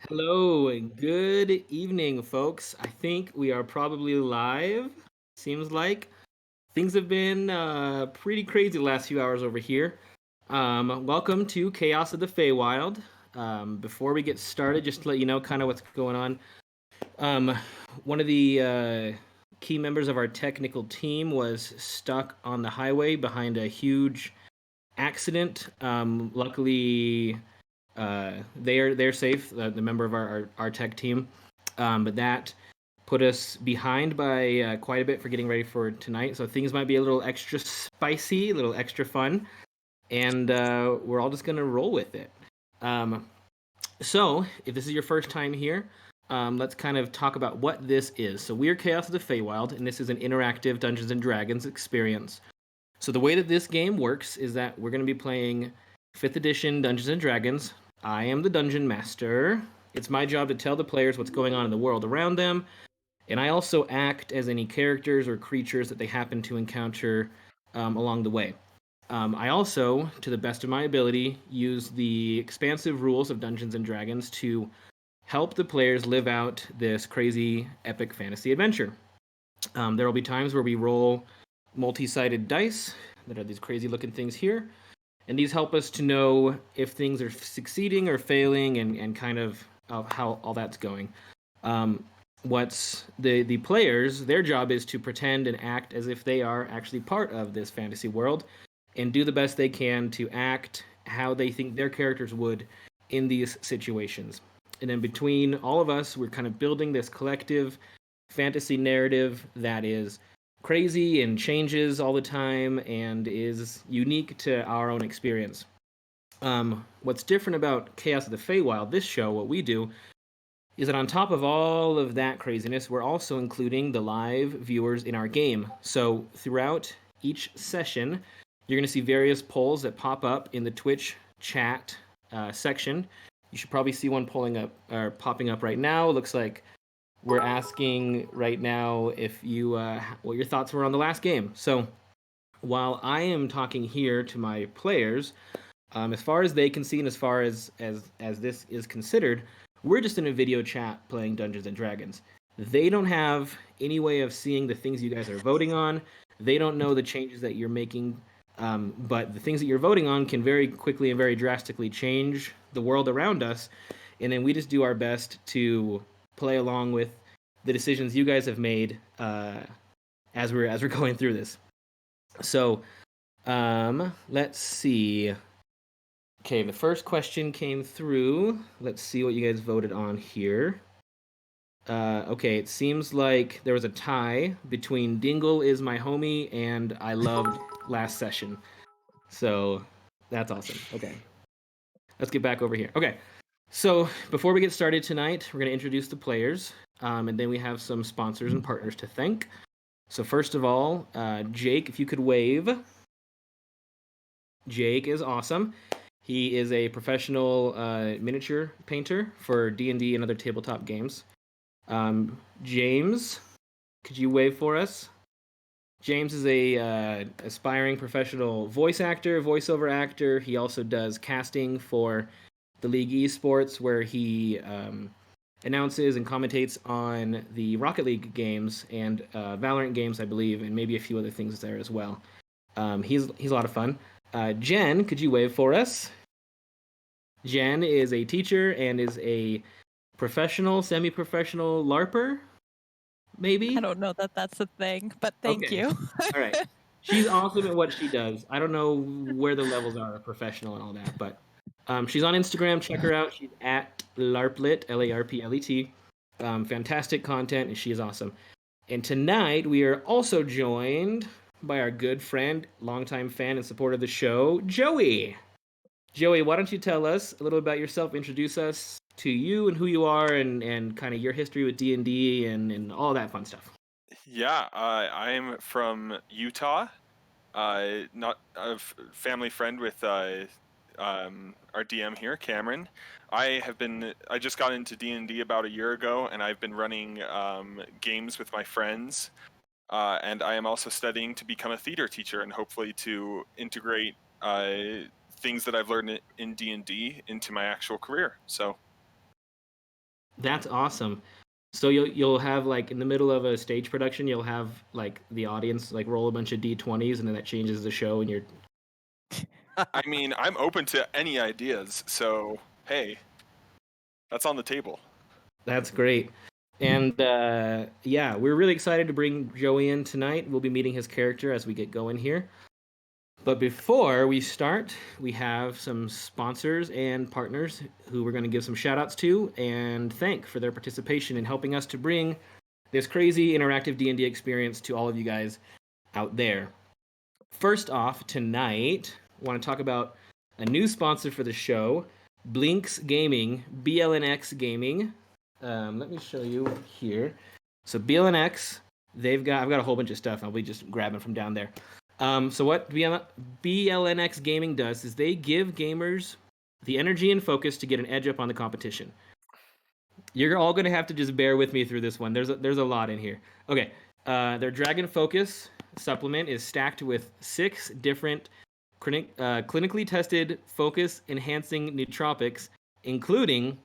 Hello and good evening, folks. I think we are probably live. Seems like things have been pretty crazy the last few hours over here. Welcome to Chaos of the Feywild. Before we get started, just to let you know kind of what's going on. Um, one of the key members of our technical team was stuck on the highway behind a huge accident. Luckily, they're safe. The member of our tech team, but that put us behind by quite a bit for getting ready for tonight. So things might be a little extra spicy, a little extra fun, and we're all just gonna roll with it. Um, so if this is your first time here, let's kind of talk about what this is. So we're Chaos of the Feywild, and this is an interactive Dungeons and Dragons experience. So the way that this game works is that we're going to be playing 5th edition Dungeons and Dragons. I am the dungeon master. It's my job to tell the players what's going on in the world around them, and I also act as any characters or creatures that they happen to encounter along the way. I also, to the best of my ability, use the expansive rules of Dungeons and Dragons to help the players live out this crazy epic fantasy adventure. There will be times where we roll multi-sided dice that are these crazy looking things here, and these help us to know if things are succeeding or failing and kind of how all that's going. Um, what's the players, their job is to pretend and act as if they are actually part of this fantasy world and do the best they can to act how they think their characters would in these situations. And then between all of us, we're kind of building this collective fantasy narrative that is crazy and changes all the time and is unique to our own experience. What's different about Chaos of the Feywild, this show, what we do, is that on top of all of that craziness, we're also including the live viewers in our game. So throughout each session, you're going to see various polls that pop up in the Twitch chat section. You should probably see one pulling up or popping up right now. It looks like we're asking right now if you what your thoughts were on the last game. So while I am talking here to my players, as far as they can see and as far as this is considered, we're just in a video chat playing Dungeons and Dragons. They don't have any way of seeing the things you guys are voting on. They don't know the changes that you're making. But the things that you're voting on can very quickly and very drastically change the world around us. And then we just do our best to play along with the decisions you guys have made as we're going through this. So let's see. Okay, the first question came through. Let's see what you guys voted on here. Okay, it seems like there was a tie between Dingle is my homie and I loved last session. So that's awesome. Okay, let's get back over here. Okay, so before we get started tonight, we're going to introduce the players, and then we have some sponsors and partners to thank. So first of all, Jake, if you could wave. Jake is awesome. He is a professional miniature painter for D&D and other tabletop games. James, could you wave for us? James is a aspiring professional voice actor, voiceover actor. He also does casting for the League Esports, where he announces and commentates on the Rocket League games and Valorant games, I believe, and maybe a few other things there as well. He's a lot of fun. Jen, could you wave for us? Jen is a teacher and is a professional, semi-professional LARPer, I maybe? don't know that that's a thing, but thank Okay. you. All right. She's awesome at what she does. I don't know where the levels are of professional and all that, but she's on Instagram. Check her out. She's at Larplet, Larplet. Fantastic content, and she is awesome. And tonight we are also joined by our good friend, longtime fan and supporter of the show, Joey. Joey, why don't you tell us a little about yourself? Introduce us to you and who you are, and kind of your history with D&D and all that fun stuff. Yeah, I'm from Utah. Not a family friend with our DM here, Cameron. I just got into D&D about a year ago, and I've been running games with my friends. And I am also studying to become a theater teacher and hopefully to integrate things that I've learned in D&D into my actual career. So That's awesome. So you'll have like in the middle of a stage production, you'll have like the audience like roll a bunch of d20s, and then that changes the show, and you're I mean, I'm open to any ideas, so hey, that's on the table. that's great. And yeah, we're really excited to bring Joey in tonight. We'll be meeting his character as we get going here. But before we start, we have some sponsors and partners who we're going to give some shout outs to and thank for their participation in helping us to bring this crazy interactive D&D experience to all of you guys out there. First off, tonight, I want to talk about a new sponsor for the show, Blinks Gaming, BLNX Gaming. Let me show you here. So BLNX, I've got a whole bunch of stuff. I'll be just grabbing from down there. So what BLNX Gaming does is they give gamers the energy and focus to get an edge up on the competition. You're all gonna have to just bear with me through this one. There's a lot in here. Okay, their Dragon Focus supplement is stacked with 6 different clinically tested focus enhancing nootropics, including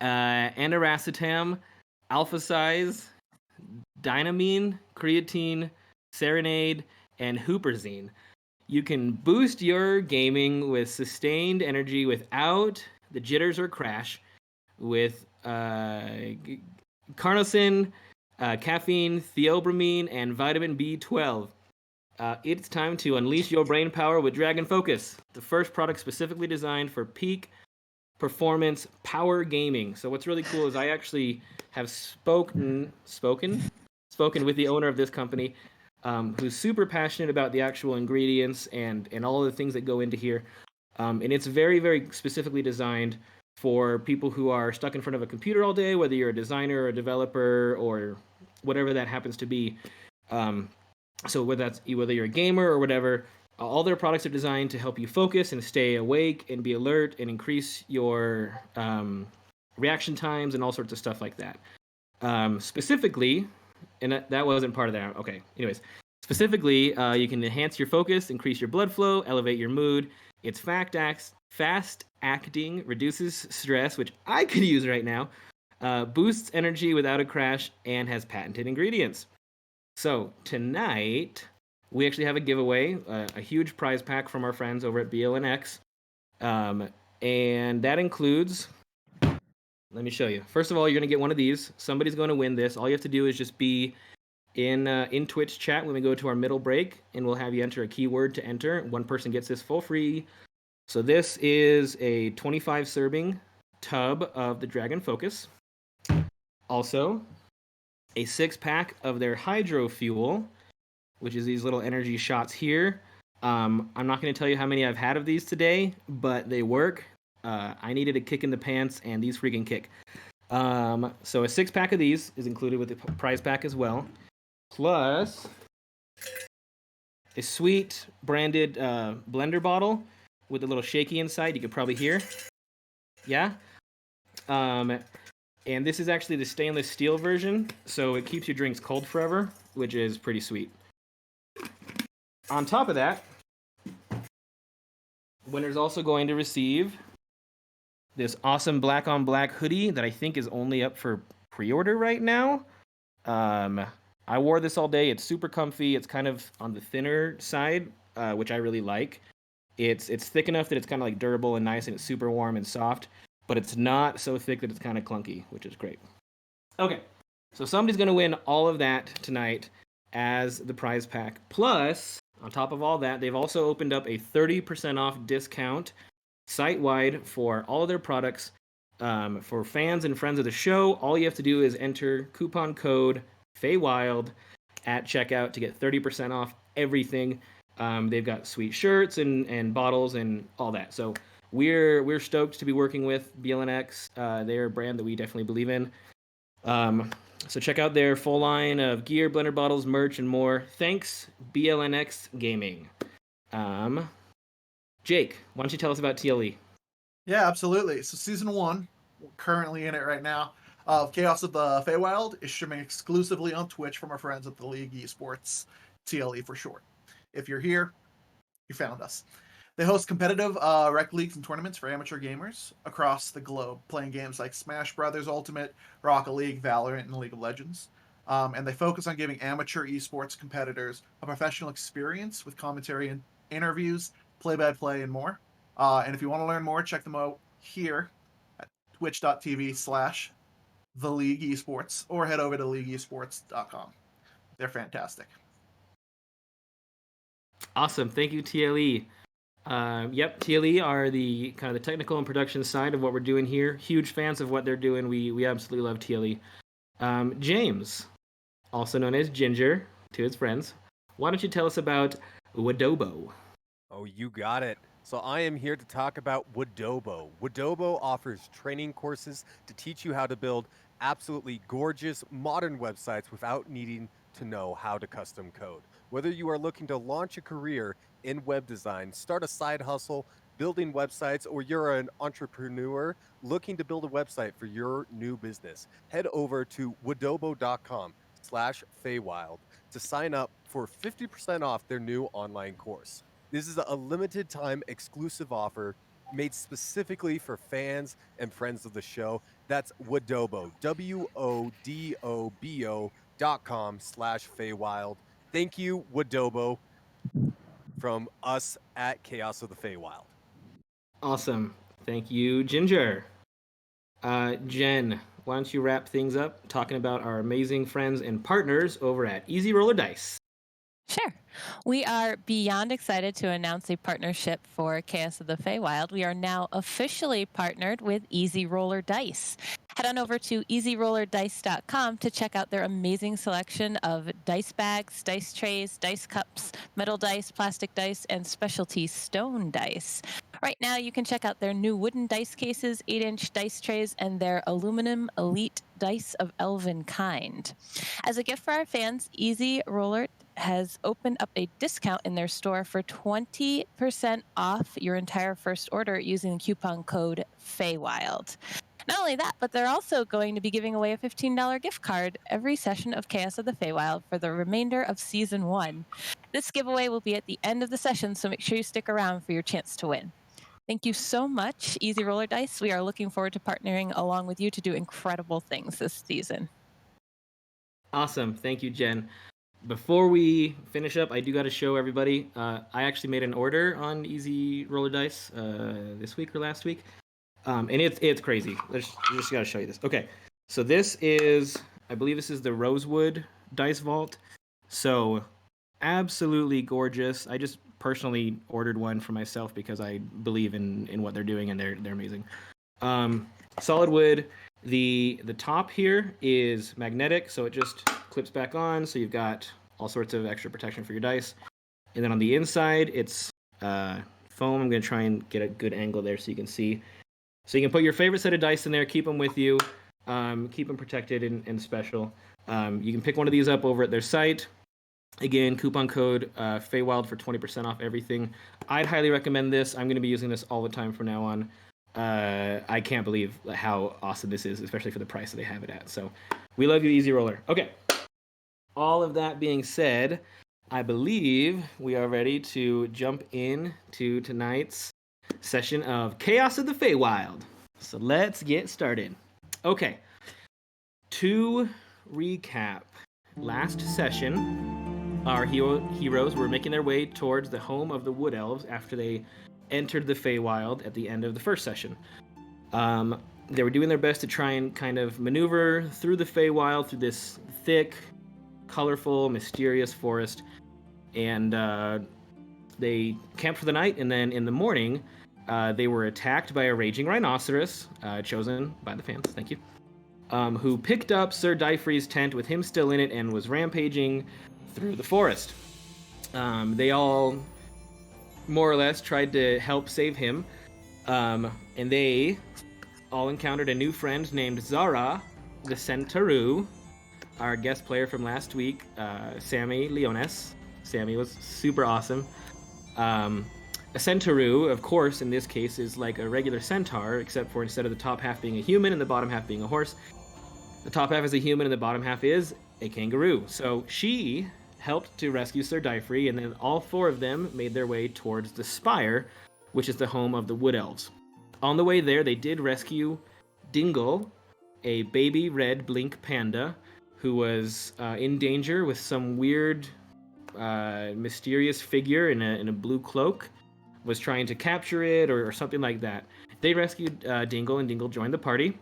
aniracetam, alpha size, dynamine, creatine, serenade, and huperzine. You can boost your gaming with sustained energy without the jitters or crash with carnosine, caffeine, theobromine, and vitamin B12. It's time to unleash your brain power with Dragon Focus, the first product specifically designed for peak performance power gaming. So what's really cool is I actually have spoken with the owner of this company, who's super passionate about the actual ingredients and all of the things that go into here. And it's very, very specifically designed for people who are stuck in front of a computer all day, whether you're a designer or a developer or whatever that happens to be. So whether you're a gamer or whatever, all their products are designed to help you focus and stay awake and be alert and increase your reaction times and all sorts of stuff like that. Specifically, and that wasn't part of that. Okay, anyways. Specifically, you can enhance your focus, increase your blood flow, elevate your mood. It's fast acting, reduces stress, which I could use right now, boosts energy without a crash, and has patented ingredients. So tonight, we actually have a giveaway, a huge prize pack from our friends over at BLNX. And that includes, let me show you. First of all, you're going to get one of these. Somebody's going to win this. All you have to do is just be in Twitch chat when we go to our middle break, and we'll have you enter a keyword to enter. One person gets this for free. So this is a 25 serving tub of the Dragon Focus. Also, a 6-pack of their Hydro Fuel, which is these little energy shots here. I'm not going to tell you how many I've had of these today, but they work. I needed a kick in the pants, and these freaking kick. So a 6-pack of these is included with the prize pack as well. Plus a sweet branded blender bottle with a little shaky inside. You can probably hear. Yeah. And this is actually the stainless steel version, so it keeps your drinks cold forever, which is pretty sweet. On top of that, winner's also going to receive this awesome black on black hoodie that I think is only up for pre-order right now. I wore this all day. It's super comfy. It's kind of on the thinner side, which I really like. It's thick enough that it's kind of like durable and nice, and it's super warm and soft, but it's not so thick that it's kind of clunky, which is great. Okay, so somebody's going to win all of that tonight as the prize pack. Plus, on top of all that, they've also opened up a 30% off discount site-wide for all of their products. For fans and friends of the show, all you have to do is enter coupon code Feywild at checkout to get 30% off everything. They've got sweet shirts and bottles and all that. So we're stoked to be working with BLNX. They're a brand that we definitely believe in. So check out their full line of gear, blender bottles, merch, and more. Thanks, BLNX Gaming. Jake, why don't you tell us about TLE? Yeah, absolutely. So season 1, we're currently in it right now, of Chaos of the Feywild is streaming exclusively on Twitch from our friends at the League Esports, TLE for short. If you're here, you found us. They host competitive rec leagues and tournaments for amateur gamers across the globe, playing games like Smash Brothers Ultimate, Rocket League, Valorant, and League of Legends. And they focus on giving amateur esports competitors a professional experience with commentary and interviews, play-by-play, and more. And if you want to learn more, check them out here at twitch.tv/The League Esports or head over to leagueesports.com. They're fantastic. Awesome. Thank you, TLE. Yep, TLE are the kind of the technical and production side of what we're doing here. Huge fans of what they're doing. We absolutely love TLE. James, also known as Ginger to his friends, why don't you tell us about Wadobo? Oh, you got it. So I am here to talk about Wadobo. Wadobo offers training courses to teach you how to build absolutely gorgeous modern websites without needing to know how to custom code. Whether you are looking to launch a career in web design, start a side hustle, building websites, or you're an entrepreneur looking to build a website for your new business, head over to wadobo.com/Feywild to sign up for 50% off their new online course. This is a limited time exclusive offer made specifically for fans and friends of the show. That's Wadobo, WODOBO.com/Feywild. Thank you, Wadobo, from us at Chaos of the Feywild. Awesome. Thank you, Ginger. Jen, why don't you wrap things up talking about our amazing friends and partners over at Easy Roller Dice? Sure. We are beyond excited to announce a partnership for Chaos of the Feywild. We are now officially partnered with Easy Roller Dice. Head on over to easyrollerdice.com to check out their amazing selection of dice bags, dice trays, dice cups, metal dice, plastic dice, and specialty stone dice. Right now, you can check out their new wooden dice cases, 8-inch dice trays, and their aluminum elite dice of elven kind. As a gift for our fans, Easy Roller has opened up a discount in their store for 20% off your entire first order using the coupon code Feywild. Not only that, but they're also going to be giving away a $15 gift card every session of Chaos of the Feywild for the remainder of Season 1. This giveaway will be at the end of the session, so make sure you stick around for your chance to win. Thank you so much, Easy Roller Dice. We are looking forward to partnering along with you to do incredible things this season. Awesome. Thank you, Jen. Before we finish up, I do got to show everybody. I actually made an order on Easy Roller Dice this week or last week. And it's crazy. I just got to show you this. Okay, so this is, I believe this is the Rosewood Dice Vault. So absolutely gorgeous. I just personally ordered one for myself because I believe in what they're doing, and they're amazing. Solid wood. The top here is magnetic, so it just clips back on. So you've got all sorts of extra protection for your dice. And then on the inside, it's foam. I'm going to try and get a good angle there so you can see. So you can put your favorite set of dice in there, keep them with you, keep them protected and special. You can pick one of these up over at their site. Again, coupon code Feywild for 20% off everything. I'd highly recommend this. I'm going to be using this all the time from now on. I can't believe how awesome this is, especially for the price that they have it at. So we love you, Easy Roller. Okay. All of that being said, I believe we are ready to jump in to tonight's session of Chaos of the Feywild. So let's get started. Okay. To recap, last session, our heroes were making their way towards the home of the Wood Elves after they entered the Feywild at the end of the first session. They were doing their best to try and kind of maneuver through the Feywild, through this thick, colorful, mysterious forest, and they camped for the night, and then in the morning, they were attacked by a raging rhinoceros, chosen by the fans, thank you, who picked up Sir Dyfree's tent with him still in it and was rampaging through the forest. They all more or less tried to help save him, and they all encountered a new friend named Zara the Centauru, our guest player from last week, Sammy Leones. Sammy was super awesome. A centauru, of course, in this case, is like a regular centaur, except for instead of the top half being a human and the bottom half being a horse, the top half is a human and the bottom half is a kangaroo. So she helped to rescue Sir Dyfrey, and then all 4 of them made their way towards the Spire, which is the home of the Wood Elves. On the way there, they did rescue Dingle, a baby red blink panda, who was in danger with some weird, mysterious figure in a blue cloak, was trying to capture it or something like that. They rescued Dingle, and Dingle joined the party.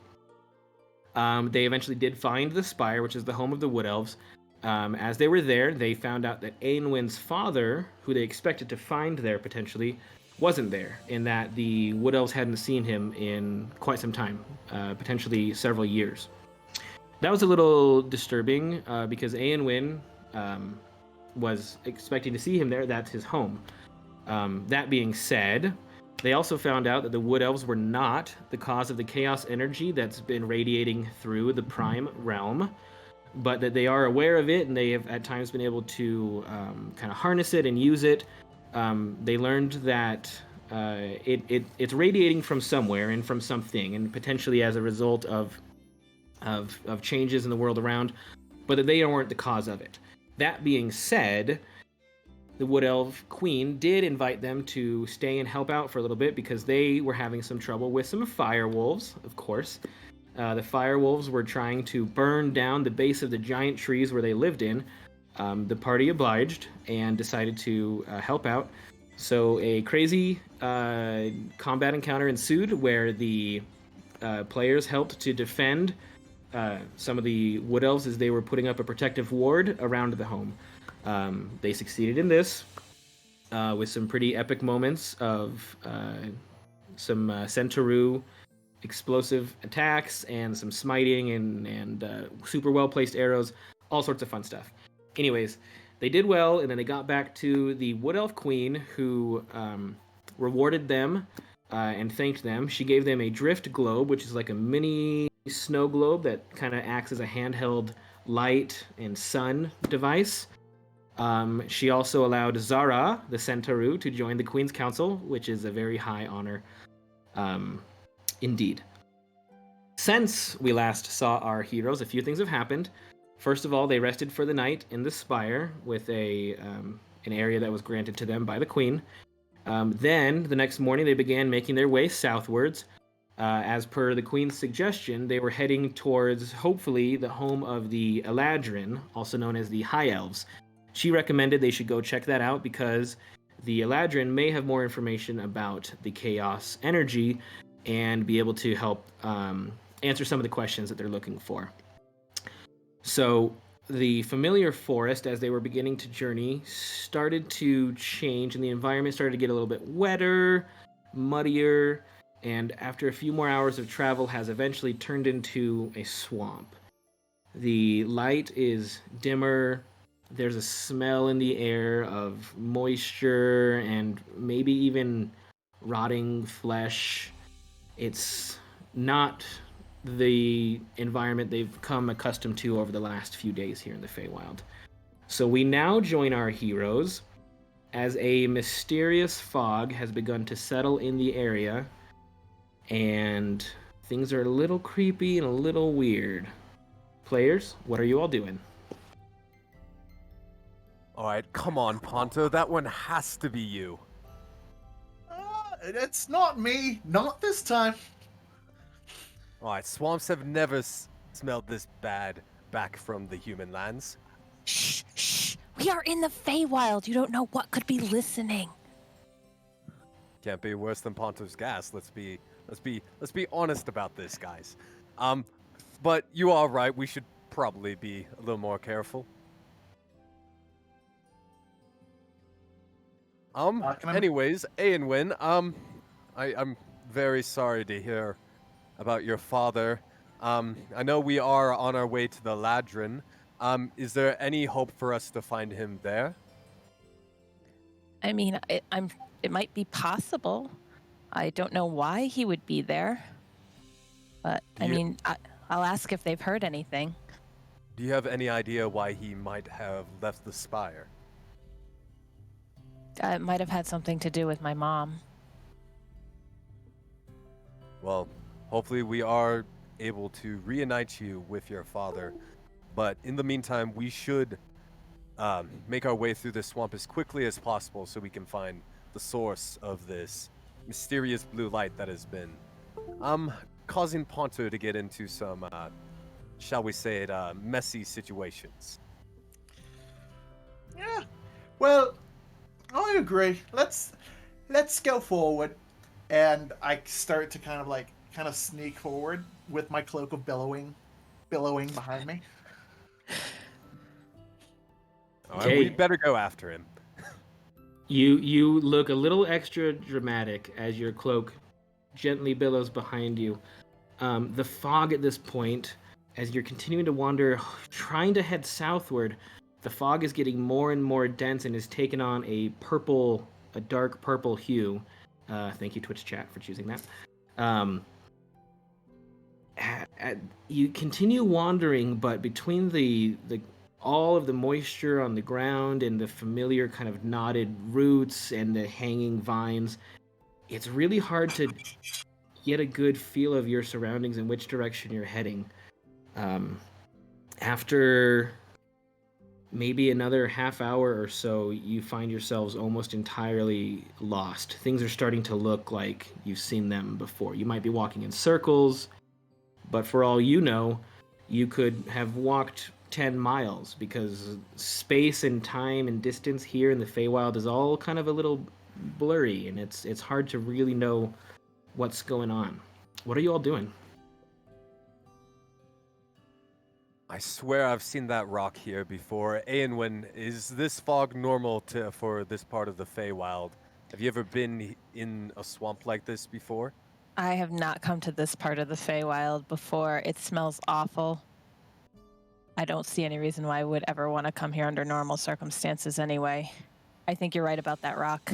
They eventually did find the Spire, which is the home of the Wood Elves. As they were there, they found out that Eowyn's father, who they expected to find there potentially, wasn't there, and that the Wood Elves hadn't seen him in quite some time, potentially several years. That was a little disturbing because Eowyn was expecting to see him there. That's his home. That being said, they also found out that the Wood Elves were not the cause of the chaos energy that's been radiating through the Prime Realm, but that they are aware of it, and they have at times been able to kind of harness it and use it. They learned that it's radiating from somewhere and from something, and potentially as a result of changes in the world around, but that they weren't the cause of it. That being said, the Wood Elf Queen did invite them to stay and help out for a little bit because they were having some trouble with some fire wolves, of course. The fire wolves were trying to burn down the base of the giant trees where they lived in. The party obliged and decided to help out. So a crazy combat encounter ensued where the players helped to defend some of the Wood Elves as they were putting up a protective ward around the home. They succeeded in this with some pretty epic moments of some Centauru explosive attacks and some smiting and super well-placed arrows, all sorts of fun stuff. Anyways, they did well, and then they got back to the Wood Elf Queen, who rewarded them and thanked them. She gave them a drift globe, which is like a mini snow globe that kind of acts as a handheld light and sun device. She also allowed Zara, the Centauru, to join the Queen's Council, which is a very high honor indeed. Since we last saw our heroes, a few things have happened. First of all, they rested for the night in the Spire with an area that was granted to them by the Queen. Then, the next morning, they began making their way southwards. As per the Queen's suggestion, they were heading towards, hopefully, the home of the Eladrin, also known as the High Elves. She recommended they should go check that out because the Eladrin may have more information about the chaos energy and be able to help answer some of the questions that they're looking for. So the familiar forest, as they were beginning to journey, started to change, and the environment started to get a little bit wetter, muddier, and after a few more hours of travel has eventually turned into a swamp. The light is dimmer. There's a smell in the air of moisture and maybe even rotting flesh. It's not the environment they've come accustomed to over the last few days here in the Feywild. So we now join our heroes as a mysterious fog has begun to settle in the area, and things are a little creepy and a little weird. Players, what are you all doing? All right, come on, Ponto. That one has to be you. It's not me. Not this time. All right, swamps have never smelled this bad back from the human lands. Shh, shh. We are in the Feywild. You don't know what could be listening. Can't be worse than Ponto's gas. Let's be honest about this, guys. But you are right. We should probably be a little more careful. Anyways, Eowyn, I'm very sorry to hear about your father. I know we are on our way to the Ladrin. Is there any hope for us to find him there? I mean, it might be possible. I don't know why he would be there. But, I'll ask if they've heard anything. Do you have any idea why he might have left the Spire? It might have had something to do with my mom. Well, hopefully we are able to reunite you with your father. But in the meantime, we should make our way through the swamp as quickly as possible so we can find the source of this mysterious blue light that has been causing Ponto to get into some, shall we say it, messy situations. Yeah. Well, I agree. Let's go forward. And I start to kind of sneak forward with my cloak of billowing behind me. Okay. We better go after him. You look a little extra dramatic as your cloak gently billows behind you. The fog at this point, as you're continuing to wander, trying to head southward, the fog is getting more and more dense and has taken on a dark purple hue. Thank you, Twitch chat, for choosing that. You continue wandering, but between the all of the moisture on the ground and the familiar kind of knotted roots and the hanging vines, it's really hard to get a good feel of your surroundings and which direction you're heading. After maybe another half hour or so, you find yourselves almost entirely lost. Things are starting to look like you've seen them before. You might be walking in circles, but for all you know, you could have walked 10 miles because space and time and distance here in the Feywild is all kind of a little blurry, and it's hard to really know what's going on. What are you all doing? I swear I've seen that rock here before. Aenwen, is this fog normal for this part of the Feywild? Have you ever been in a swamp like this before? I have not come to this part of the Feywild before. It smells awful. I don't see any reason why I would ever want to come here under normal circumstances anyway. I think you're right about that rock.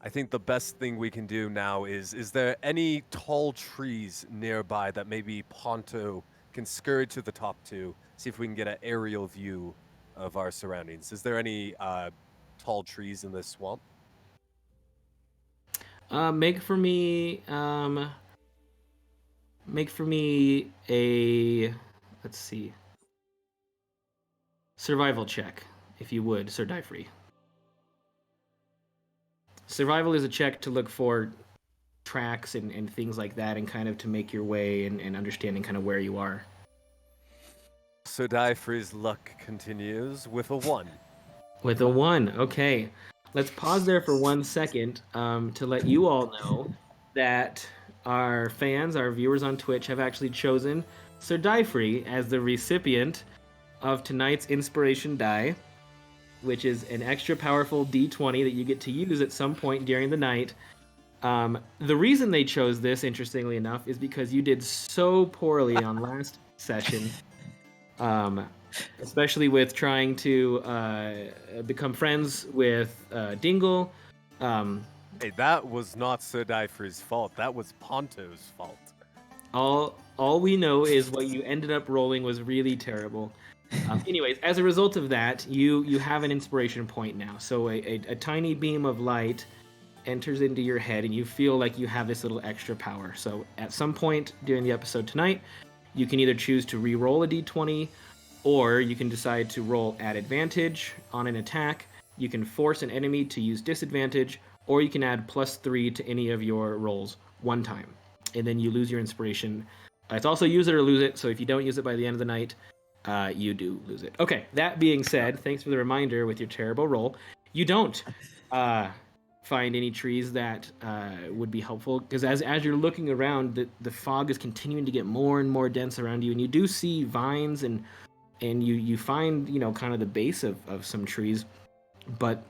I think the best thing we can do now is there any tall trees nearby that maybe Ponto can scurry to the top to, see if we can get an aerial view of our surroundings? Is there any tall trees in this swamp? Make for me a, let's see, survival check, if you would, Sir Dyfree. Survival is a check to look for tracks and things like that, and kind of to make your way and understanding kind of where you are. So Dyfree's luck continues with a 1. With a 1, okay. Let's pause there for 1 second to let you all know that our fans, our viewers on Twitch, have actually chosen Sir Dyfree as the recipient of tonight's inspiration die, which is an extra powerful D20 that you get to use at some point during the night. The reason they chose this, interestingly enough, is because you did so poorly on last session, especially with trying to become friends with Dingle. Hey, that was not Sir Dyfree's fault. That was Ponto's fault. All we know is what you ended up rolling was really terrible. Anyways, as a result of that, you have an inspiration point now. So a tiny beam of light enters into your head, and you feel like you have this little extra power. So at some point during the episode tonight, you can either choose to re-roll a d20, or you can decide to roll at advantage on an attack. You can force an enemy to use disadvantage, or you can add +3 to any of your rolls one time, and then you lose your inspiration. It's also use it or lose it, so if you don't use it by the end of the night, you do lose it. Okay, that being said, thanks for the reminder with your terrible roll. You don't find any trees that would be helpful, because as you're looking around, the fog is continuing to get more and more dense around you, and you do see vines and you find, you know, kind of the base of some trees, but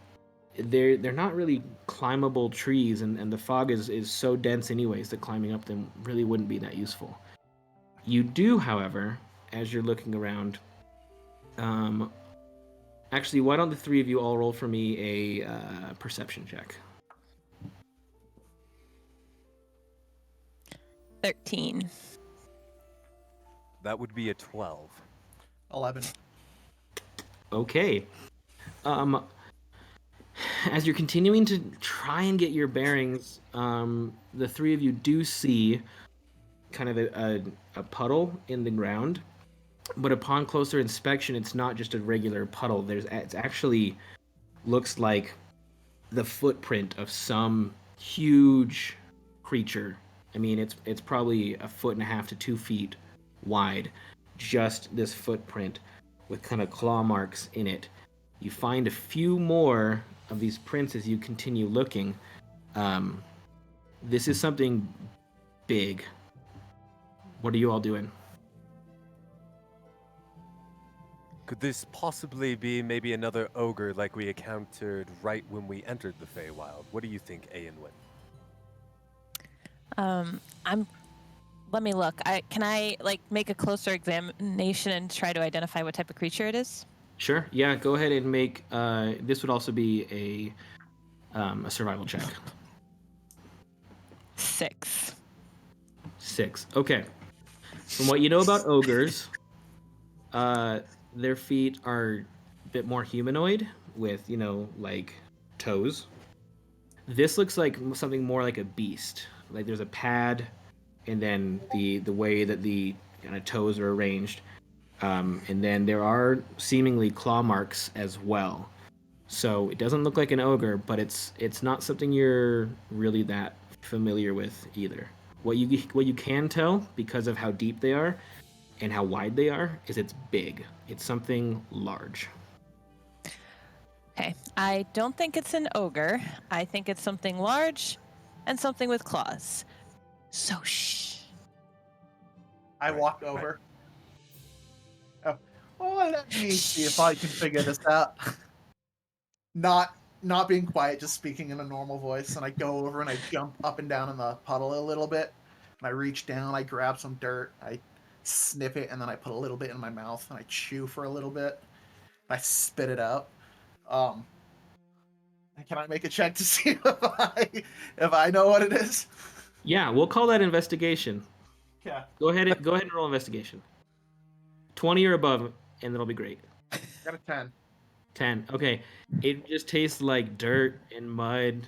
they're not really climbable trees, and the fog is so dense anyways that climbing up them really wouldn't be that useful. You do, however, as you're looking around, actually, why don't the three of you all roll for me a perception check? 13. That would be a 12. 11. Okay. As you're continuing to try and get your bearings, the three of you do see kind of a puddle in the ground. but upon closer inspection, it's not just a regular puddle. It's actually looks like the footprint of some huge creature. I mean, it's probably 1.5 to 2 feet wide, just this footprint with kind of claw marks in it. You find a few more of these prints as you continue looking. This is something big. What are you all doing? Could this possibly be maybe another ogre like we encountered right when we entered the Feywild? What do you think, Aenwin? Let me look. Can I like make a closer examination and try to identify what type of creature it is? Sure. Yeah. Go ahead and make. This would also be a survival check. 6. 6. Okay. From what you know about ogres, their feet are a bit more humanoid with, like toes. This looks like something more like a beast. Like there's a pad, and then the way that the kind of toes are arranged, and then there are seemingly claw marks as well. So it doesn't look like an ogre, but it's not something you're really that familiar with either. What you can tell, because of how deep they are and how wide they are, is it's big. It's something large. Okay. I don't think it's an ogre. I think it's something large and something with claws. So shh. I Right, walk right. over. Oh, well, let me see if I can figure this out. Not being quiet, just speaking in a normal voice, and I go over and I jump up and down in the puddle a little bit. And I reach down, I grab some dirt, I sniff it, and then I put a little bit in my mouth and I chew for a little bit. And I spit it out. Um, can I make a check to see if I know what it is? Yeah, we'll call that investigation. Yeah. Go ahead and roll investigation. 20 or above, and that'll be great. Got a 10. 10. Okay. It just tastes like dirt and mud,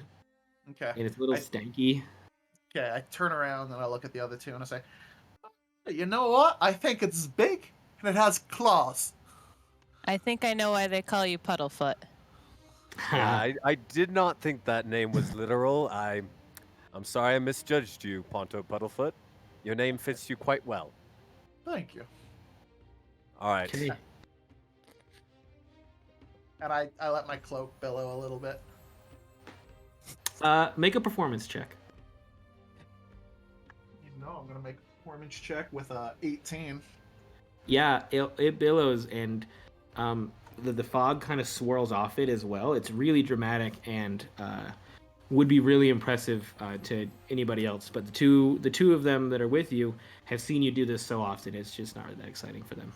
Okay. and it's a little stanky. Okay, I turn around and I look at the other two and I say, you know what? I think it's big and it has claws. I think I know why they call you Puddlefoot. Yeah, I did not think that name was literal. I'm sorry I misjudged you, Ponto Puddlefoot. Your name fits you quite well. Thank you. All right. Can you- And I let my cloak billow a little bit. Make a performance check. You know I'm gonna make a performance check with a 18. Yeah, it billows, and the fog kind of swirls off it as well. It's really dramatic and would be really impressive to anybody else. But the two of them that are with you have seen you do this so often. It's just not that exciting for them.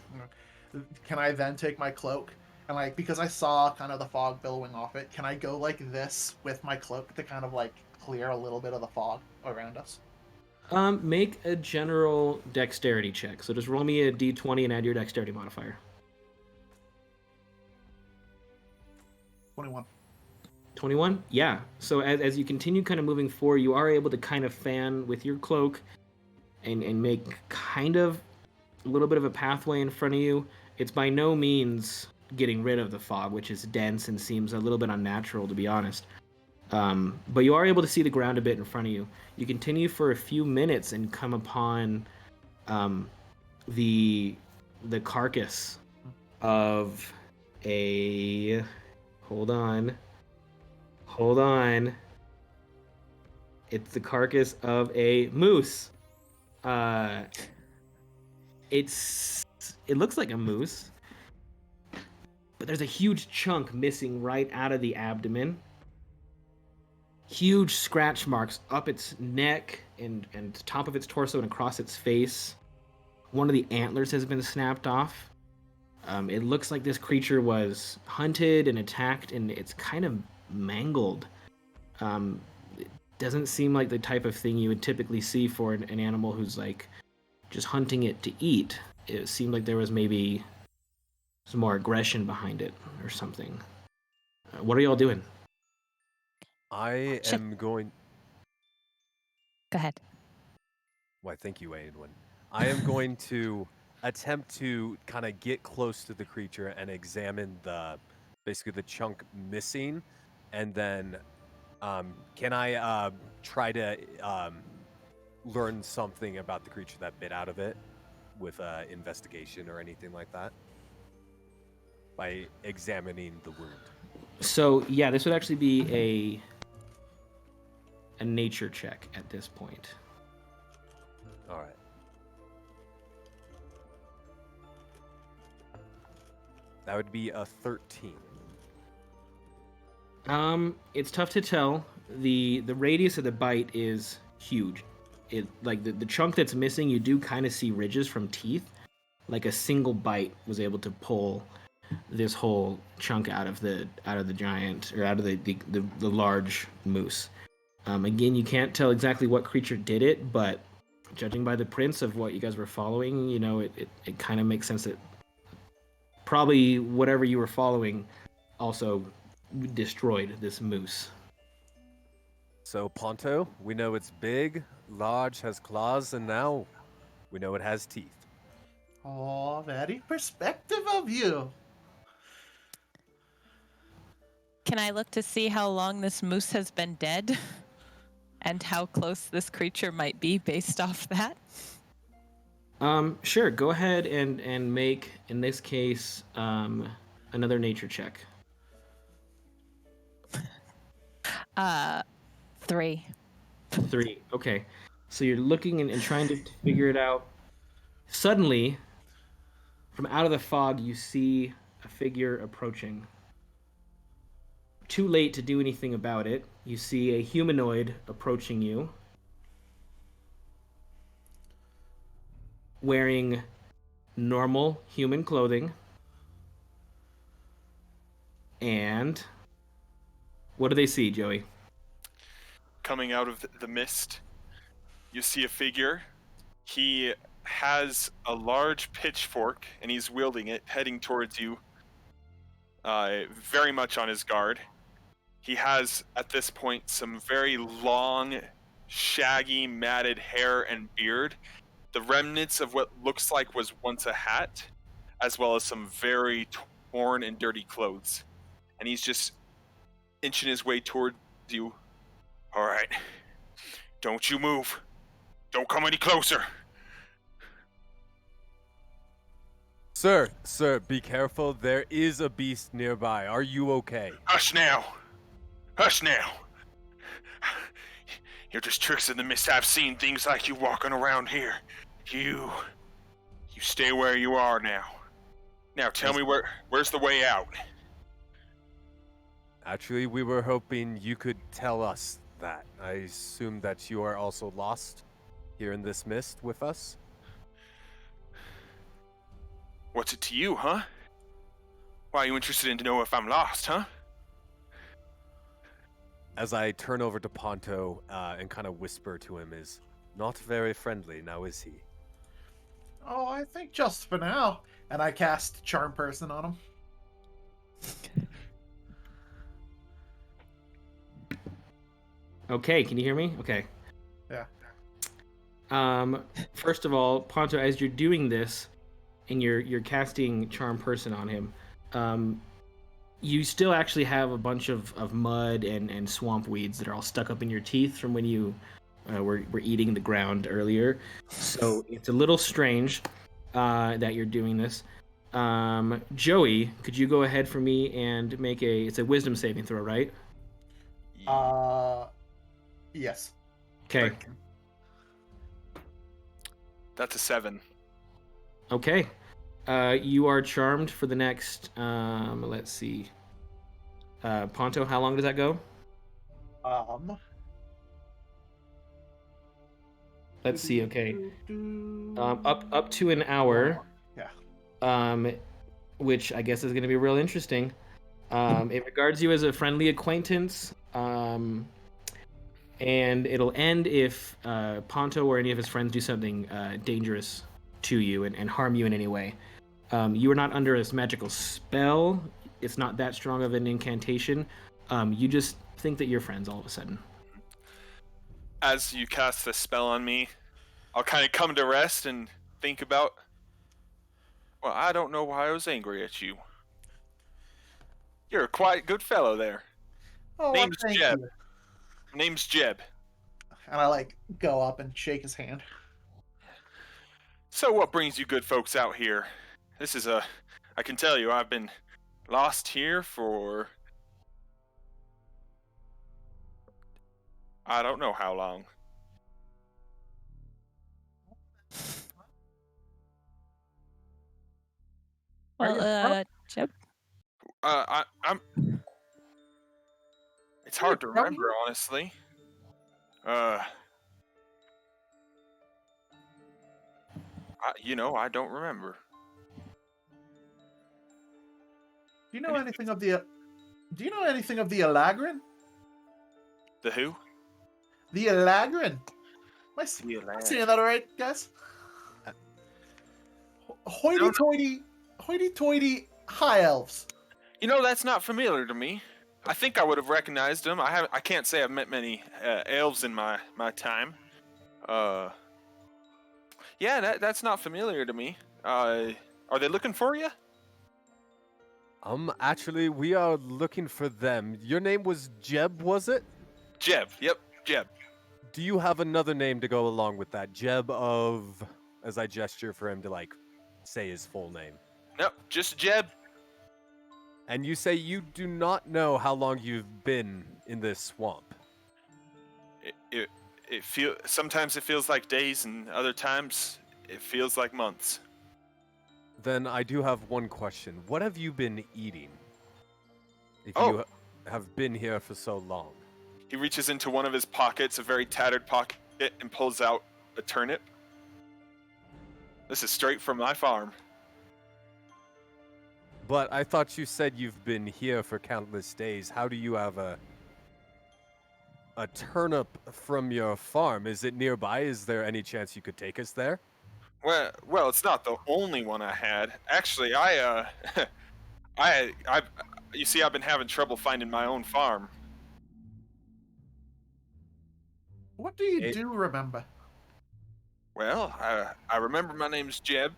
Can I then take my cloak and like because I saw kind of the fog billowing off it, can I go like this with my cloak to kind of like clear a little bit of the fog around us? Make a general dexterity check. So just roll me a d20 and add your dexterity modifier. 21. 21? Yeah. So as you continue kind of moving forward, you are able to kind of fan with your cloak and make kind of a little bit of a pathway in front of you. It's by no means getting rid of the fog, which is dense and seems a little bit unnatural, to be honest. But you are able to see the ground a bit in front of you. You continue for a few minutes and come upon the carcass of a... Hold on. It's the carcass of a moose. It looks like a moose, but there's a huge chunk missing right out of the abdomen. Huge scratch marks up its neck and top of its torso and across its face. One of the antlers has been snapped off. It looks like this creature was hunted and attacked, and it's kind of mangled. It doesn't seem like the type of thing you would typically see for an animal who's like just hunting it to eat. It seemed like there was maybe some more aggression behind it or something. What are y'all doing? I am going. Go ahead. Why, thank you, Aenwin. I am going to attempt to kind of get close to the creature and examine basically the chunk missing, and then can I try to learn something about the creature that bit out of it with investigation or anything like that by examining the wound? So yeah, this would actually be a nature check at this point. All right. That would be a 13. It's tough to tell. The radius of the bite is huge. It like the chunk that's missing, you do kind of see ridges from teeth. Like a single bite was able to pull this whole chunk out of the giant, or out of the large moose. Again, you can't tell exactly what creature did it, but judging by the prints of what you guys were following, you know, it kind of makes sense that probably whatever you were following also destroyed this moose. So Ponto, we know it's big, large, has claws, and now we know it has teeth. Oh, very perspective of you. Can I look to see how long this moose has been dead? And how close this creature might be based off that? Sure. Go ahead and make, in this case, another nature check. 3. 3. Okay. So you're looking and trying to figure it out. Suddenly, from out of the fog, you see a figure approaching. Too late to do anything about it. You see a humanoid approaching you, wearing normal human clothing. And what do they see, Joey? Coming out of the mist, you see a figure. He has a large pitchfork, and he's wielding it, heading towards you, very much on his guard. He has, at this point, some very long, shaggy, matted hair and beard, the remnants of what looks like was once a hat, as well as some very torn and dirty clothes. And he's just inching his way towards you. All right, don't you move. Don't come any closer. Sir, be careful. There is a beast nearby. Are you okay? Hush now. Hush now. You're just tricks in the mist. I've seen things like you walking around here. You stay where you are now. Now tell me where's the way out? Actually, we were hoping you could tell us that. I assume that you are also lost here in this mist with us? What's it to you, huh? Why are you interested in to know if I'm lost, huh? As I turn over to Ponto and kind of whisper to him, is not very friendly, now is he? Oh, I think just for now. And I cast Charm Person on him. Okay, can you hear me? Okay. Yeah. First of all, Ponto, as you're doing this, and you're casting Charm Person on him, you still actually have a bunch of mud and swamp weeds that are all stuck up in your teeth from when you were eating the ground earlier. So it's a little strange that you're doing this. Joey, could you go ahead for me and make it's a wisdom saving throw, right? Yes. Okay. That's a 7. Okay. You are charmed for the next, let's see. Ponto, how long does that go? Let's see, okay. Up to an hour. Yeah. Which I guess is going to be real interesting. It regards you as a friendly acquaintance. And it'll end if Ponto or any of his friends do something dangerous to you and harm you in any way. You are not under this magical spell. It's not that strong of an incantation. You just think that you're friends all of a sudden. As you cast the spell on me, I'll kind of come to rest and think about Well, I don't know why I was angry at you. You're a quite good fellow there. Oh, well, Name's thank Jeb. you. Name's Jeb. And I like go up and shake his hand. So what brings you good folks out here? This is I can tell you, I've been lost here for I don't know how long. Are you Well, Jeb, I'm. It's Are you hard to from remember, here? honestly. Uh, I don't remember. Do you know Any- anything of the? Do you know anything of the Elagrin? The who? The Elagrin. Am I The saying that all right, guys? No, no. Hoity-toity high elves. That's not familiar to me. I think I would have recognized them. I can't say I've met many elves in my time. Yeah, that's not familiar to me. Are they looking for you? Actually, we are looking for them. Your name was Jeb, was it? Jeb. Yep, Jeb. Do you have another name to go along with that? Jeb of, as I gesture for him to say his full name. Nope, just Jeb. And you say you do not know how long you've been in this swamp. Sometimes it feels like days, and other times it feels like months. Then I do have one question. What have you been eating? If Oh. you have been here for so long. He reaches into one of his pockets, a very tattered pocket, and pulls out a turnip. This is straight from my farm. But I thought you said you've been here for countless days. How do you have a turnip from your farm? Is it nearby? Is there any chance you could take us there? Well, it's not the only one I had. Actually, you see, I've been having trouble finding my own farm. What do you It- do remember? Well, I remember my name's Jeb,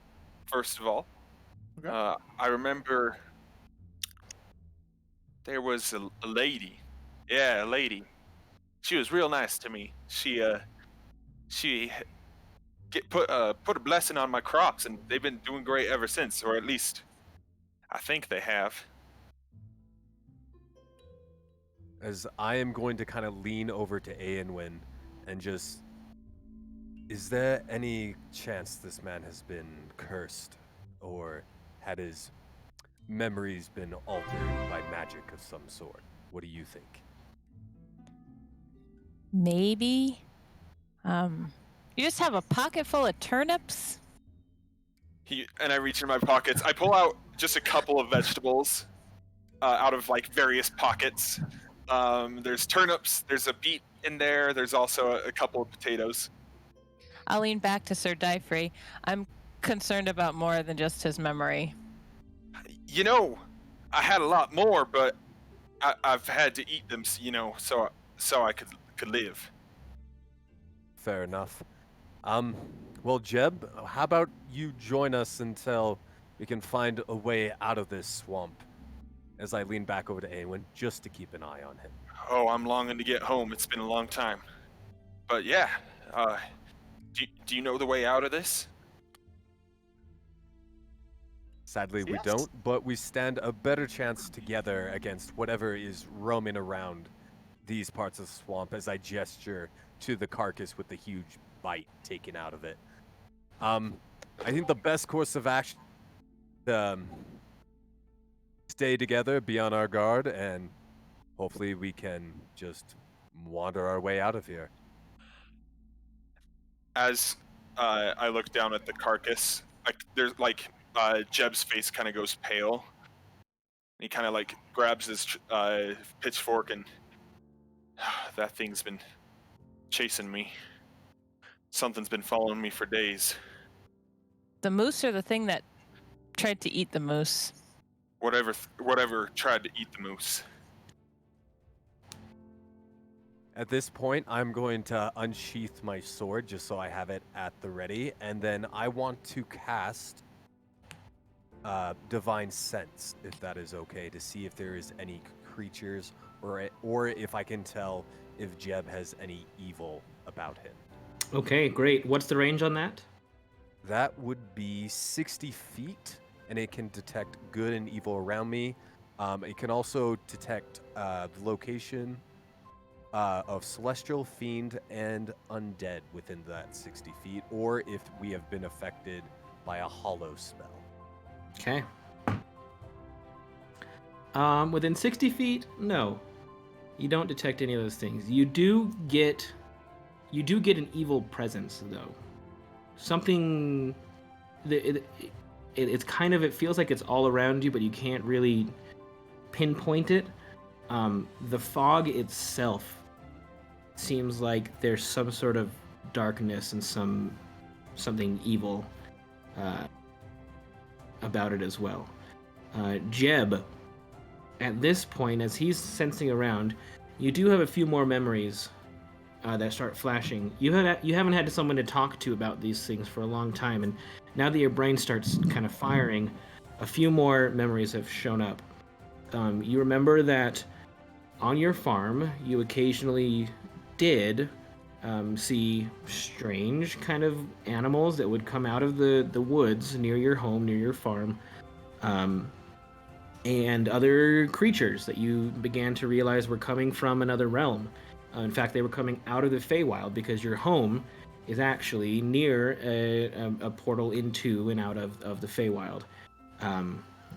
first of all. Okay. I remember there was a lady. Yeah, a lady. She was real nice to me. She put a blessing on my crops, and they've been doing great ever since, or at least I think they have. As I am going to kind of lean over to Aenwyn and just... Is there any chance this man has been cursed? Or had his memories been altered by magic of some sort? What do you think? maybe. You just have a pocket full of turnips? And I reach in my pockets. I pull out just a couple of vegetables out of various pockets. There's turnips. There's a beet in there. There's also a couple of potatoes. I'll lean back to Sir Dyfrey. I'm concerned about more than just his memory. I had a lot more, but I've had to eat them, so I could live. Fair enough. Well, Jeb, how about you join us until we can find a way out of this swamp? As I lean back over to Aenwyn, just to keep an eye on him. Oh, I'm longing to get home. It's been a long time. But yeah, do you know the way out of this? Sadly, we Yes. don't, but we stand a better chance together against whatever is roaming around these parts of the swamp as I gesture to the carcass with the huge bite taken out of it. I think the best course of action stay together, be on our guard, and hopefully we can just wander our way out of here. As I look down at the carcass, there's Jeb's face kind of goes pale. He kind of grabs his pitchfork, and that thing's been chasing me. Something's been following me for days. The moose or the thing that tried to eat the moose? Whatever tried to eat the moose. At this point, I'm going to unsheath my sword just so I have it at the ready, and then I want to cast divine sense, if that is okay, to see if there is any creatures or if I can tell if Jeb has any evil about him. Okay, great. What's the range on that? That would be 60 feet, and it can detect good and evil around me. It can also detect the location of celestial, fiend, and undead within that 60 feet, or if we have been affected by a hollow spell. Okay. Within 60 feet, no. You don't detect any of those things. You do get an evil presence, though. Something it's kind of, it feels like it's all around you, but you can't really pinpoint it. The fog itself seems like there's some sort of darkness and something evil about it as well. Jeb, at this point, as he's sensing around, you do have a few more memories that start flashing. You haven't had someone to talk to about these things for a long time, and now that your brain starts kind of firing, a few more memories have shown up. You remember that on your farm, you occasionally did see strange kind of animals that would come out of the woods near your home, near your farm, and other creatures that you began to realize were coming from another realm. In fact, they were coming out of the Feywild because your home is actually near a portal into and out of the Feywild.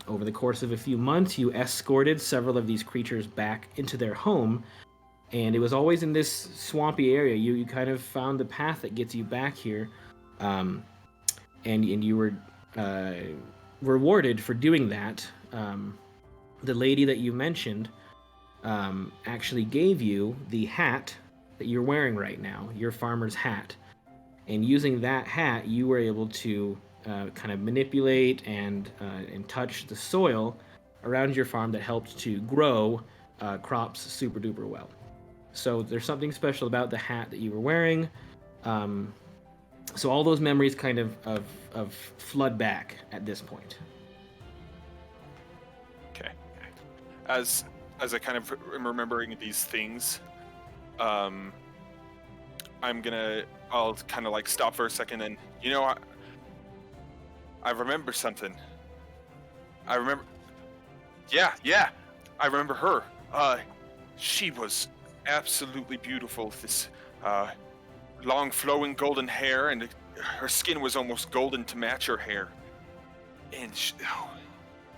Over the course of a few months, you escorted several of these creatures back into their home, and it was always in this swampy area. You kind of found the path that gets you back here, and you were rewarded for doing that. The lady that you mentioned actually gave you the hat that you're wearing right now, your farmer's hat. And using that hat, you were able to kind of manipulate and touch the soil around your farm that helped to grow crops super duper well. So there's something special about the hat that you were wearing. So all those memories kind of flood back at this point. Okay. As I kind of am remembering these things, I'll kind of like stop for a second and, I remember something. I remember, yeah, I remember her. She was absolutely beautiful. This long flowing golden hair, and her skin was almost golden to match her hair. And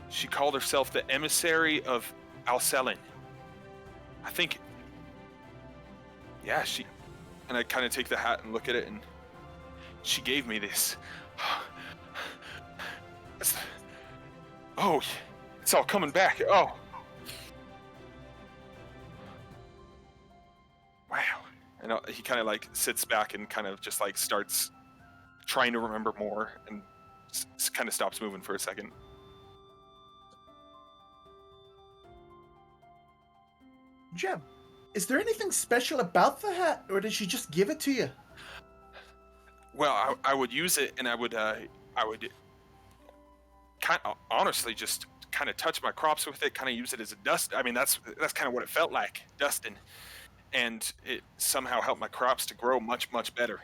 she called herself the emissary of Alcelin. I think, yeah, and I kind of take the hat and look at it, and she gave me this. Oh, it's all coming back. Oh. Wow. And he kind of like sits back and kind of just like starts trying to remember more, and kind of stops moving for a second. Jeb, is there anything special about the hat, or did she just give it to you? Well, I would use it, and I would honestly just kind of touch my crops with it, kind of use it as a dust. I mean, that's kind of what it felt like, dusting, and it somehow helped my crops to grow much, much better.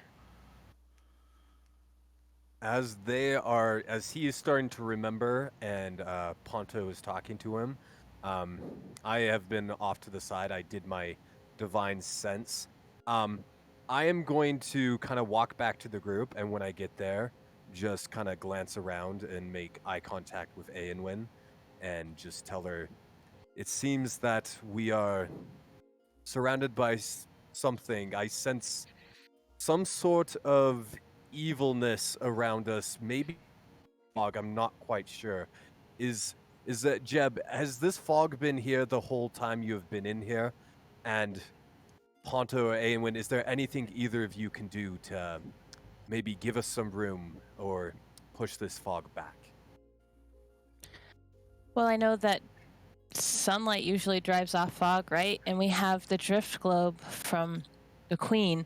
As he is starting to remember, and Ponto is talking to him, I have been off to the side. I did my divine sense. I am going to kind of walk back to the group, and when I get there, just kind of glance around and make eye contact with Eowyn, and just tell her, it seems that we are surrounded by something. I sense some sort of evilness around us. Maybe fog, I'm not quite sure. Is that, Jeb, has this fog been here the whole time you have been in here? And Ponto or Eowyn, is there anything either of you can do to maybe give us some room or push this fog back? Well, I know that sunlight usually drives off fog, right? And we have the drift globe from the Queen.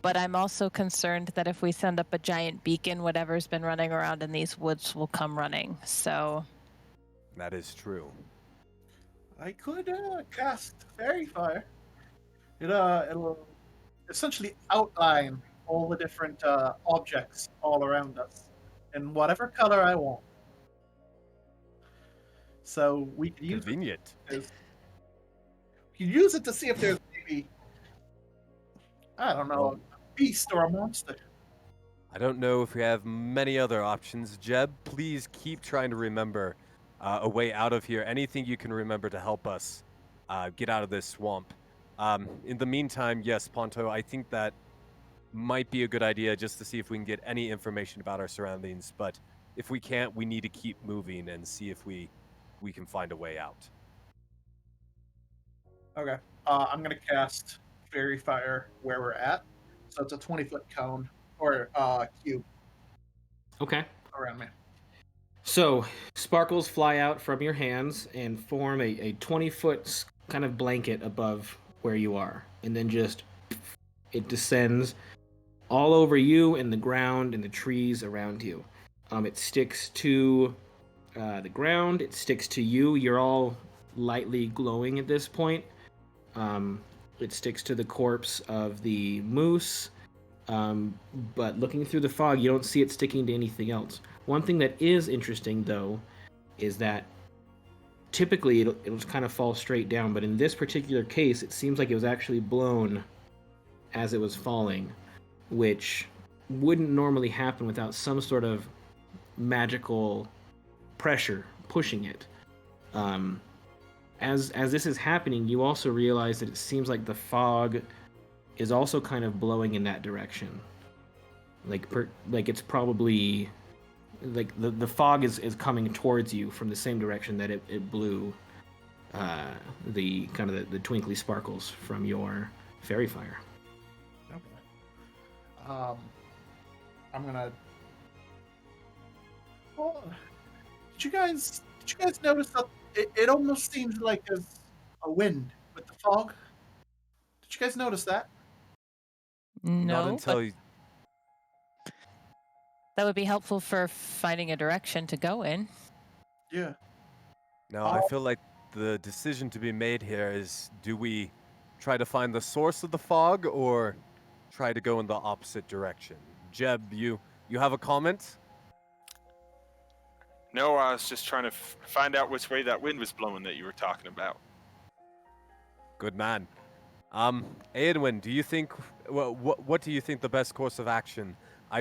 But I'm also concerned that if we send up a giant beacon, whatever's been running around in these woods will come running. So That is true. I could cast Fairy Fire. It'll essentially outline all the different objects all around us in whatever color I want. So we could use Convenient. we could use it to see if there's maybe, I don't know, a beast or a monster. I don't know if we have many other options. Jeb, please keep trying to remember a way out of here. Anything you can remember to help us get out of this swamp. In the meantime, yes, Ponto, I think that might be a good idea just to see if we can get any information about our surroundings. But if we can't, we need to keep moving and see if we can find a way out. Okay. I'm gonna cast Fairy Fire where we're at. So it's a 20-foot cone or cube Okay. around me. So sparkles fly out from your hands and form a 20-foot kind of blanket above where you are, and then just it descends all over you and the ground and the trees around you. It sticks to the ground. It sticks to you. You're all lightly glowing at this point. It sticks to the corpse of the moose. But looking through the fog, you don't see it sticking to anything else. One thing that is interesting, though, is that typically it'll kind of fall straight down, but in this particular case, it seems like it was actually blown as it was falling, which wouldn't normally happen without some sort of magical pressure pushing it. As this is happening, you also realize that it seems like the fog is also kind of blowing in that direction. Like it's probably like the fog is coming towards you from the same direction that it blew the kind of the twinkly sparkles from your fairy fire. Okay. I'm gonna. Well, did you guys notice that it almost seems like there's a wind with the fog? Did you guys notice that? Not no, until but that would be helpful for finding a direction to go in. Yeah. No, I feel like the decision to be made here is, do we try to find the source of the fog or try to go in the opposite direction? Jeb, you have a comment? No, I was just trying to find out which way that wind was blowing that you were talking about. Good man. Eowyn, do you think what do you think the best course of action?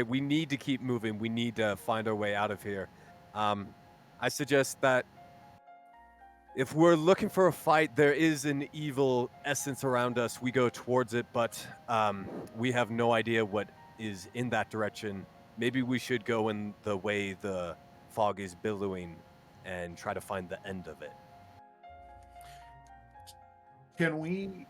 We need to keep moving. We need to find our way out of here. I suggest that if we're looking for a fight, there is an evil essence around us. We go towards it, but we have no idea what is in that direction. Maybe we should go in the way the fog is billowing and try to find the end of it. Can we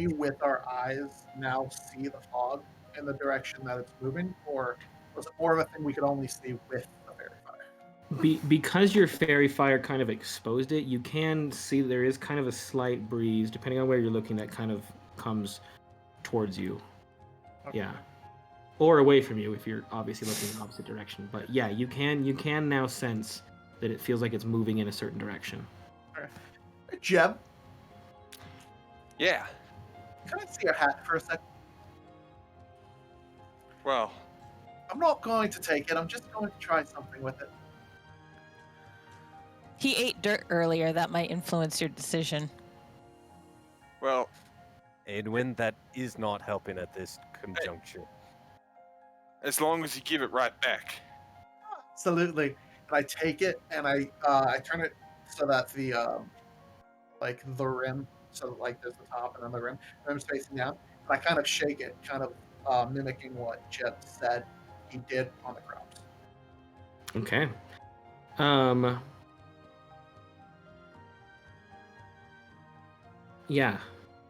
with our eyes now see the fog in the direction that it's moving, or was it more of a thing we could only see with the fairy fire? Because your fairy fire kind of exposed it, you can see there is kind of a slight breeze, depending on where you're looking, that kind of comes towards you. Okay. Yeah. Or away from you if you're obviously looking in the opposite direction. But yeah, you can now sense that it feels like it's moving in a certain direction. All right. Hey, Jeb, Yeah. can I see your hat for a second? Well, I'm not going to take it. I'm just going to try something with it. He ate dirt earlier. That might influence your decision. well, Eowyn, that is not helping at this conjuncture. as long as you give it right back. Absolutely. And I take it and I turn it so that the like the rim, so like there's the top and then the rim's facing down. And I kind of shake it, kind of mimicking what Jeb said he did on the crops. Okay. Yeah.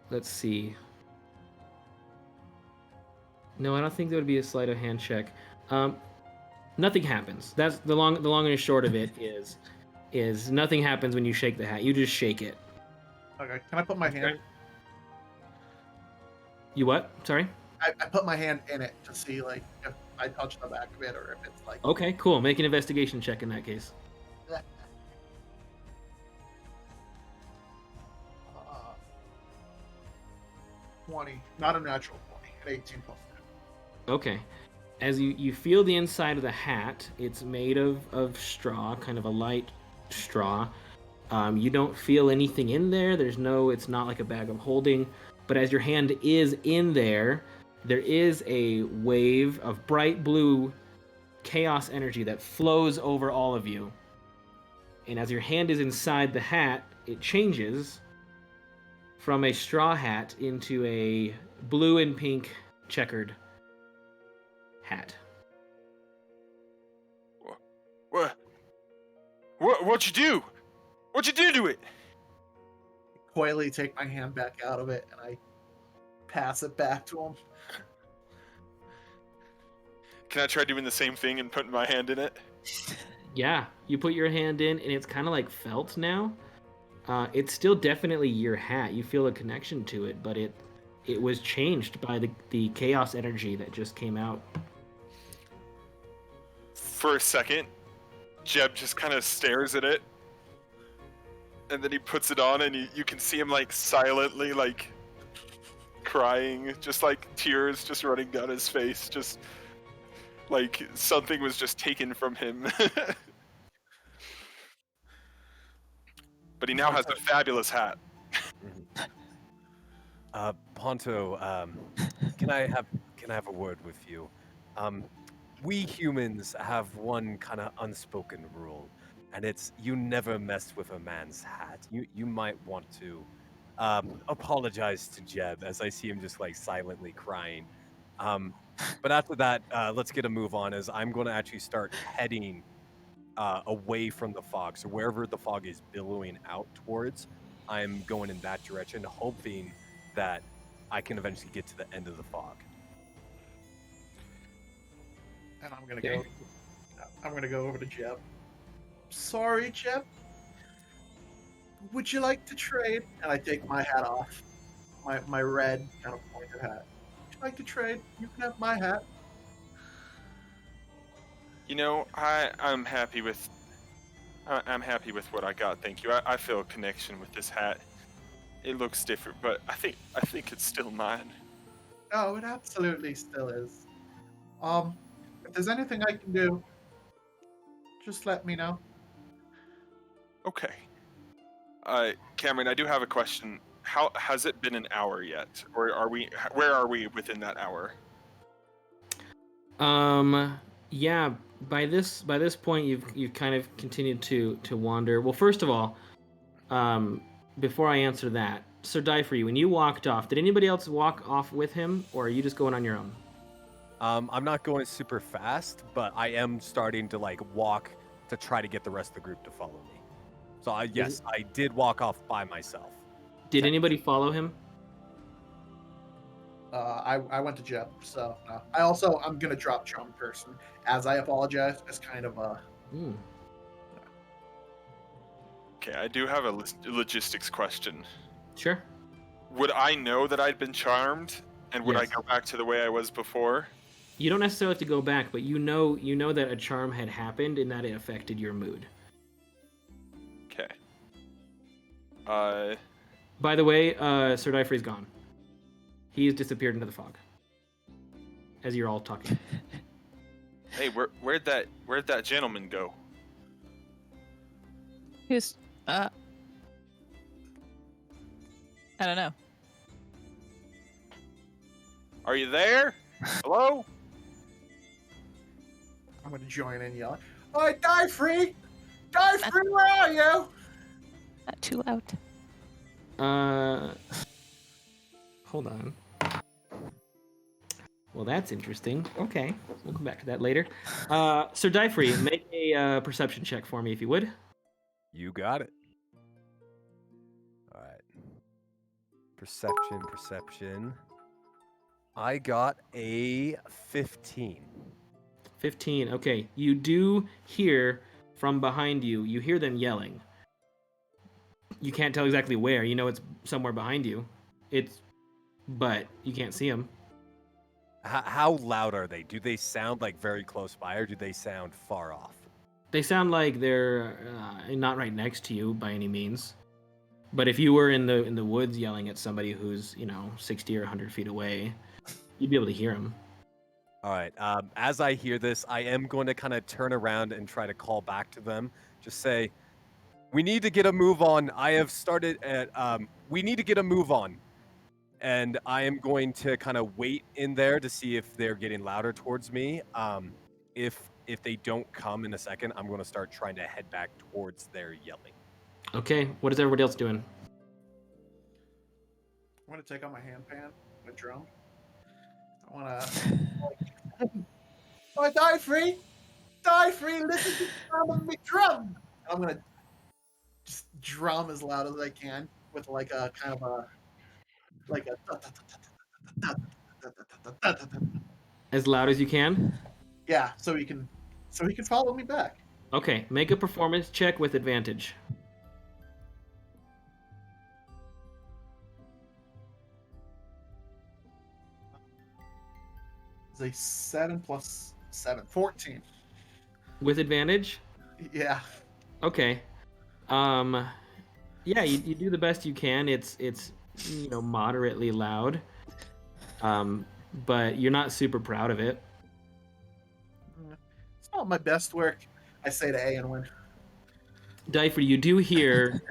Let's see. No, I don't think there would be a sleight of hand check. Nothing happens. That's the long and the short of it is nothing happens when you shake the hat. You just shake it. Okay. Can I put my hand? You what? Sorry? I put my hand in it to see like if I touch the back of it or if it's like. Okay, cool. Make an investigation check in that case. Uh, 20, not a natural 20, an 18 plus. Okay. As you feel the inside of the hat, it's made of straw, kind of a light straw. You don't feel anything in there. It's not like a bag of holding. But as your hand is in there, there is a wave of bright blue chaos energy that flows over all of you. And as your hand is inside the hat, it changes from a straw hat into a blue and pink checkered hat. What'd you do? What'd you do to it? Coyly take my hand back out of it and I pass it back to him. Can I try doing the same thing and putting my hand in it? Yeah, you put your hand in, and it's kind of like felt now. It's still definitely your hat. You feel a connection to it, but it was changed by the chaos energy that just came out. For a second, Jeb just kind of stares at it, and then he puts it on, and you can see him like silently like crying, just like tears just running down his face, just like something was just taken from him. But he now has a fabulous hat. Ponto, can I have a word with you? We humans have one kind of unspoken rule, and it's you never mess with a man's hat. You might want to apologize to Jeb as I see him just like silently crying. But after that, let's get a move on as I'm going to actually start heading away from the fog. So wherever the fog is billowing out towards, I'm going in that direction, hoping that I can eventually get to the end of the fog. And I'm gonna go over to Jeb. Sorry, Jeb. Would you like to trade? And I take my hat off. My red kind of pointed hat. Would you like to trade? You can have my hat. You know, I'm happy with what I got. Thank you. I feel a connection with this hat. It looks different, but I think it's still mine. Oh, it absolutely still is. If there's anything I can do, just let me know. Okay. Cameron, I do have a question. How has it been an hour yet, or where are we within that hour? Yeah. By this point, you've kind of continued to wander. Well, first of all, before I answer that, Sir Dyfree, when you walked off, did anybody else walk off with him, or are you just going on your own? I'm not going super fast, but I am starting to like walk to try to get the rest of the group to follow me. So I did walk off by myself. Did anybody follow him? I went to Jeb, so I'm gonna drop Charm Person as I apologize. It's kind of a. Okay, I do have a logistics question. Sure. Would I know that I'd been charmed, and would I go back to the way I was before? You don't necessarily have to go back, but you know that a charm had happened and that it affected your mood. Okay. By the way, Sir Dyfree's gone. He's disappeared into the fog. As you're all talking. Hey, where'd that gentleman go? Who's I don't know. Are you there? Hello? I'm gonna join in yelling. Oi, Dyfree! Dyfree, where are you? Not too loud. Hold on. Well, that's interesting. Okay, we'll come back to that later. Sir Dyfree, make a perception check for me, if you would. You got it. All right. Perception. I got a 15. 15. Okay, you do hear from behind you. You hear them yelling. You can't tell exactly where. You know it's somewhere behind you. But you can't see them. How loud are they? Do they sound like very close by, or do they sound far off? They sound like they're not right next to you by any means. But if you were in the woods yelling at somebody who's 60 or 100 feet away, you'd be able to hear them. All right. As I hear this, I am going to kind of turn around and try to call back to them. Just say, "We need to get a move on. I have started at. We need to get a move on." And I am going to kind of wait in there to see if they're getting louder towards me. If they don't come in a second, I'm going to start trying to head back towards their yelling. Okay, what is everybody else doing? I'm gonna take out my handpan, my drum. I wanna. Oh, die free, listen to the sound of my drum. I'm gonna just drum as loud as I can with like a kind of a like a. As loud as you can? Yeah, so he can follow me back. Okay, make a performance check with advantage. It's a 7 plus 7, 14. With advantage? Yeah. Okay. Yeah, you do the best you can. It's moderately loud. But you're not super proud of it. It's not my best work, I say to Aenwin. Difer, you do hear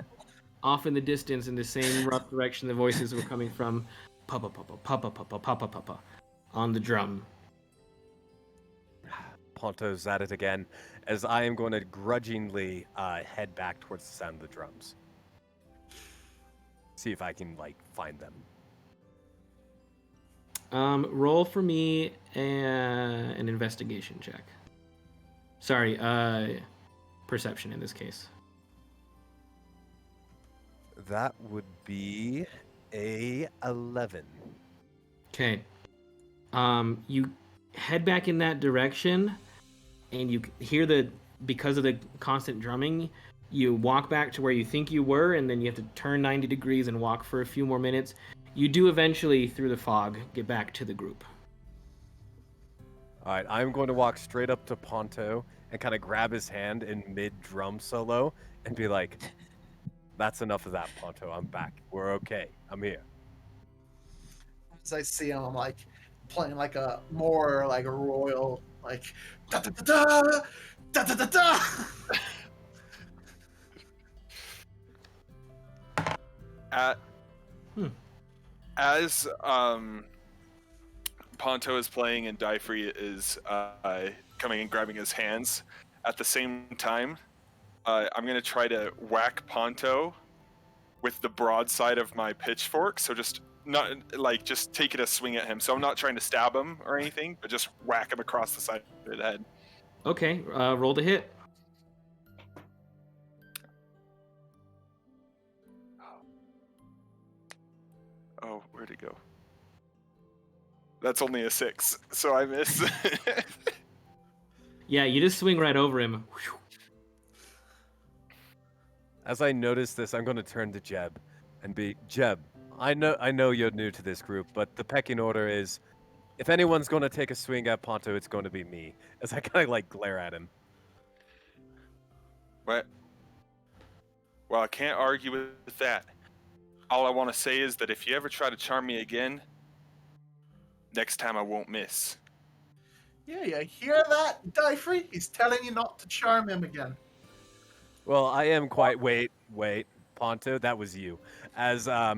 off in the distance in the same rough direction the voices were coming from, papa papa papa papa papa papa on the drum. Ponto's at it again, as I am going to grudgingly head back towards the sound of the drums. See if I can find them. Roll for me an investigation check. Sorry, perception in this case. That would be a 11. Okay. You head back in that direction, and you hear because of the constant drumming, you walk back to where you think you were, and then you have to turn 90 degrees and walk for a few more minutes. You do eventually, through the fog, get back to the group. All right, I'm going to walk straight up to Ponto and kind of grab his hand in mid-drum solo and be like, "That's enough of that, Ponto. I'm back. We're okay. I'm here." As I see him, I'm like playing like a more like a royal da da da da da da da da. As Ponto is playing and Diefree is coming and grabbing his hands, at the same time, I'm going to try to whack Ponto with the broadside of my pitchfork. So just taking a swing at him. So I'm not trying to stab him or anything, but just whack him across the side of the head. Okay, roll to hit. Oh, where'd it go? That's only a 6, so I miss. Yeah, you just swing right over him. As I notice this, I'm going to turn to Jeb and be, "Jeb, I know you're new to this group, but the pecking order is, if anyone's going to take a swing at Ponto, it's going to be me." As I kind of glare at him. What? Well, I can't argue with that. All I want to say is that if you ever try to charm me again, next time I won't miss. Yeah, you hear that, Diefree? He's telling you not to charm him again. Well, I am quite. Wait, Ponto, that was you. As I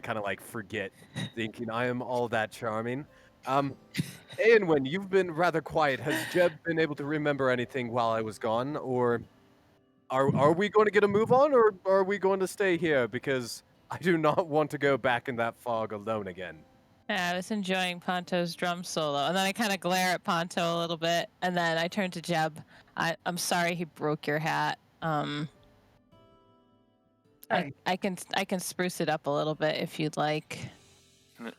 kind of forget, thinking I am all that charming. Aenwin, you've been rather quiet. Has Jeb been able to remember anything while I was gone, or are we going to get a move on, or are we going to stay here? Because I do not want to go back in that fog alone again. Yeah, I was enjoying Ponto's drum solo, and then I kind of glare at Ponto a little bit, and then I turn to Jeb. I'm sorry he broke your hat. I can spruce it up a little bit if you'd like.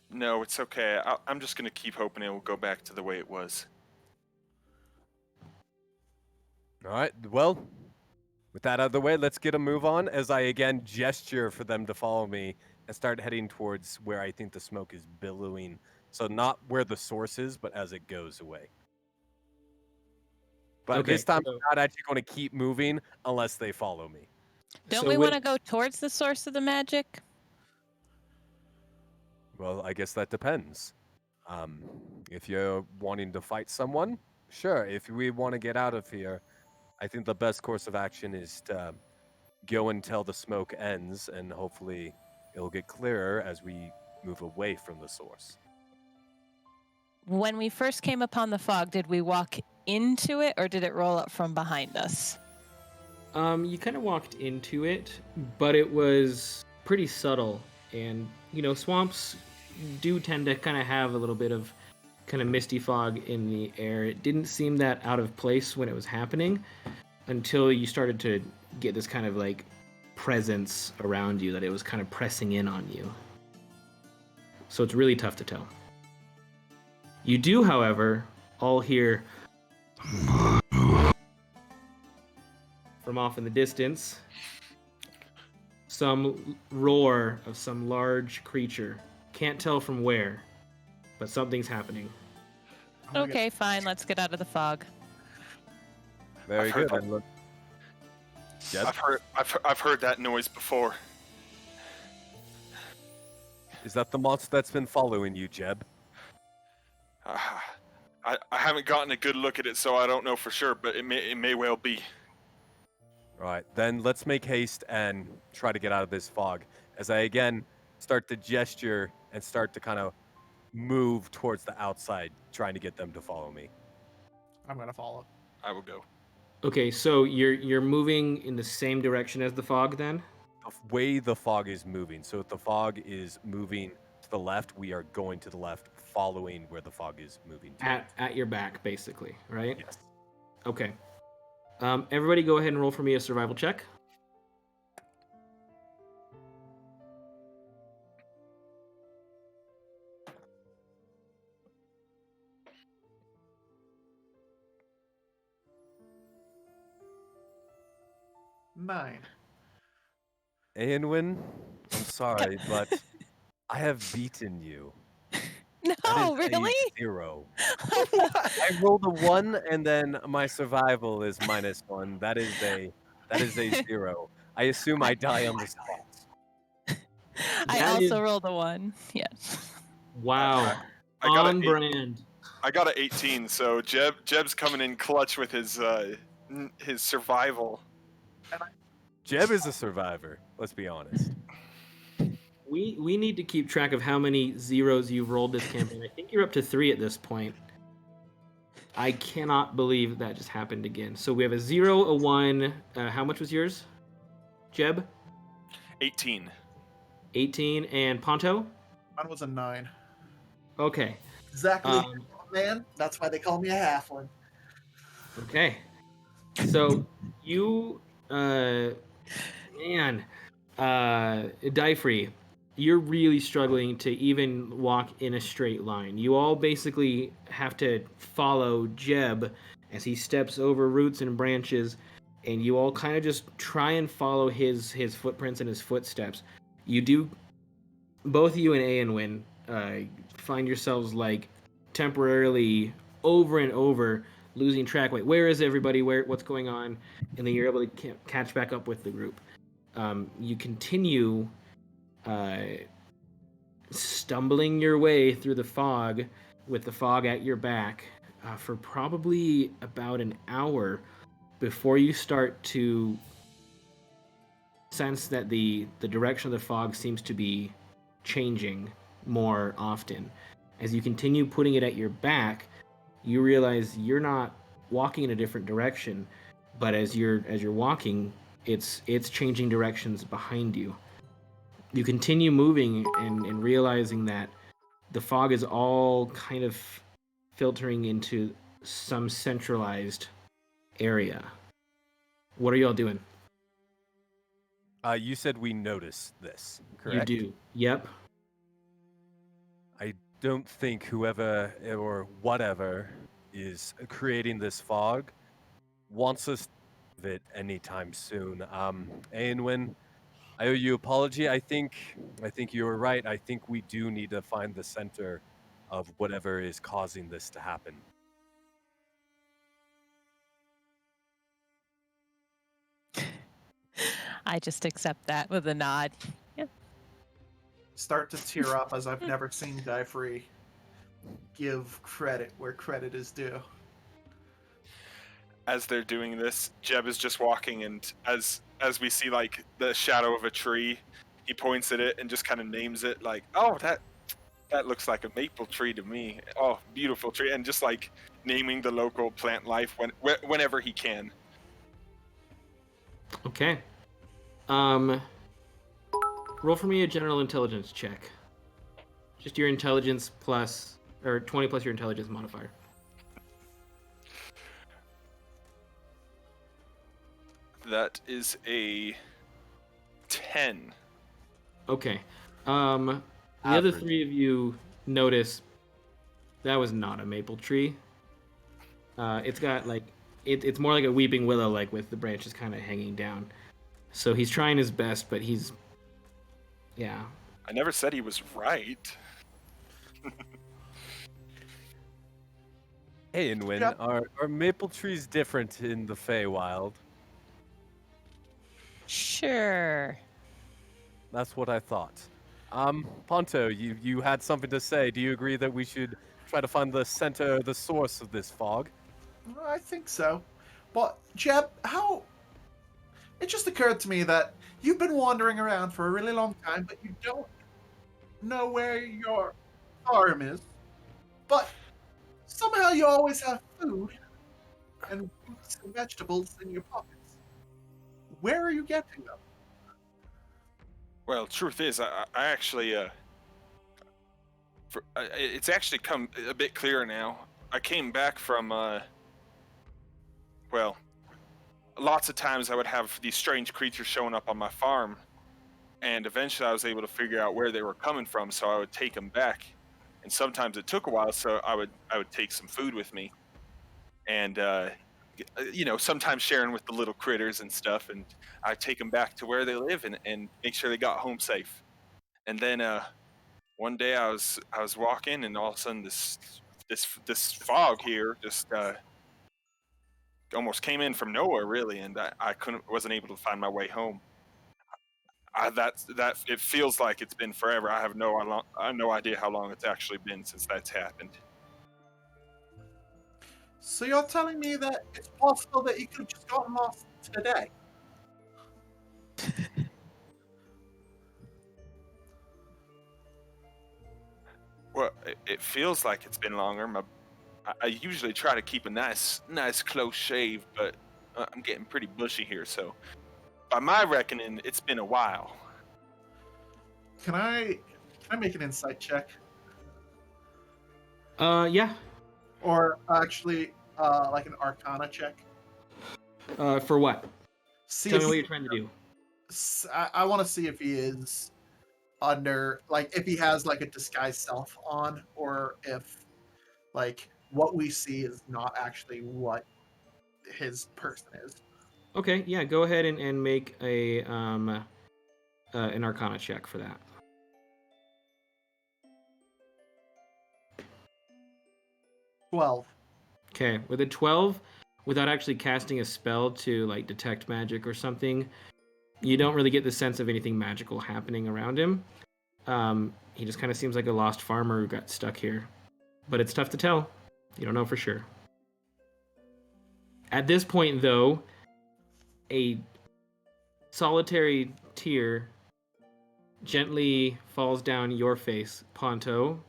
No, it's okay. I'm just gonna keep hoping it will go back to the way it was. All right. Well, with that out of the way, let's get a move on. As I again gesture for them to follow me and start heading towards where I think the smoke is billowing So not where the source is, but as it goes away. But Okay, this time so- I'm not actually going to keep moving unless they follow me. Don't So we with- want to go towards the source of the magic? Well, I guess that depends. If you're wanting to fight someone, sure. If we want to get out of here, I think the best course of action is to go until the smoke ends, and hopefully it'll get clearer as we move away from the source. When we first came upon the fog, did we walk into it or did it roll up from behind us? You kind of walked into it, but it was pretty subtle. And, swamps do tend to kind of have a little bit of kind of misty fog in the air. It didn't seem that out of place when it was happening until you started to get this kind of like presence around you, that it was kind of pressing in on you. So it's really tough to tell. You do, however, all hear from off in the distance some roar of some large creature. Can't tell from where, but something's happening. Oh my God. Okay, fine. Let's get out of the fog. Very I've heard good. that. And look, Jeb, I've heard that noise before. is that the monster that's been following you, Jeb? I haven't gotten a good look at it, so I don't know for sure, but it may well be. All right, then let's make haste and try to get out of this fog. As I again start to gesture and start to kind of move towards the outside, trying to get them to follow me. I'm gonna follow. I will go. Okay, so you're moving in the same direction as the fog then? The way the fog is moving. So if the fog is moving to the left, we are going to the left, following where the fog is moving to. At your back, basically, right? Yes. Okay. Everybody go ahead and roll for me a survival check. Nine. Aenwyn, I'm sorry, but I have beaten you. That No, is a really? 0. I rolled a 1, and then my survival is -1. That is a 0. I assume I die on the spot. I That also is- rolled a 1. Yes. Wow. I got On an brand. I got an 18, so Jeb's coming in clutch with his survival. Jeb is a survivor. Let's be honest. We need to keep track of how many zeros you've rolled this campaign. I think you're up to 3 at this point. I cannot believe that just happened again. So we have a 0, a 1. How much was yours, Jeb? 18. 18. And Ponto? Mine was a 9. Okay. Exactly, Um, man. That's why they call me a halfling. Okay. So you, Dyfree, you're really struggling to even walk in a straight line. You all basically have to follow Jeb as he steps over roots and branches, and you all kind of just try and follow his footprints and his footsteps. You do, both you and Aenwyn, find yourselves like temporarily over and over losing track. Wait, where is everybody? What's going on? And then you're able to catch back up with the group. You continue stumbling your way through the fog with the fog at your back for probably about an hour before you start to sense that the direction of the fog seems to be changing more often. As you continue putting it at your back, you realize you're not walking in a different direction, but as you're walking, it's changing directions behind you. You continue moving and realizing that the fog is all kind of filtering into some centralized area. What are y'all doing? You said we noticed this, correct? You do. Yep. I don't think whoever or whatever is creating this fog wants us to have it anytime soon. Aenwyn, I owe you an apology. I think you were right. I think we do need to find the center of whatever is causing this to happen. I just accept that with a nod. Yeah. Start to tear up as I've never seen Guy give credit where credit is due. As they're doing this, Jeb is just walking, and as we see like the shadow of a tree, he points at it and just kind of names it like, "Oh, that looks like a maple tree to me. Oh, beautiful tree," and just like naming the local plant life whenever he can. Okay. Roll for me a general intelligence check. Just your intelligence plus, or 20 plus your intelligence modifier. That is a 10. Okay. The other Average. three of you notice that was not a maple tree. It's got like it's more like a weeping willow, like with the branches kind of hanging down. So he's trying his best, but yeah. I never said he was right. Hey, Inwin, Yep. are maple trees different in the Feywild? Sure. That's what I thought. Ponto, you had something to say. Do you agree that we should try to find the center, the source of this fog? I think so. But, Jeb, how... It just occurred to me that you've been wandering around for a really long time, but you don't know where your farm is. But somehow you always have food and fruits and vegetables in your pockets. Where are you getting them? Well, truth is, I actually, it's actually come a bit clearer now. I came back from, well, lots of times I would have these strange creatures showing up on my farm, and eventually I was able to figure out where they were coming from, so I would take them back. And sometimes it took a while, so I would take some food with me, and sometimes sharing with the little critters and stuff, and I'd take them back to where they live and make sure they got home safe. And then one day I was walking, and all of a sudden this fog here just almost came in from nowhere, really, and I wasn't able to find my way home. That it feels like it's been forever. I have no idea how long it's actually been since that's happened. So you're telling me that it's possible that you could have just gotten lost today? Well, it feels like it's been longer. I usually try to keep a nice close shave, but I'm getting pretty bushy here, so by my reckoning, it's been a while. Can I make an insight check? Yeah. Or actually, like an arcana check? For what? See Tell if me what you're trying to do. I want to see if he is under, like, if he has like a disguised self on, or if like what we see is not actually what his person is. Okay, yeah, go ahead and make an Arcana check for that. 12. Okay, with a 12, without actually casting a spell to like detect magic or something, you don't really get the sense of anything magical happening around him. He just kind of seems like a lost farmer who got stuck here, but it's tough to tell. You don't know for sure. At this point, though, a solitary tear gently falls down your face, Ponto,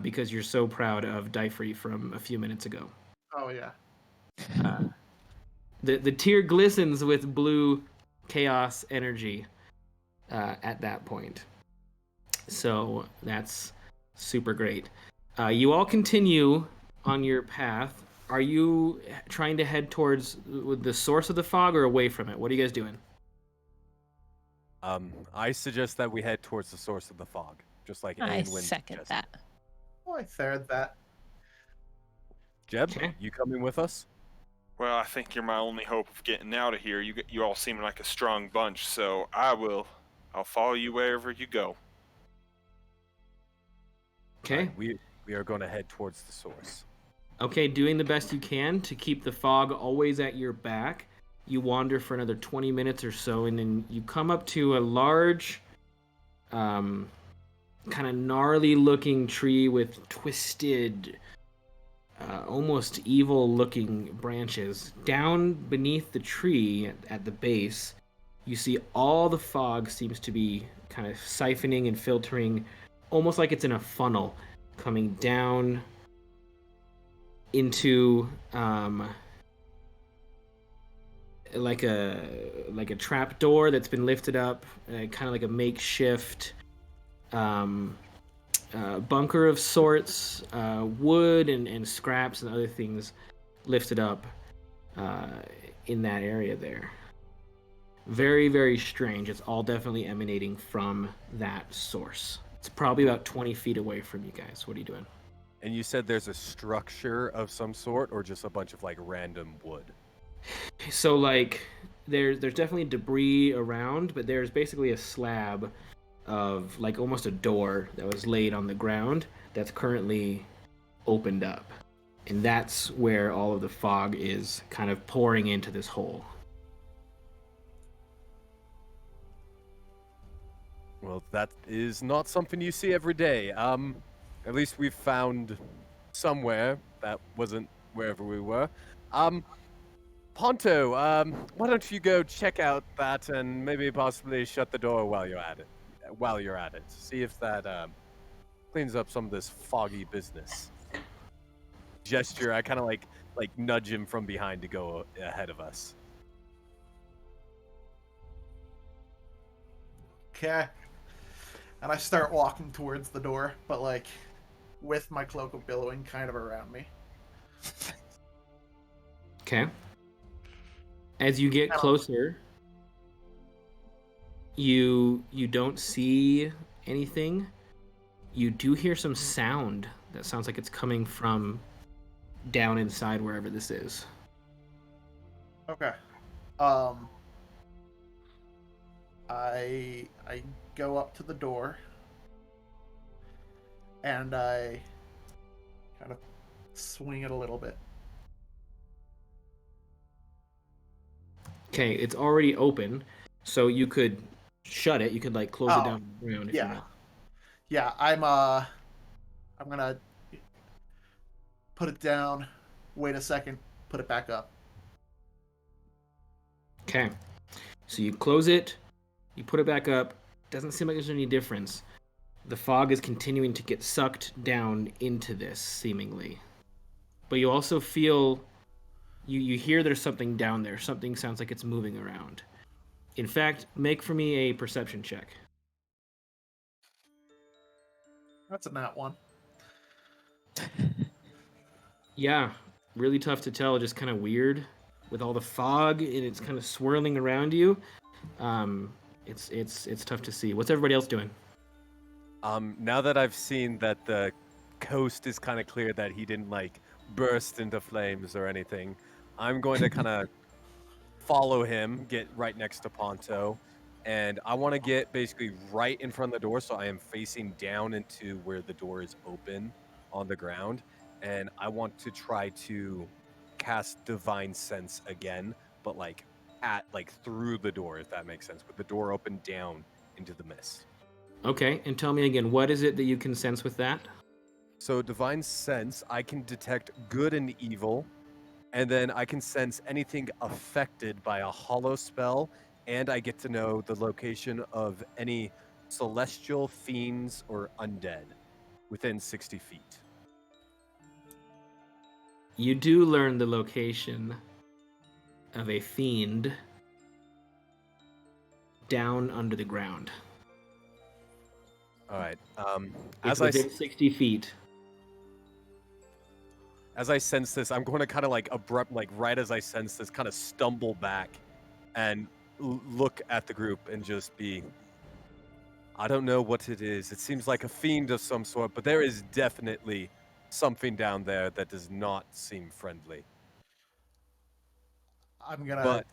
because you're so proud of Dyfree from a few minutes ago. Oh yeah. The tear glistens with blue chaos energy at that point. So that's super great. You all continue on your path. Are you trying to head towards the source of the fog or away from it? What are you guys doing? I suggest that we head towards the source of the fog, just like I Aenwyn second suggested. that. Oh, I third that. Jeb, Okay. you coming with us? Well, I think you're my only hope of getting out of here. You all seem like a strong bunch, so I'll follow you wherever you go. Okay. Right, we are going to head towards the source. Okay, doing the best you can to keep the fog always at your back. You wander for another 20 minutes or so, and then you come up to a large, kind of gnarly looking tree with twisted, almost evil looking branches. Down beneath the tree at the base, you see all the fog seems to be kind of siphoning and filtering, almost like it's in a funnel, coming down into like a trap door that's been lifted up, kind of like a makeshift bunker of sorts, wood and scraps and other things lifted up in that area there. Very, very strange. It's all definitely emanating from that source. It's probably about 20 feet away from you guys. What are you doing? And you said there's a structure of some sort, or just a bunch of like random wood? So like there's definitely debris around, but there's basically a slab of like almost a door that was laid on the ground that's currently opened up. And that's where all of the fog is kind of pouring into this hole. Well, that is not something you see every day. At least we've found somewhere that wasn't wherever we were. Ponto, why don't you go check out that and maybe possibly shut the door while you're at it? See if that cleans up some of this foggy business. Gesture, I kind of like nudge him from behind to go ahead of us. Okay. And I start walking towards the door, but like with my cloak of billowing kind of around me. Okay. As you get closer, you don't see anything. You do hear some sound that sounds like it's coming from down inside wherever this is. Okay. I go up to the door and I kind of swing it a little bit. Okay, it's already open, so you could shut it. You could like close it down on the ground if you want. Yeah, I'm gonna put it down, wait a second, put it back up. Okay. So you close it, you put it back up. Doesn't seem like there's any difference. The fog is continuing to get sucked down into this, seemingly. But you also feel, you hear there's something down there. Something sounds like it's moving around. In fact, make for me a perception check. That's a nat one. Yeah, really tough to tell. Just kind of weird with all the fog and it's kind of swirling around you. It's tough to see. What's everybody else doing? Now that I've seen that the coast is kind of clear, that he didn't like burst into flames or anything, I'm going to kind of follow him, get right next to Ponto, and I want to get basically right in front of the door, so I am facing down into where the door is open on the ground, and I want to try to cast Divine Sense again, but like through the door, if that makes sense, with the door open down into the mist. Okay, and tell me again, what is it that you can sense with that? So Divine Sense, I can detect good and evil, and then I can sense anything affected by a hollow spell, and I get to know the location of any celestial fiends or undead within 60 feet. You do learn the location of a fiend down under the ground. All right. It's within 60 feet. As I sense this, I'm going to kind of like right as I sense this, kind of stumble back and look at the group and just be, I don't know what it is. It seems like a fiend of some sort, but there is definitely something down there that does not seem friendly. I'm gonna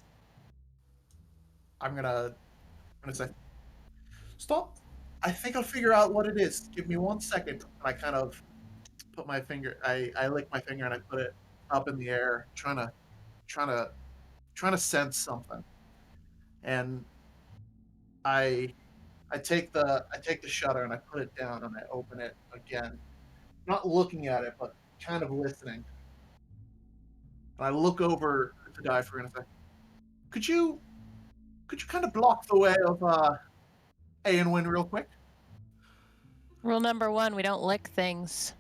say, stop. I think I'll figure out what it is. Give me 1 second. And I kind of put my finger. I lick my finger and I put it up in the air, trying to sense something. And I I take the shutter and I put it down and I open it again, not looking at it, but kind of listening. And I look over to Diver and I say, "Could you kind of block the way of Aenwyn real quick?" Rule number 1, we don't lick things.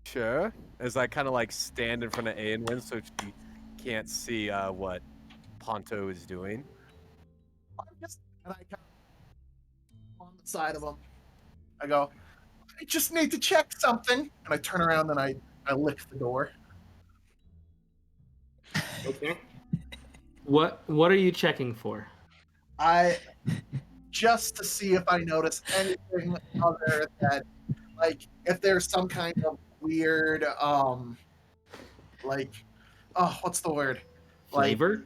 Sure. As I kind of like stand in front of Aenwyn so she can't see what Ponto is doing. And I kind of on the side of him. I go, "I just need to check something." And I turn around and I lick the door. Okay. What are you checking for? I just to see if I notice anything other than like if there's some kind of weird like what's the word? Like Flavor?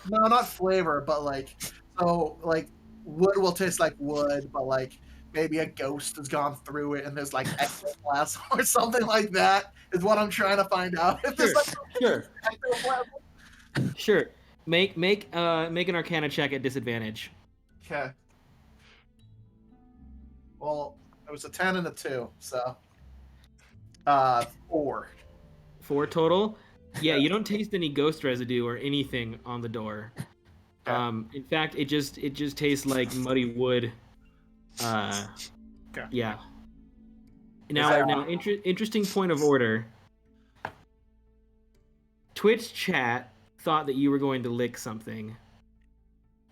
no, not flavor, but like so like wood will taste like wood, but like maybe a ghost has gone through it and there's like ectoplasm or something like that is what I'm trying to find out. If there's like Sure. ectoplasm. Sure. Make an Arcana check at disadvantage. Okay. Well, it was a 10 and a 2, so 4. 4 total. Yeah, you don't taste any ghost residue or anything on the door. Okay. In fact, it just tastes like muddy wood. Okay. Yeah. Now, interesting point of order. Twitch chat thought that you were going to lick something.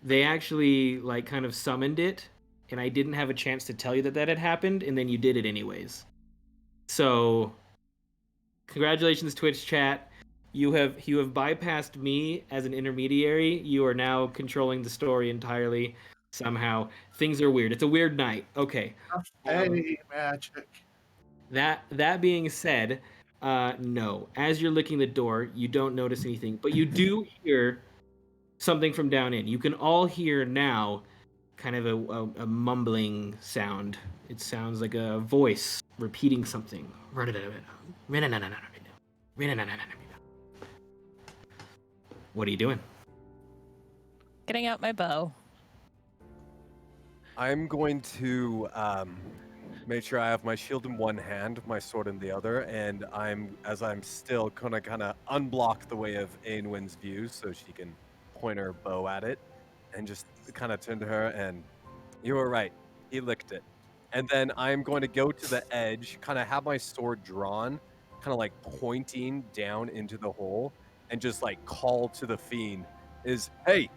They actually like kind of summoned it, and I didn't have a chance to tell you that had happened, and then you did it anyways. So, congratulations, Twitch chat. You have bypassed me as an intermediary. You are now controlling the story entirely. Somehow, things are weird. It's a weird night. Okay. Hey, magic. That being said, no. As you're licking the door, you don't notice anything, but you do hear something from down in. You can all hear now kind of a mumbling sound. It sounds like a voice repeating something. What are you doing? Getting out my bow. I'm going to make sure I have my shield in one hand, my sword in the other, and I'm still gonna kind of unblock the way of Aenwyn's view so she can point her bow at it, and just kind of turn to her and, "You were right. He licked it." And then I'm going to go to the edge, kind of have my sword drawn, kind of like pointing down into the hole, and just like call to the fiend, "Hey,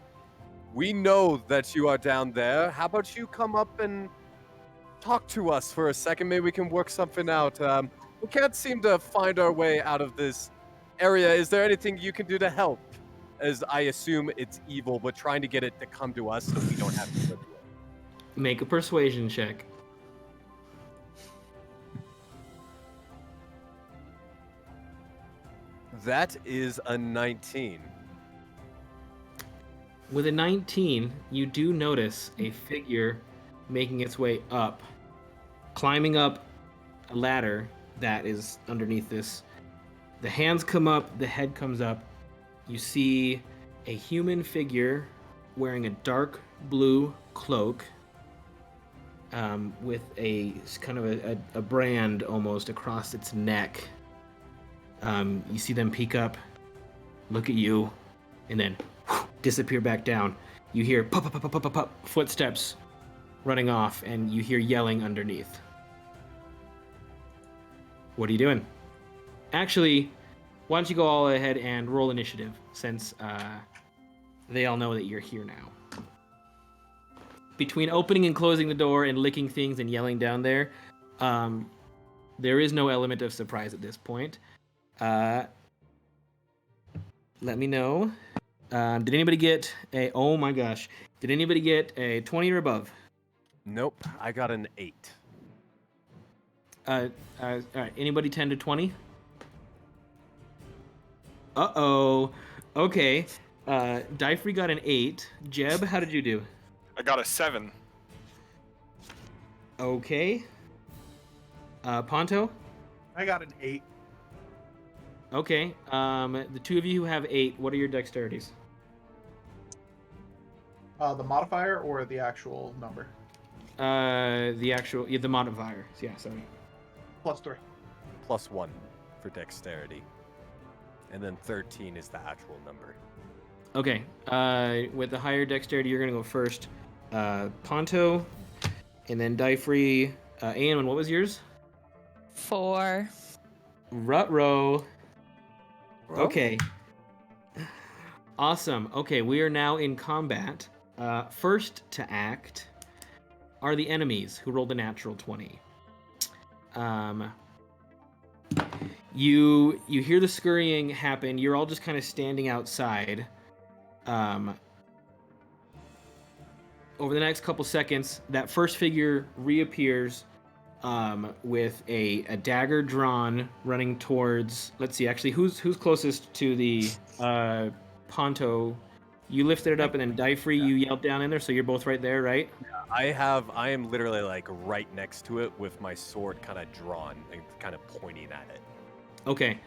we know that you are down there. How about you come up and talk to us for a second? Maybe we can work something out. We can't seem to find our way out of this area. Is there anything you can do to help?" As I assume it's evil, but trying to get it to come to us so we don't have to go to it. Make a persuasion check. That is a 19. With a 19, you do notice a figure making its way up, climbing up a ladder that is underneath this. The hands come up, the head comes up. You see a human figure wearing a dark blue cloak with a kind of a brand almost across its neck. You see them peek up, look at you, and then disappear back down. You hear pop, pop, pop, pop, pop, pop, footsteps running off, and you hear yelling underneath. What are you doing? Actually, why don't you go all ahead and roll initiative, since they all know that you're here now. Between opening and closing the door and licking things and yelling down there, there is no element of surprise at this point. Let me know. Did anybody get a... Oh my gosh. Did anybody get a 20 or above? Nope, I got an 8. All right. Anybody 10 to 20? Uh-oh. Okay. Dyfree got an 8. Jeb, how did you do? I got a 7. Okay. Ponto? I got an 8. Okay. The two of you who have 8, what are your dexterities? The modifier or the actual number? The modifier. Yeah, sorry. +3. +1 for dexterity. And then 13 is the actual number. Okay. With the higher dexterity, you're gonna go first. Ponto, and then Dyfree. Aon, what was yours? 4. Rutro. Oh. Okay. Awesome. Okay, we are now in combat. First to act are the enemies who rolled a natural 20. You hear the scurrying happen. You're all just kind of standing outside. Over the next couple seconds, that first figure reappears with a dagger drawn, running towards. Let's see. Actually, who's closest to the Ponto? You lifted it up, and then Dyfree, you yelled down in there, so you're both right there, right? I am literally like right next to it with my sword kind of drawn and kind of pointing at it. Okay.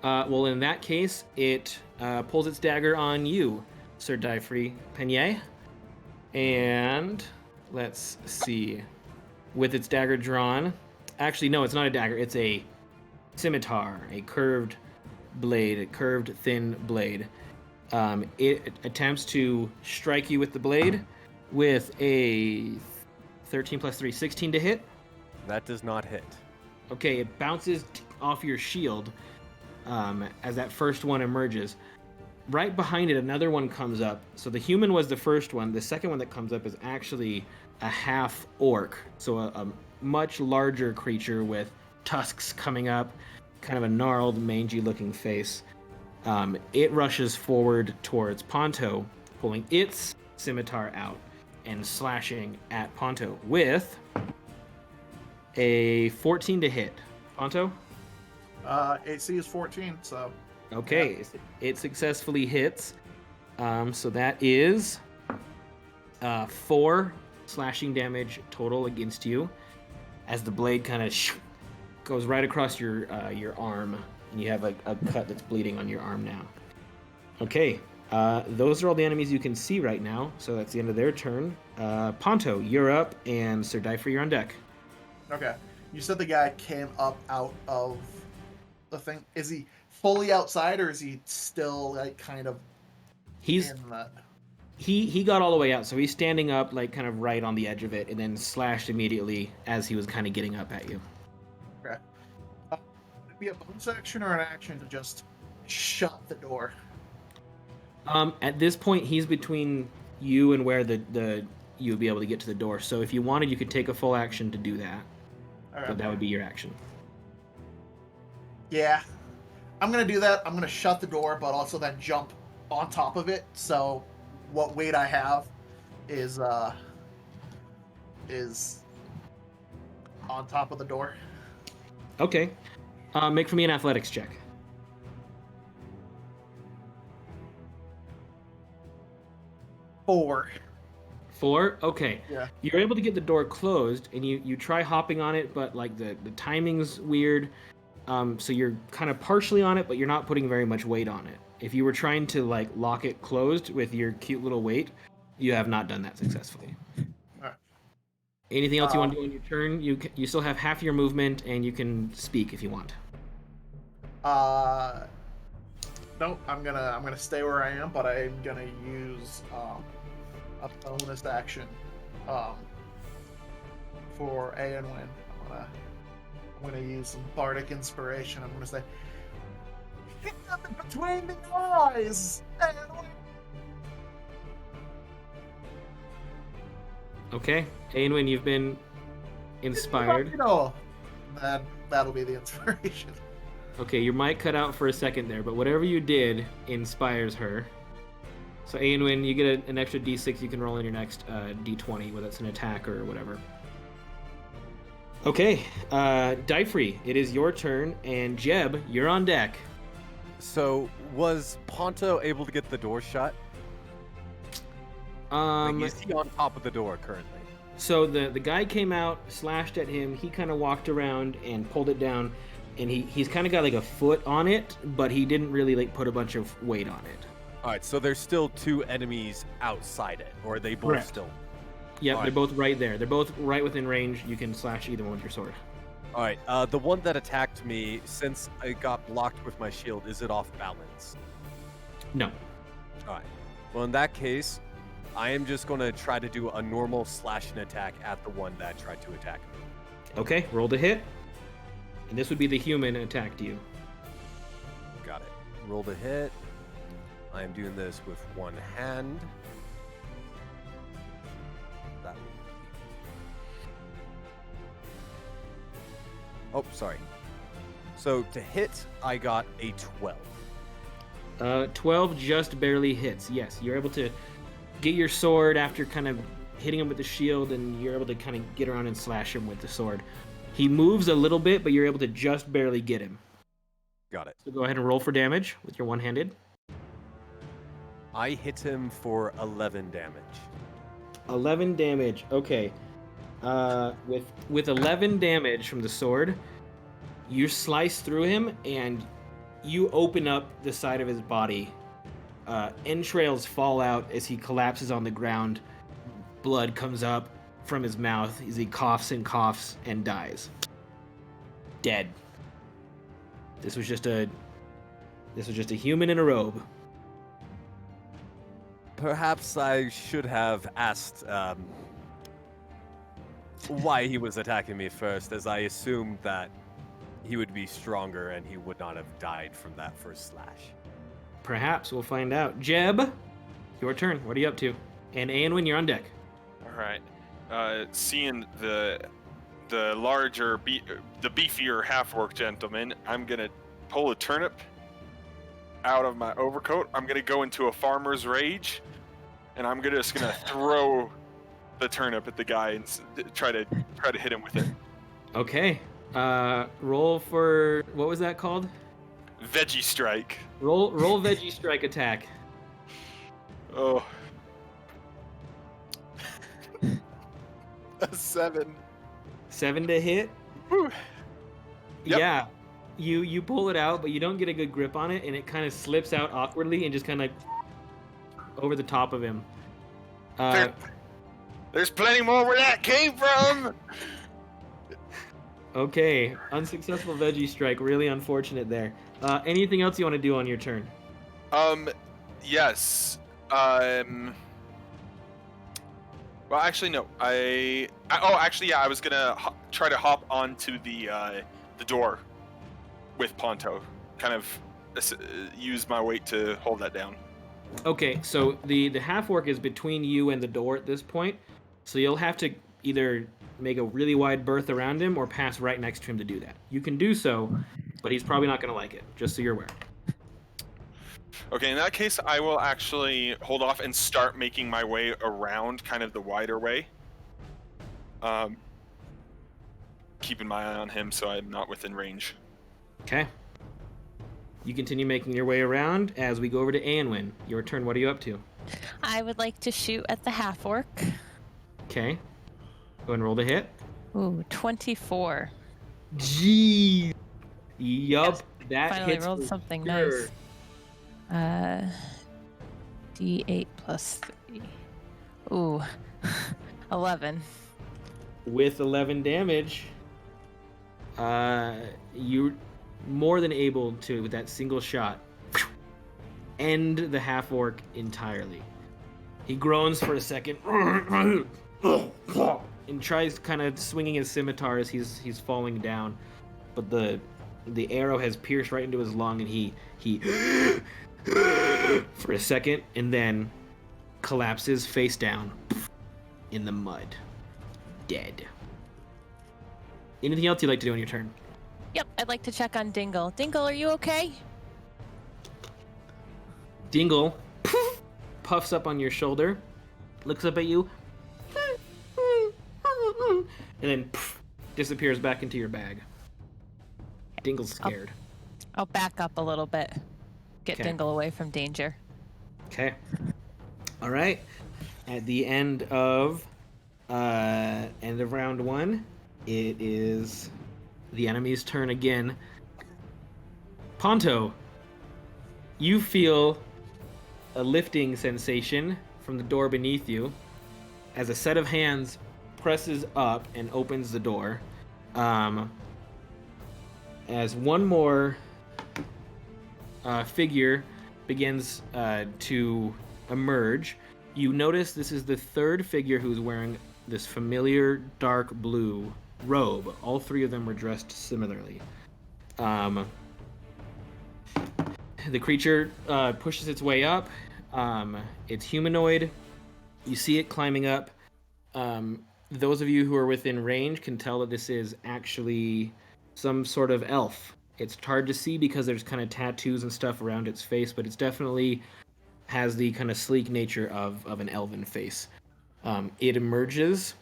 Well, in that case, it pulls its dagger on you, Sir Dyfree Penier. And let's see. With its dagger drawn. Actually, no, it's not a dagger. It's a scimitar, a curved blade, a curved, thin blade. It attempts to strike you with the blade with a 13 plus 3, 16 to hit. That does not hit. Okay, it bounces off your shield as that first one emerges. Right behind it, another one comes up. So the human was the first one. The second one that comes up is actually a half orc. So a much larger creature with tusks coming up, kind of a gnarled, mangy looking face. It rushes forward towards Ponto, pulling its scimitar out and slashing at Ponto with a 14 to hit. Ponto? AC is 14, so... Okay, yeah. It successfully hits. So that is 4 slashing damage total against you, as the blade kind of goes right across your arm, and you have a cut that's bleeding on your arm now. Okay, those are all the enemies you can see right now, so that's the end of their turn. Ponto, you're up, and Sir Dyfree, you're on deck. Okay, you said the guy came up out of the thing. Is he fully outside, or is he still like kind of in that? He got all the way out, so he's standing up like kind of right on the edge of it, and then slashed immediately as he was kind of getting up at you. Okay. Would it be a bonus action or an action to just shut the door? At this point, he's between you and where the you would be able to get to the door. So if you wanted, you could take a full action to do that. Okay. But that would be your action. Yeah. I'm going to do that. I'm going to shut the door, but also then jump on top of it. So what weight I have is on top of the door. Okay. Make for me an athletics check. 4. 4? Okay. Yeah. You're able to get the door closed, and you try hopping on it, but like the timing's weird. So you're kind of partially on it, but you're not putting very much weight on it. If you were trying to like lock it closed with your cute little weight, you have not done that successfully. Alright. Anything else you want to do on your turn? You still have half your movement, and you can speak if you want. Nope. I'm gonna stay where I am, but I'm gonna use a bonus action for A and win. I'm gonna use some bardic inspiration. I'm gonna say, hit them between the eyes. Okay, Aenwyn, you've been inspired. That'll be the inspiration. Okay, your mic cut out for a second there, but whatever you did inspires her. So Aenwyn, you get an extra d6 you can roll in your next d20, whether it's an attack or whatever. Okay, Dyfree, it is your turn, and Jeb, you're on deck. So, was Ponto able to get the door shut? Is he on top of the door currently? So the guy came out, slashed at him, he kind of walked around and pulled it down. and he's kind of got like a foot on it, but he didn't really like put a bunch of weight on it. All right, so there's still 2 enemies outside it, or are they both Correct. still? Yeah, All they're right. both right there. They're both right within range. You can slash either one with your sword. All right, the one that attacked me, since I got blocked with my shield, is it off balance? No. All right. Well, in that case, I am just going to try to do a normal slashing attack at the one that tried to attack me. Okay, roll to hit. And this would be the human attacked you. Got it. Roll to hit. I am doing this with one hand. That would be... Oh, sorry. So to hit, I got a 12. 12 just barely hits. Yes, you're able to get your sword after kind of hitting him with the shield, and you're able to kind of get around and slash him with the sword. He moves a little bit, but you're able to just barely get him. Got it. So go ahead and roll for damage with your one-handed. I hit him for 11 damage. 11 damage. Okay. With 11 damage from the sword, you slice through him and you open up the side of his body. Entrails fall out as he collapses on the ground. Blood comes up from his mouth as he coughs and dies. Dead. This was just a human in a robe. Perhaps I should have asked why he was attacking me first, as I assumed that he would be stronger and he would not have died from that first slash. Perhaps we'll find out. Jeb, your turn. What are you up to? And Anwin, you're on deck. All right. Seeing the larger, the beefier half-orc gentleman, I'm gonna pull a turnip out of my overcoat. I'm gonna go into a farmer's rage, and I'm just gonna throw the turnip at the guy and try to hit him with it. Okay. Roll for what was that called? Veggie strike. Roll veggie strike attack. Oh. A 7. 7 to hit. Whew. Yep. Yeah. You pull it out, but you don't get a good grip on it, and it kind of slips out awkwardly and just kind of over the top of him. There's plenty more where that came from. Okay, unsuccessful veggie strike. Really unfortunate there. Anything else you want to do on your turn? Yes. Well, actually, no. I was gonna try to hop onto the door with Ponto. Kind of use my weight to hold that down. Okay, so the half-orc is between you and the door at this point, so you'll have to either make a really wide berth around him or pass right next to him to do that. You can do so, but he's probably not going to like it, just so you're aware. Okay, in that case, I will actually hold off and start making my way around kind of the wider way. Keeping my eye on him so I'm not within range. Okay. You continue making your way around as we go over to Anwin. Your turn, what are you up to? I would like to shoot at the half-orc. Okay. Go and roll the hit. Ooh, 24. Jeez. Yup. That Finally hits rolled for something sure. nice. D8 plus 3. Ooh, 11. With 11 damage, you're more than able to, with that single shot, end the half-orc entirely. He groans for a second and tries kind of swinging his scimitar as he's falling down, but the arrow has pierced right into his lung, and he for a second, and then collapses face down in the mud, dead. Anything else you'd like to do on your turn? Yep, I'd like to check on Dingle. Dingle, are you okay? Dingle puffs up on your shoulder, looks up at you, and then disappears back into your bag. Dingle's scared. I'll back up a little bit. Get Okay. Dingle away from danger. Okay. All right. At the end of round 1, it is the enemy's turn again. Ponto, you feel a lifting sensation from the door beneath you as a set of hands presses up and opens the door. As one more figure begins to emerge, you notice this is the third figure who's wearing this familiar dark blue robe. All three of them were dressed similarly. The creature pushes its way up. It's humanoid. You see it climbing up. Those of you who are within range can tell that this is actually some sort of elf. It's hard to see because there's kind of tattoos and stuff around its face, but it's definitely has the kind of sleek nature of an elven face. It emerges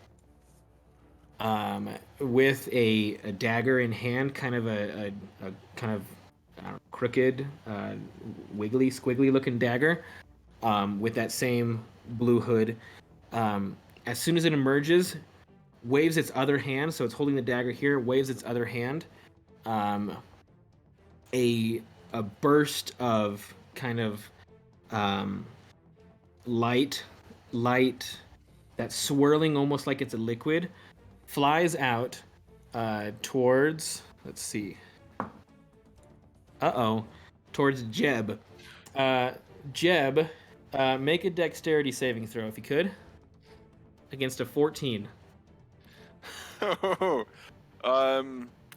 with a dagger in hand, kind of a kind of crooked, wiggly, squiggly looking dagger with that same blue hood. As soon as it emerges, waves its other hand, so it's holding the dagger here, waves its other hand. A burst of kind of light that's swirling almost like it's a liquid flies out towards, let's see, towards Jeb. Jeb, make a dexterity saving throw if you could against a 14. I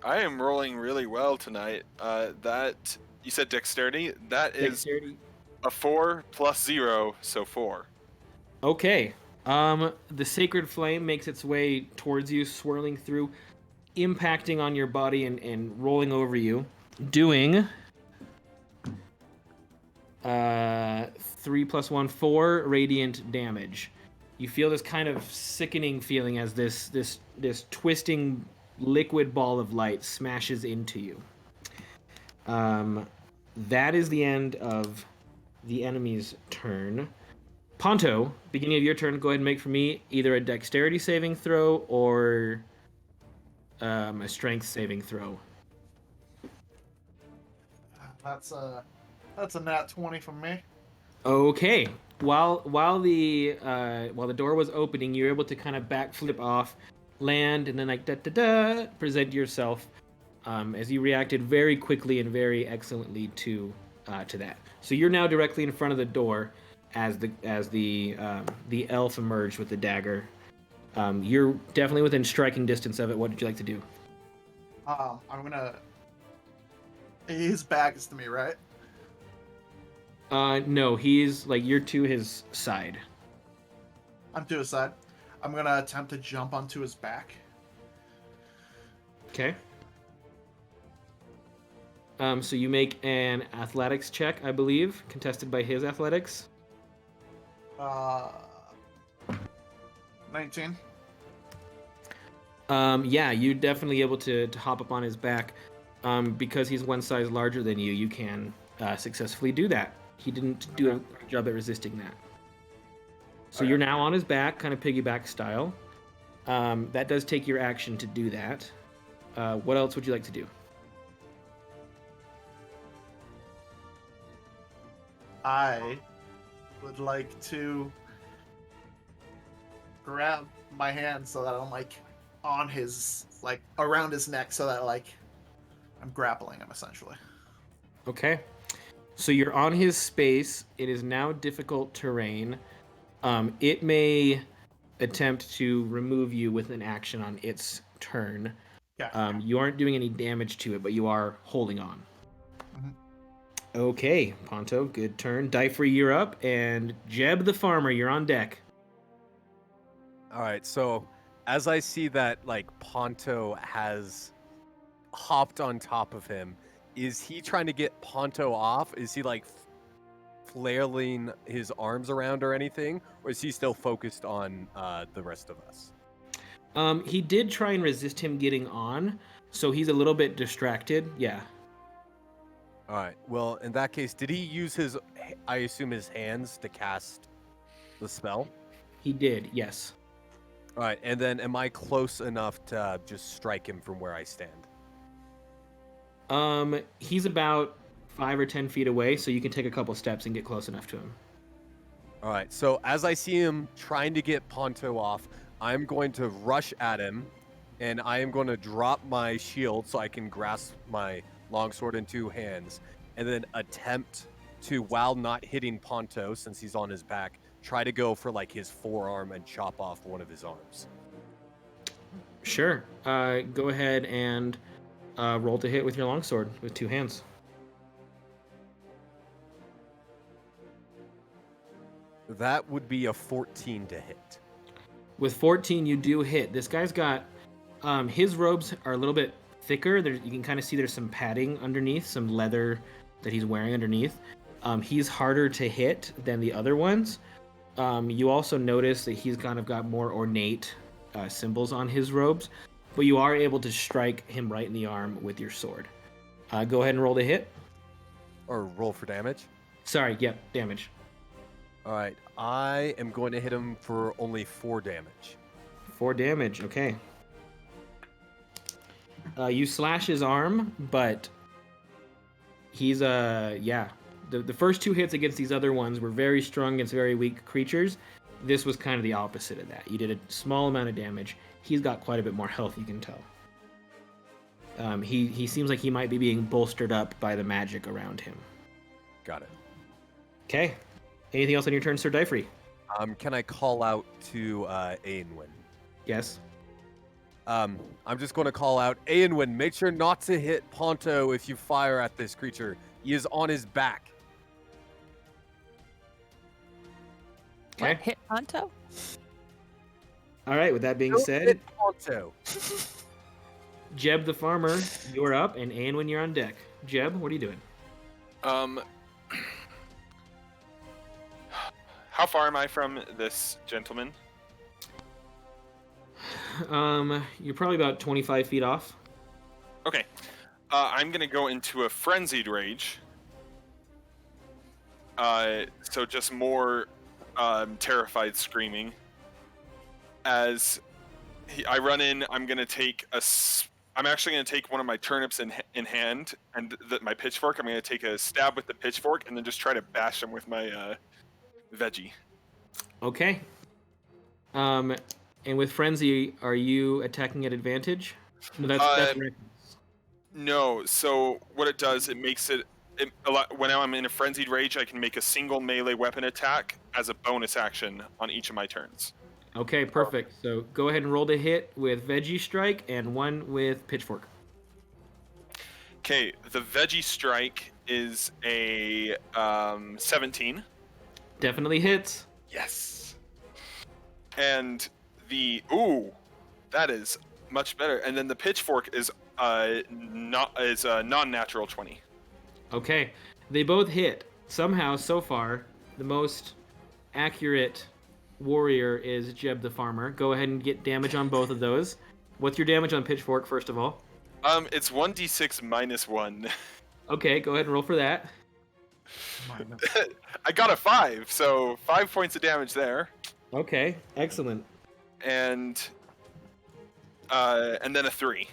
am rolling really well tonight. That you said dexterity. That is Dexterity. a 4 plus 0, so 4. Okay. The sacred flame makes its way towards you, swirling through, impacting on your body and rolling over you, doing 3 plus 1, 4 radiant damage. You feel this kind of sickening feeling as this twisting liquid ball of light smashes into you. That is the end of the enemy's turn. Ponto, beginning of your turn, go ahead and make for me either a dexterity saving throw or a strength saving throw. That's a nat 20 from me. Okay. While the door was opening, you were able to kind of backflip off, land, and then like present yourself as you reacted very quickly and very excellently to that. So you're now directly in front of the door as the elf emerged with the dagger. You're definitely within striking distance of it. What would you like to do? I'm gonna. His back is to me, right? No, he's like you're to his side. I'm to his side. I'm gonna attempt to jump onto his back. Okay. So you make an athletics check, I believe, contested by his athletics. 19. Yeah, you're definitely able to hop up on his back. Because he's one size larger than you, you can successfully do that. He didn't do a good job at resisting that. So you're now on his back, kind of piggyback style. That does take your action to do that. What else would you like to do? I would like to grab my hand so that I'm like on his, like around his neck so that like I'm grappling him essentially. Okay. So you're on his space. It is now difficult terrain. It may attempt to remove you with an action on its turn. Yeah. You aren't doing any damage to it, but you are holding on. Mhm. Okay, Ponto, good turn. Dyfree, you're up, and Jeb the farmer, you're on deck. All right, so as I see that like Ponto has hopped on top of him, is he trying to get Ponto off? Is he like flailing his arms around or anything, or is he still focused on the rest of us? He did try and resist him getting on, so he's a little bit distracted. Yeah. All right. Well, in that case, did he use his, I assume, his hands to cast the spell? He did, yes. All right. And then am I close enough to just strike him from where I stand? He's about 5 or 10 feet away, so you can take a couple steps and get close enough to him. All right, so as I see him trying to get Ponto off, I'm going to rush at him, and I am going to drop my shield so I can grasp my longsword in 2 hands, and then attempt to, while not hitting Ponto since he's on his back, try to go for like his forearm and chop off one of his arms. Sure. Go ahead and roll to hit with your longsword with 2 hands. That would be a 14 to hit. With 14, you do hit. This guy's got his robes are a little bit thicker. You can kind of see there's some padding underneath, some leather that he's wearing underneath. He's harder to hit than the other ones. You also notice that he's kind of got more ornate symbols on his robes, but you are able to strike him right in the arm with your sword. Go ahead and roll to hit. Or roll for damage. Sorry, yep, damage. All right, I am going to hit him for only 4 damage. 4 damage, okay. You slash his arm, but he's yeah. The first 2 hits against these other ones were very strong against very weak creatures. This was kind of the opposite of that. You did a small amount of damage. He's got quite a bit more health, you can tell. He seems like he might be being bolstered up by the magic around him. Got it. Okay. Anything else on your turn, Sir Dyfree? Can I call out to Aenwyn? Yes. I'm just going to call out, Aenwyn, make sure not to hit Ponto if you fire at this creature. He is on his back. Okay. What, hit Ponto? All right, with that being Don't said, hit Ponto. Jeb the farmer, you're up, and Aenwyn, you're on deck. Jeb, what are you doing? How far am I from this gentleman? You're probably about 25 feet off. Okay. I'm gonna go into a frenzied rage. So just more terrified screaming. As I run in, I'm actually gonna take one of my turnips in hand and my pitchfork. I'm gonna take a stab with the pitchfork and then just try to bash him with my veggie. Okay. And with frenzy, are you attacking at advantage? No, that's reckless. No. So what it does, it makes it when I'm in a frenzied rage, I can make a single melee weapon attack as a bonus action on each of my turns. Okay, perfect. So go ahead and roll to hit with veggie strike and 1 with pitchfork. Okay, the veggie strike is a 17. Definitely hits. Yes. And that is much better. And then the pitchfork is non-natural 20. Okay, they both hit. Somehow, so far, the most accurate warrior is Jeb the farmer. Go ahead and get damage on both of those. What's your damage on pitchfork, first of all? It's 1d6 minus 1. Okay, go ahead and roll for that. I got a 5, so 5 points of damage there. Okay, excellent. And then a 3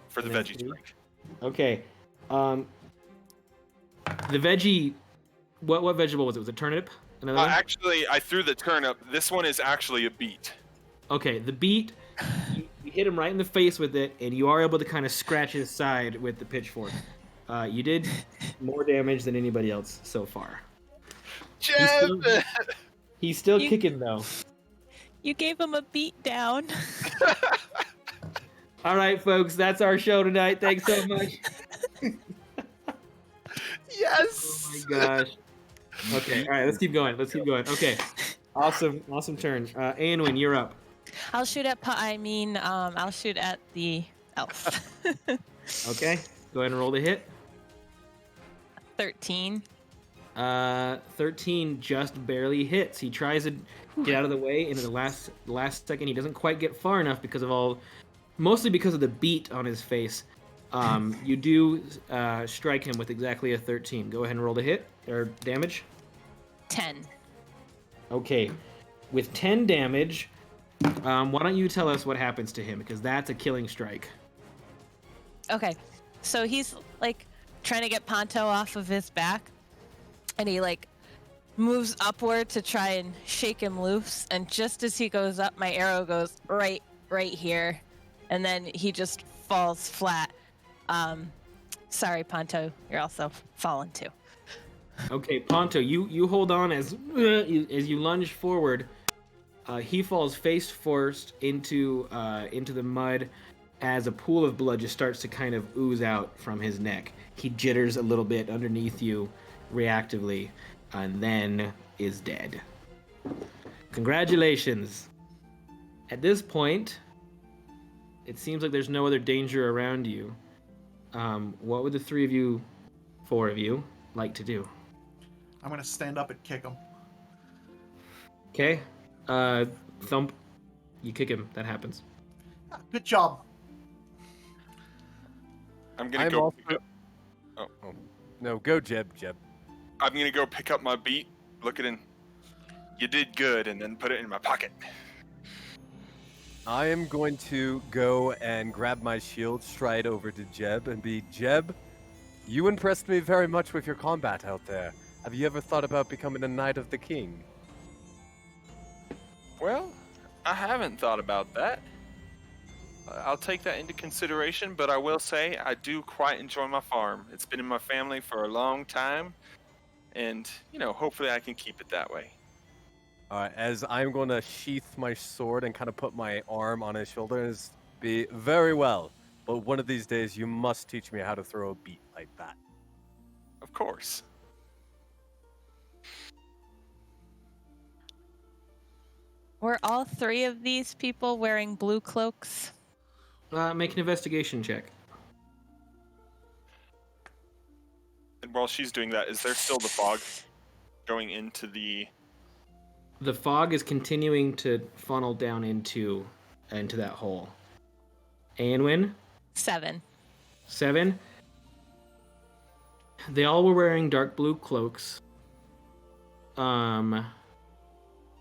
for the veggie strike. Okay. The veggie, what vegetable was it? Was it turnip? Another one? Actually, I threw the turnip. This one is actually a beet. Okay, the beet, you hit him right in the face with it, and you are able to kind of scratch his side with the pitchfork. You did more damage than anybody else so far. Jeb! He's still kicking, though. You gave him a beat down. All right, folks, that's our show tonight. Thanks so much. Yes! Oh my gosh. Okay, all right, let's keep going. Okay, awesome turn. Aenwyn, you're up. I'll shoot at I'll shoot at the elf. Okay, go ahead and roll the hit. 13. 13 just barely hits. He tries to get out of the way, and at the last second, he doesn't quite get far enough mostly because of the beat on his face. You do strike him with exactly a 13. Go ahead and roll the hit or damage. 10. Okay, with 10 damage, why don't you tell us what happens to him, because that's a killing strike. Okay, so he's like trying to get Ponto off of his back, and he like moves upward to try and shake him loose. And just as he goes up, my arrow goes right here, and then he just falls flat. Sorry, Ponto, you're also fallen too. Okay, Ponto, you hold on as you lunge forward. He falls face first into the mud as a pool of blood just starts to kind of ooze out from his neck. He jitters a little bit underneath you reactively and then is dead. Congratulations. At this point, it seems like there's no other danger around you. What would the four of you, like to do? I'm gonna stand up and kick him. Okay. Thump. You kick him. That happens. Good job. I'm gonna go. Also... Oh, no, go Jeb. I'm gonna go pick up my beat, look at it. You did good, and then put it in my pocket. I am going to go and grab my shield, stride over to Jeb, and be Jeb. You impressed me very much with your combat out there. Have you ever thought about becoming a Knight of the King? Well, I haven't thought about that. I'll take that into consideration, but I will say I do quite enjoy my farm. It's been in my family for a long time, and, hopefully I can keep it that way. Alright, as I'm going to sheath my sword and kind of put my arm on his shoulder and be very well, but one of these days you must teach me how to throw a beat like that. Of course. Were all three of these people wearing blue cloaks? Make an investigation check. And while she's doing that, is there still the fog going into the... The fog is continuing to funnel down into that hole. Anwin? 7. 7. They all were wearing dark blue cloaks. And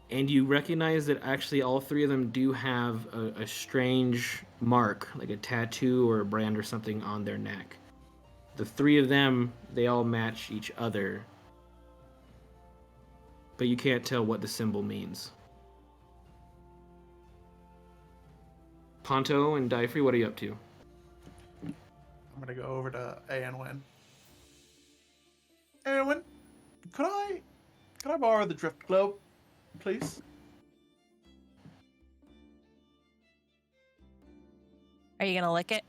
you recognize that actually all three of them do have a strange mark, like a tattoo or a brand or something on their neck. The three of them, they all match each other. But you can't tell what the symbol means. Ponto and Dyfrey, what are you up to? I'm gonna go over to Anwin. Anwin, could I borrow the drift globe, please? Are you gonna lick it?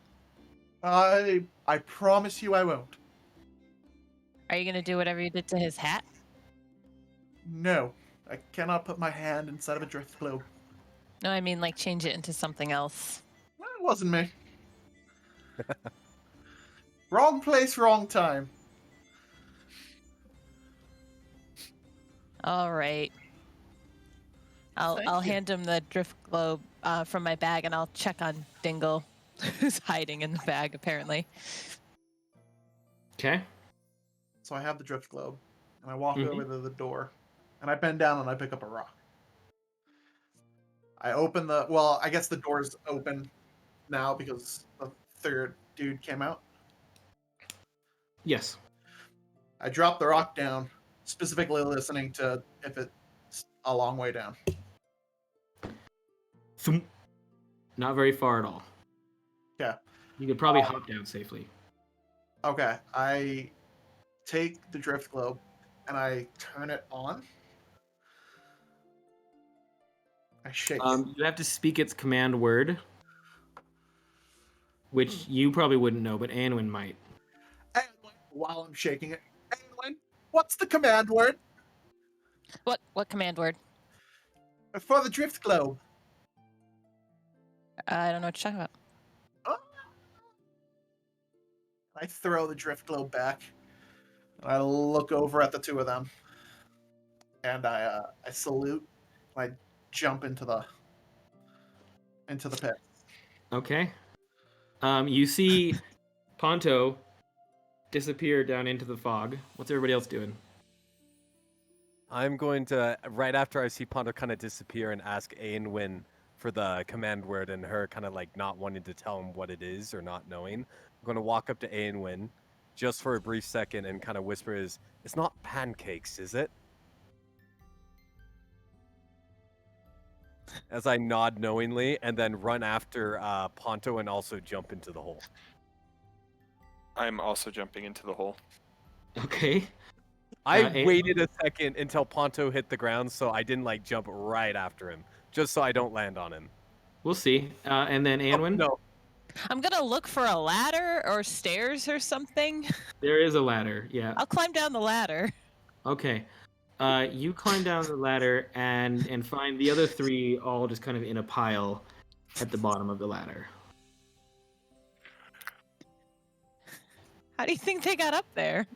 I promise you I won't. Are you gonna do whatever you did to his hat? No, I cannot put my hand inside of a drift globe. No, I mean like change it into something else. Well, it wasn't me. Wrong place, wrong time. All right. I'll hand him the drift globe from my bag, and I'll check on Dingle, who's hiding in the bag apparently. Okay. So I have the drift globe, and I walk over to the door, and I bend down and I pick up a rock. I open I guess the door's open now because the third dude came out. Yes. I drop the rock down, specifically listening to if it's a long way down. Thump. Not very far at all. Yeah. You could probably hop down safely. Okay, I take the drift globe and I turn it on. I shake. You have to speak its command word, which you probably wouldn't know, but Anwin might. Anwin, while I'm shaking it, Anwin, what's the command word? What command word? For the drift globe. I don't know what you're talking about. Oh. I throw the drift globe back. And I look over at the two of them. And I salute. I jump into the pit. Okay. You see Ponto disappear down into the fog. What's everybody else doing? I'm going to, right after I see Ponto kind of disappear, and ask Aenwyn for the command word, and her kind of like not wanting to tell him what it is or not knowing. I'm going to walk up to Aenwyn just for a brief second and kind of whispers, "It's not pancakes, is it?" As I nod knowingly and then run after Ponto and also jump into the hole. I'm also jumping into the hole. Okay. I waited a second until Ponto hit the ground so I didn't like jump right after him, just so I don't land on him. We'll see. And then Anwin? No. I'm gonna look for a ladder or stairs or something. There is a ladder, yeah. I'll climb down the ladder. Okay. You climb down the ladder and find the other three all just kind of in a pile at the bottom of the ladder. How do you think they got up there?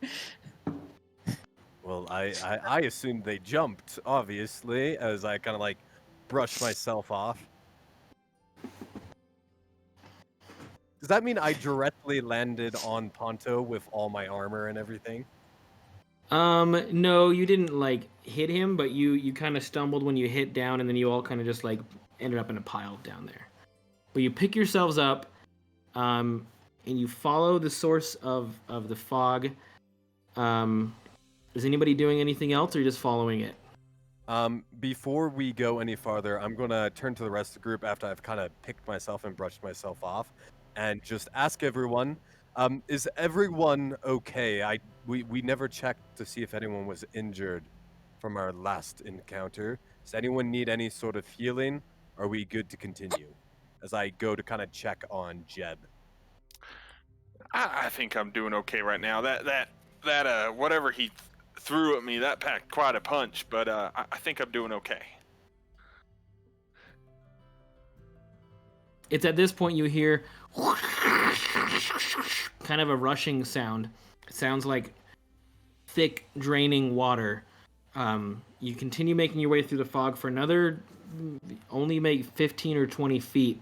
Well, I assumed they jumped, obviously, as I kind of like brushed myself off. Does that mean I directly landed on Ponto with all my armor and everything? No, you didn't like hit him, but you kind of stumbled when you hit down, and then you all kind of just like ended up in a pile down there. But you pick yourselves up, and you follow the source of the fog. Is anybody doing anything else, or just following it? Before we go any farther, I'm gonna turn to the rest of the group after I've kind of picked myself and brushed myself off, and just ask everyone, is everyone okay? We never checked to see if anyone was injured from our last encounter. Does anyone need any sort of healing? Are we good to continue? As I go to kind of check on Jeb. I think I'm doing okay right now. That whatever he threw at me, that packed quite a punch, but I think I'm doing okay. It's at this point you hear kind of a rushing sound. It sounds like thick, draining water. You continue making your way through the fog for another, only make 15 or 20 feet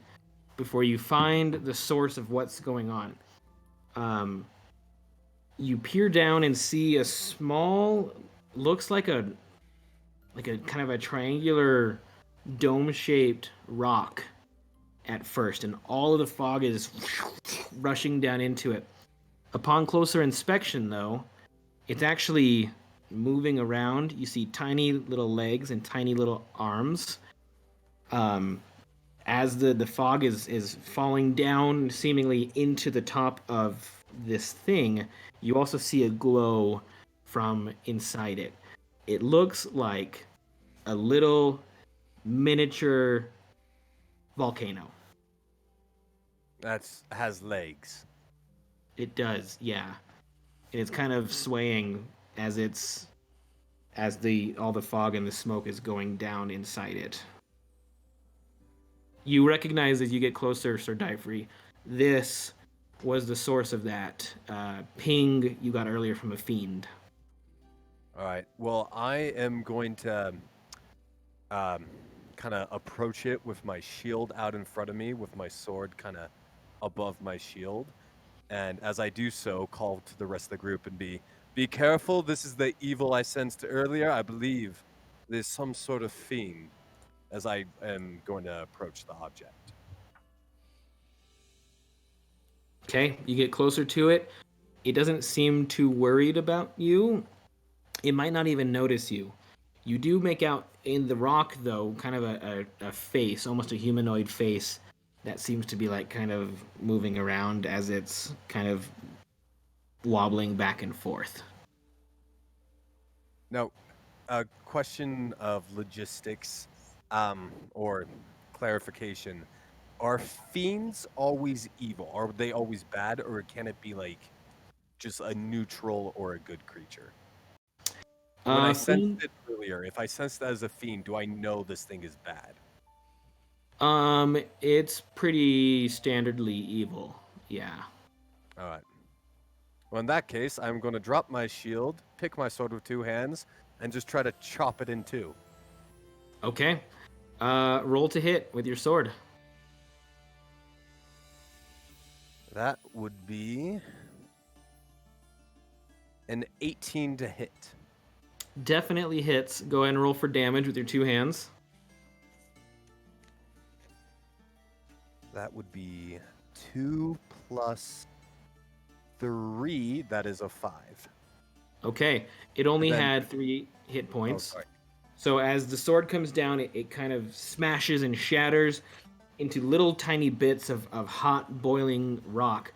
before you find the source of what's going on. You peer down and see a small, looks like a kind of a triangular, dome-shaped rock at first, and all of the fog is rushing down into it. Upon closer inspection, though, it's actually moving around. You see tiny little legs and tiny little arms. As the fog is falling down seemingly into the top of this thing, you also see a glow from inside it. It looks like a little miniature volcano. Has legs. It does, yeah. And it's kind of swaying as all the fog and the smoke is going down inside it. You recognize as you get closer, Sir Diefrey, this was the source of that ping you got earlier from a fiend. All right. Well, I am going to kind of approach it with my shield out in front of me, with my sword kind of above my shield. And as I do so, call to the rest of the group and be careful. This is the evil I sensed earlier. I believe there's some sort of fiend as I am going to approach the object. Okay, you get closer to it. It doesn't seem too worried about you. It might not even notice you. You do make out in the rock, though, kind of a face, almost a humanoid face, that seems to be like kind of moving around as it's kind of wobbling back and forth. Now, a question of logistics, or clarification. Are fiends always evil? Are they always bad, or can it be like just a neutral or a good creature? When I sensed it earlier, if I sensed that as a fiend, do I know this thing is bad? It's pretty standardly evil. Yeah. All right. Well, in that case, I'm going to drop my shield, pick my sword with two hands, and just try to chop it in two. Okay. Roll to hit with your sword. That would be an 18 to hit. Definitely hits. Go ahead and roll for damage with your two hands. That would be 2 plus 3, that is a 5. Okay, it only then- had 3 hit Oh, points. sorry. So as the sword comes down, it kind of smashes and shatters into little tiny bits of hot, boiling rock.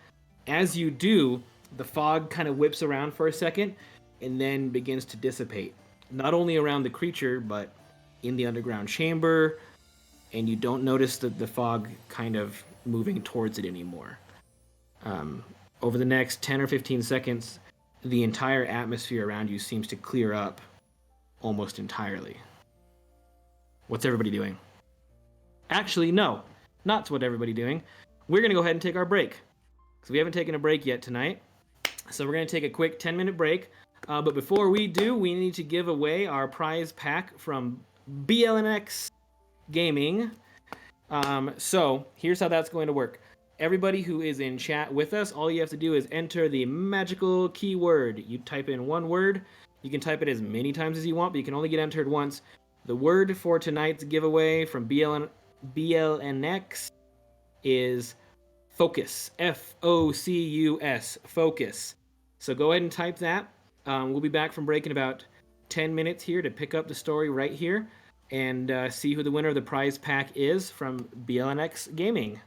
As you do, the fog kind of whips around for a second and then begins to dissipate. Not only around the creature, but in the underground chamber, and you don't notice the fog kind of moving towards it anymore. Over the next 10 or 15 seconds, the entire atmosphere around you seems to clear up almost entirely. What's everybody doing? Actually, no, not what everybody doing. We're going to go ahead and take our break, because we haven't taken a break yet tonight. So we're going to take a quick 10-minute break. But before we do, we need to give away our prize pack from BLNX Gaming. So here's how that's going to work. Everybody who is in chat with us, all you have to do is enter the magical keyword. You type in one word. You can type it as many times as you want, but you can only get entered once. The word for tonight's giveaway from BLNX is focus. Focus. Focus. So go ahead and type that. We'll be back from break in about 10 minutes here to pick up the story right here and see who the winner of the prize pack is from BLNX Gaming.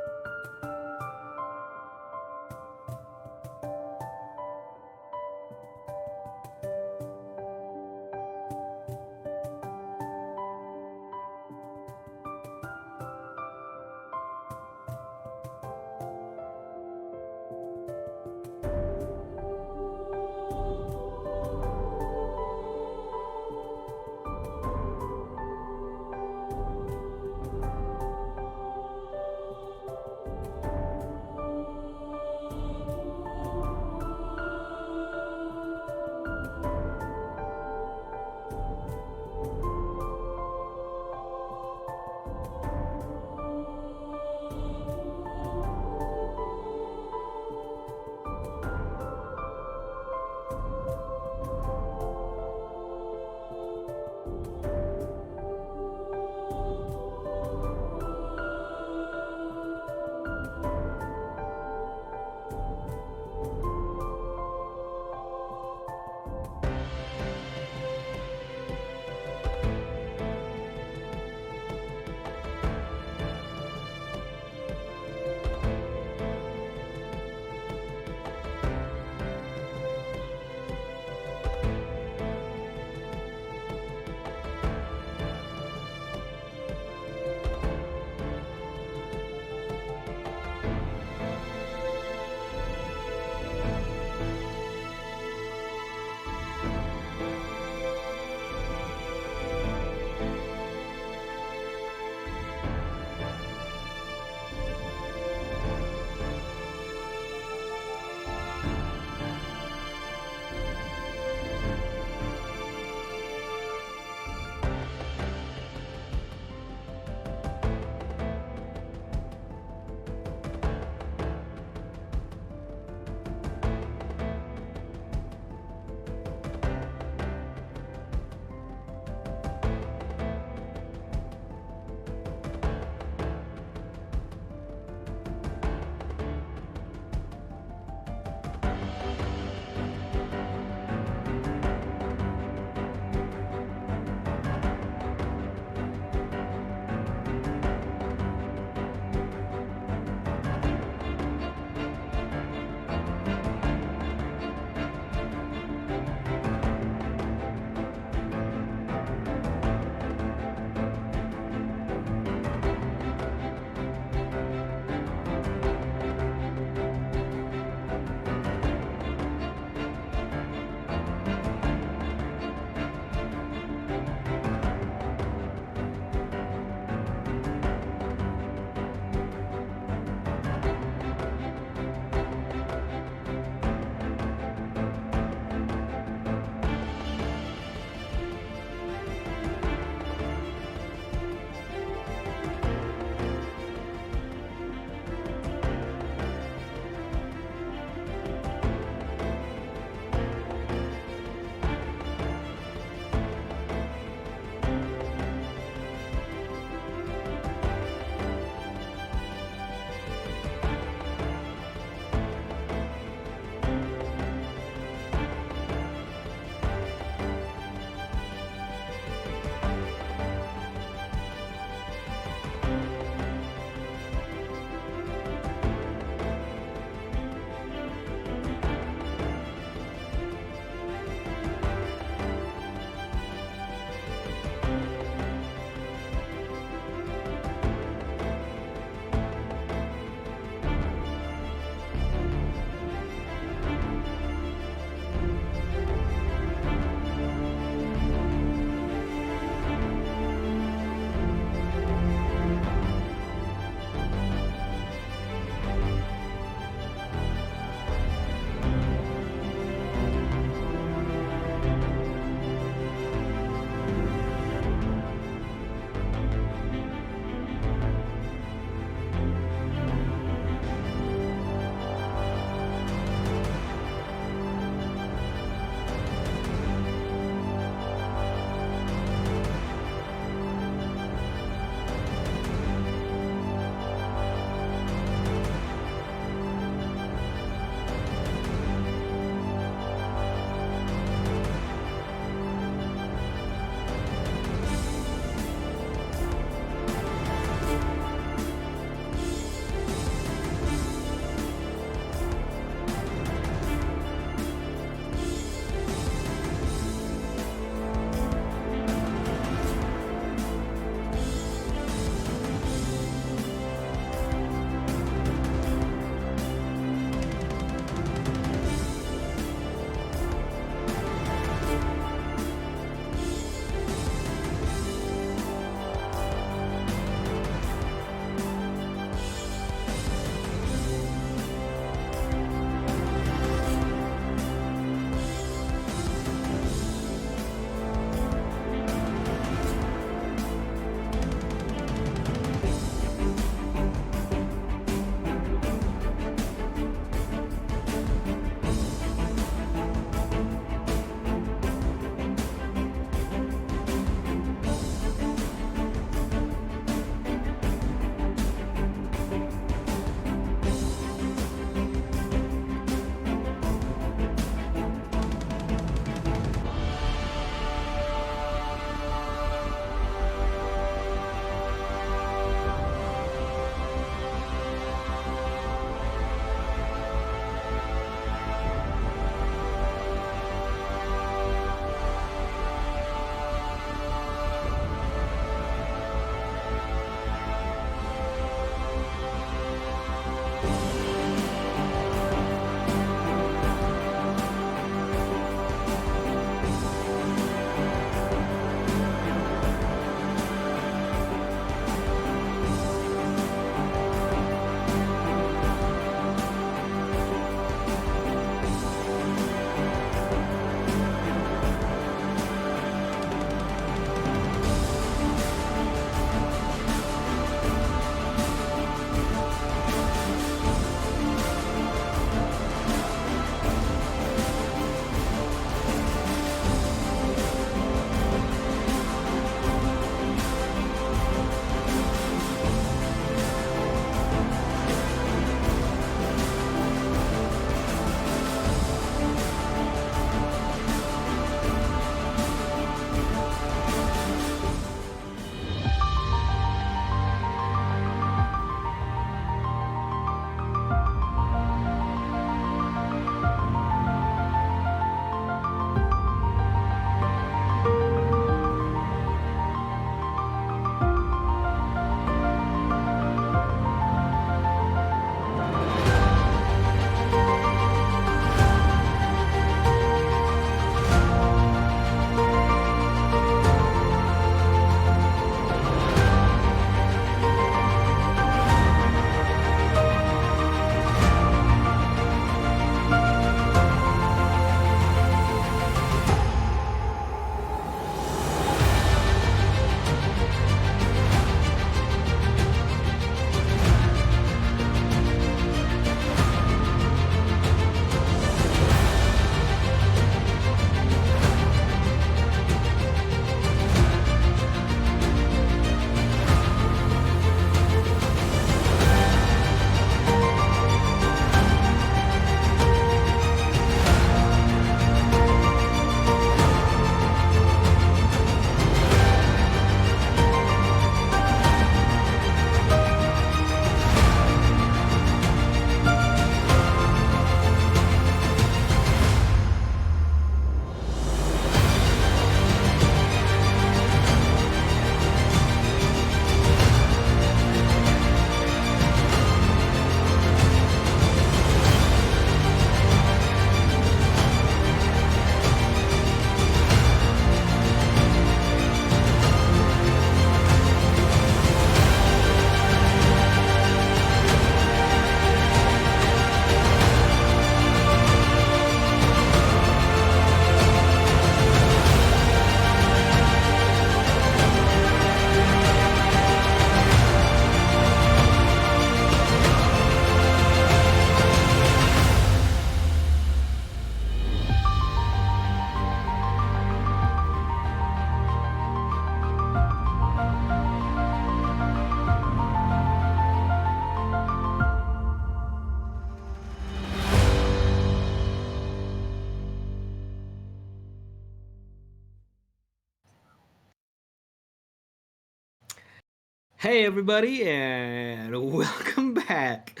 Hey everybody, and welcome back.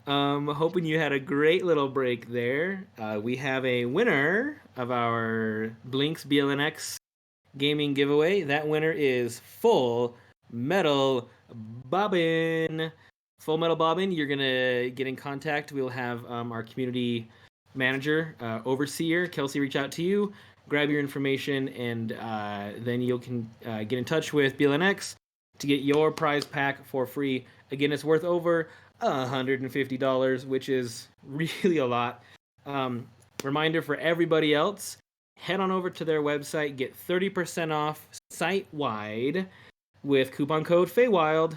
Hoping you had a great little break there. We have a winner of our Blinks BLNX gaming giveaway. That winner is Full Metal Bobbin. Full Metal Bobbin, you're gonna get in contact. We'll have our community manager, overseer, Kelsey, reach out to you, grab your information, and then you can get in touch with BLNX to get your prize pack for free. Again, it's worth over $150, which is really a lot. Reminder for everybody else, head on over to their website, get 30% off site-wide with coupon code Feywild.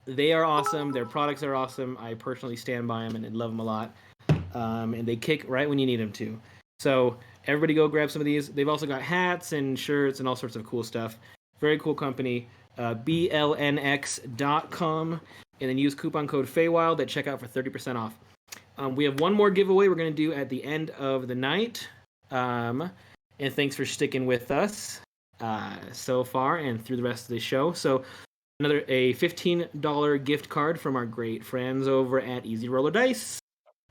They are awesome. Their products are awesome. I personally stand by them and love them a lot. And they kick right when you need them to. So everybody go grab some of these. They've also got hats and shirts and all sorts of cool stuff. Very cool company. blnx.com. And then use coupon code Feywild at checkout for 30% off. We have one more giveaway we're going to do at the end of the night. And thanks for sticking with us so far and through the rest of the show. So a $15 gift card from our great friends over at Easy Roller Dice.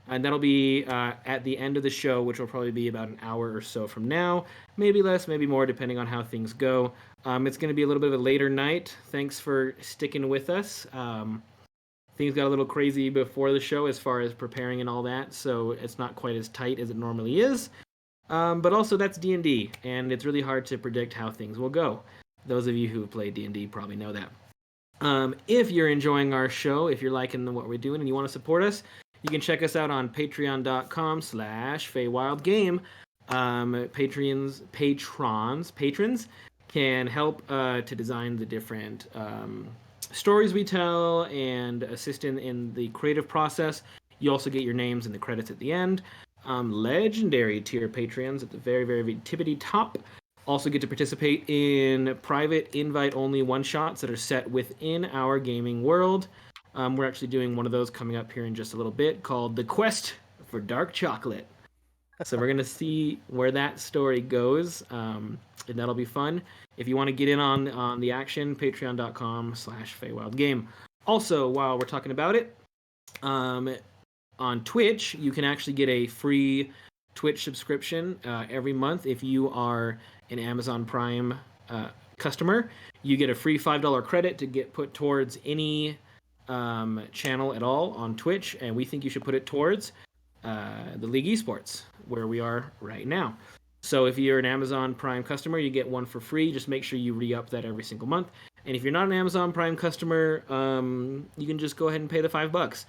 And that'll be at the end of the show, which will probably be about an hour or so from now. Maybe less, maybe more, depending on how things go. It's going to be a little bit of a later night. Thanks for sticking with us. Things got a little crazy before the show as far as preparing and all that, so it's not quite as tight as it normally is. But also, that's D&D, and it's really hard to predict how things will go. Those of you who have played D&D probably know that. If you're enjoying our show, if you're liking what we're doing and you want to support us, you can check us out on patreon.com/FeywildGame. Patrons can help to design the different stories we tell and assist in the creative process. You also get your names in the credits at the end. Legendary tier Patreons at the very, very tippity top also get to participate in private invite-only one-shots that are set within our gaming world. We're actually doing one of those coming up here in just a little bit called The Quest for Dark Chocolate. So we're going to see where that story goes, and that'll be fun. If you want to get in on the action, patreon.com/FeywildGame. Also, while we're talking about it, on Twitch, you can actually get a free Twitch subscription every month. If you are an Amazon Prime customer, you get a free $5 credit to get put towards any channel at all on Twitch, and we think you should put it towards the League Esports, where we are right now. So if you're an Amazon Prime customer, you get one for free. Just make sure you re-up that every single month. And if you're not an Amazon Prime customer, you can just go ahead and pay the $5.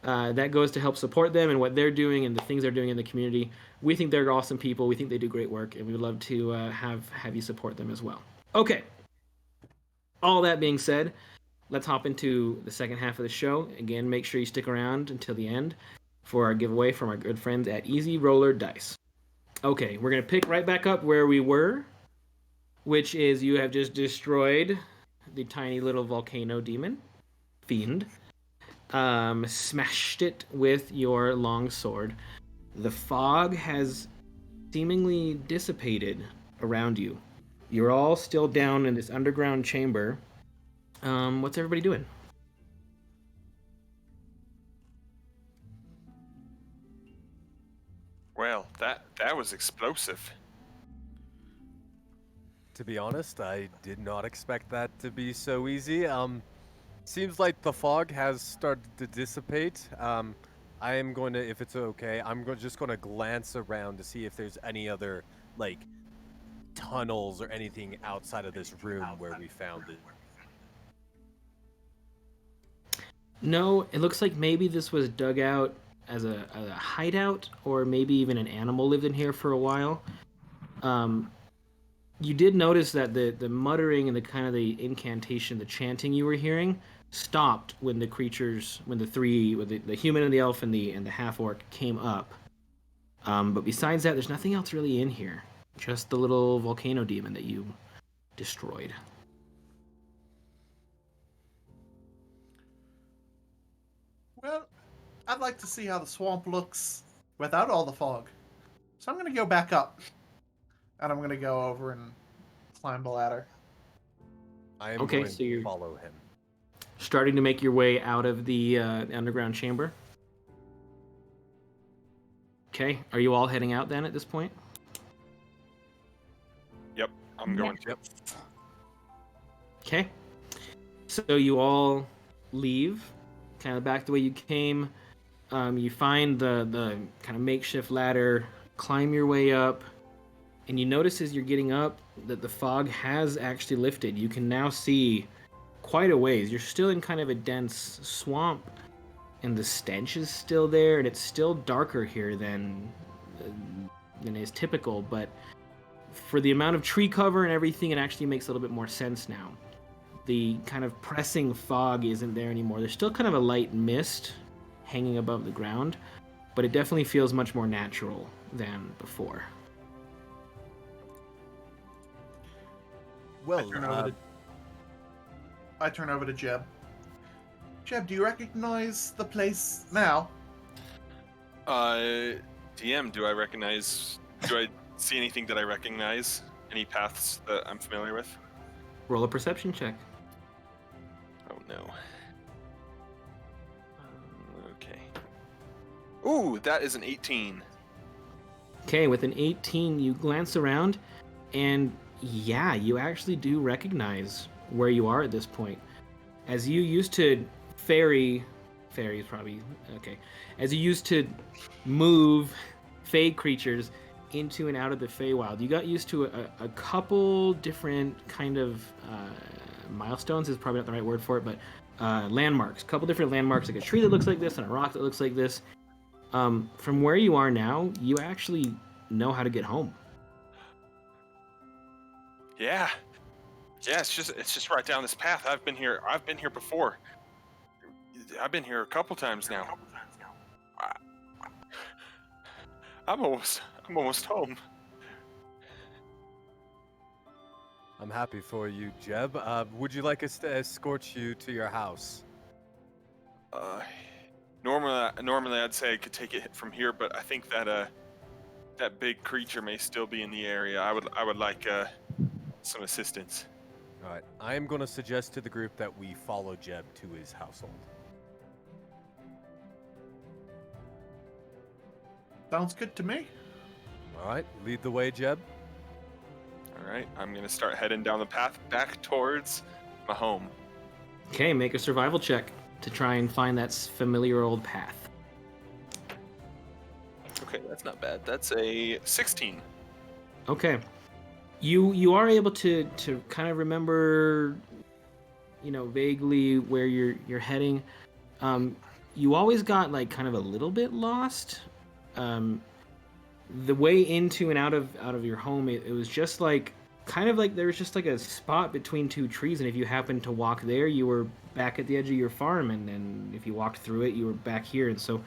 That goes to help support them and what they're doing and the things they're doing in the community. We think they're awesome people. We think they do great work, and we would love to have you support them as well. Okay. All that being said, let's hop into the second half of the show. Again, make sure you stick around until the end for our giveaway from our good friends at Easy Roller Dice. Okay, we're going to pick right back up where we were, which is you have just destroyed the tiny little volcano demon, fiend. Smashed it with your long sword. The fog has seemingly dissipated around you. You're all still down in this underground chamber. What's everybody doing? Well, that was explosive. To be honest, I did not expect that to be so easy. Seems like the fog has started to dissipate. I am going to, if it's okay, just going to glance around to see if there's any other, like, tunnels or anything outside of this room where we found it. No, it looks like maybe this was dug out as a hideout, or maybe even an animal lived in here for a while. You did notice that the muttering and the kind of the incantation, the chanting you were hearing, stopped when the creatures, when the human and the elf and the half orc came up. But besides that, there's nothing else really in here. Just the little volcano demon that you destroyed. Well, I'd like to see how the swamp looks without all the fog. So I'm going to go back up. And I'm going to go over and climb the ladder. I am Okay, going so to you're follow him. starting to make your way out of the underground chamber. Okay, are you all heading out then at this point? Yep, I'm going. Yep. Okay. So you all leave, kind of back the way you came. You find the kind of makeshift ladder, climb your way up, and you notice as you're getting up that the fog has actually lifted. You can now see quite a ways. You're still in kind of a dense swamp, and the stench is still there, and it's still darker here than is typical. But for the amount of tree cover and everything, it actually makes a little bit more sense now. The kind of pressing fog isn't there anymore. There's still kind of a light mist hanging above the ground, but it definitely feels much more natural than before. Well, I turn over to Jeb. Jeb, do you recognize the place now? DM, do I see anything that I recognize? Any paths that I'm familiar with? Roll a perception check. Oh no. Okay. Ooh, that is an 18. Okay, with an 18, you glance around, and yeah, you actually do recognize where you are at this point. As you used to fairies probably, okay. As you used to move fey creatures into and out of the Feywild, you got used to a couple different kind of milestones is probably not the right word for it, but landmarks. A couple different landmarks, like a tree that looks like this and a rock that looks like this. From where you are now, you actually know how to get home. Yeah. Yeah, it's just right down this path. I've been here before. I've been here a couple times now. I'm almost home. I'm happy for you, Jeb. Would you like us to escort you to your house? Normally I'd say I could take it from here, but I think that that big creature may still be in the area. I would like some assistance. All right. I am going to suggest to the group that we follow Jeb to his household. Sounds good to me. All right. Lead the way, Jeb. All right, I'm gonna start heading down the path back towards my home. Okay, make a survival check to try and find that familiar old path. Okay, that's not bad. That's a 16. Okay. You are able to kind of remember, vaguely where you're heading. You always got like kind of a little bit lost. The way into and out of your home, it was just like kind of like there was just like a spot between two trees, and if you happened to walk there, you were back at the edge of your farm, and then if you walked through it, you were back here. And so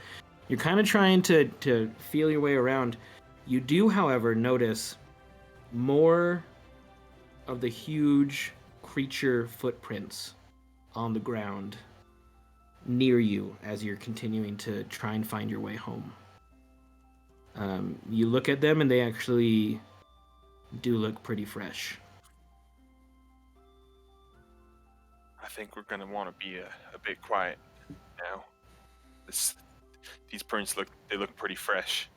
you're kind of trying to feel your way around. You do, however, notice more of the huge creature footprints on the ground near you as you're continuing to try and find your way home. You look at them and they actually do look pretty fresh. I think we're gonna want to be a bit quiet now. These prints look pretty fresh.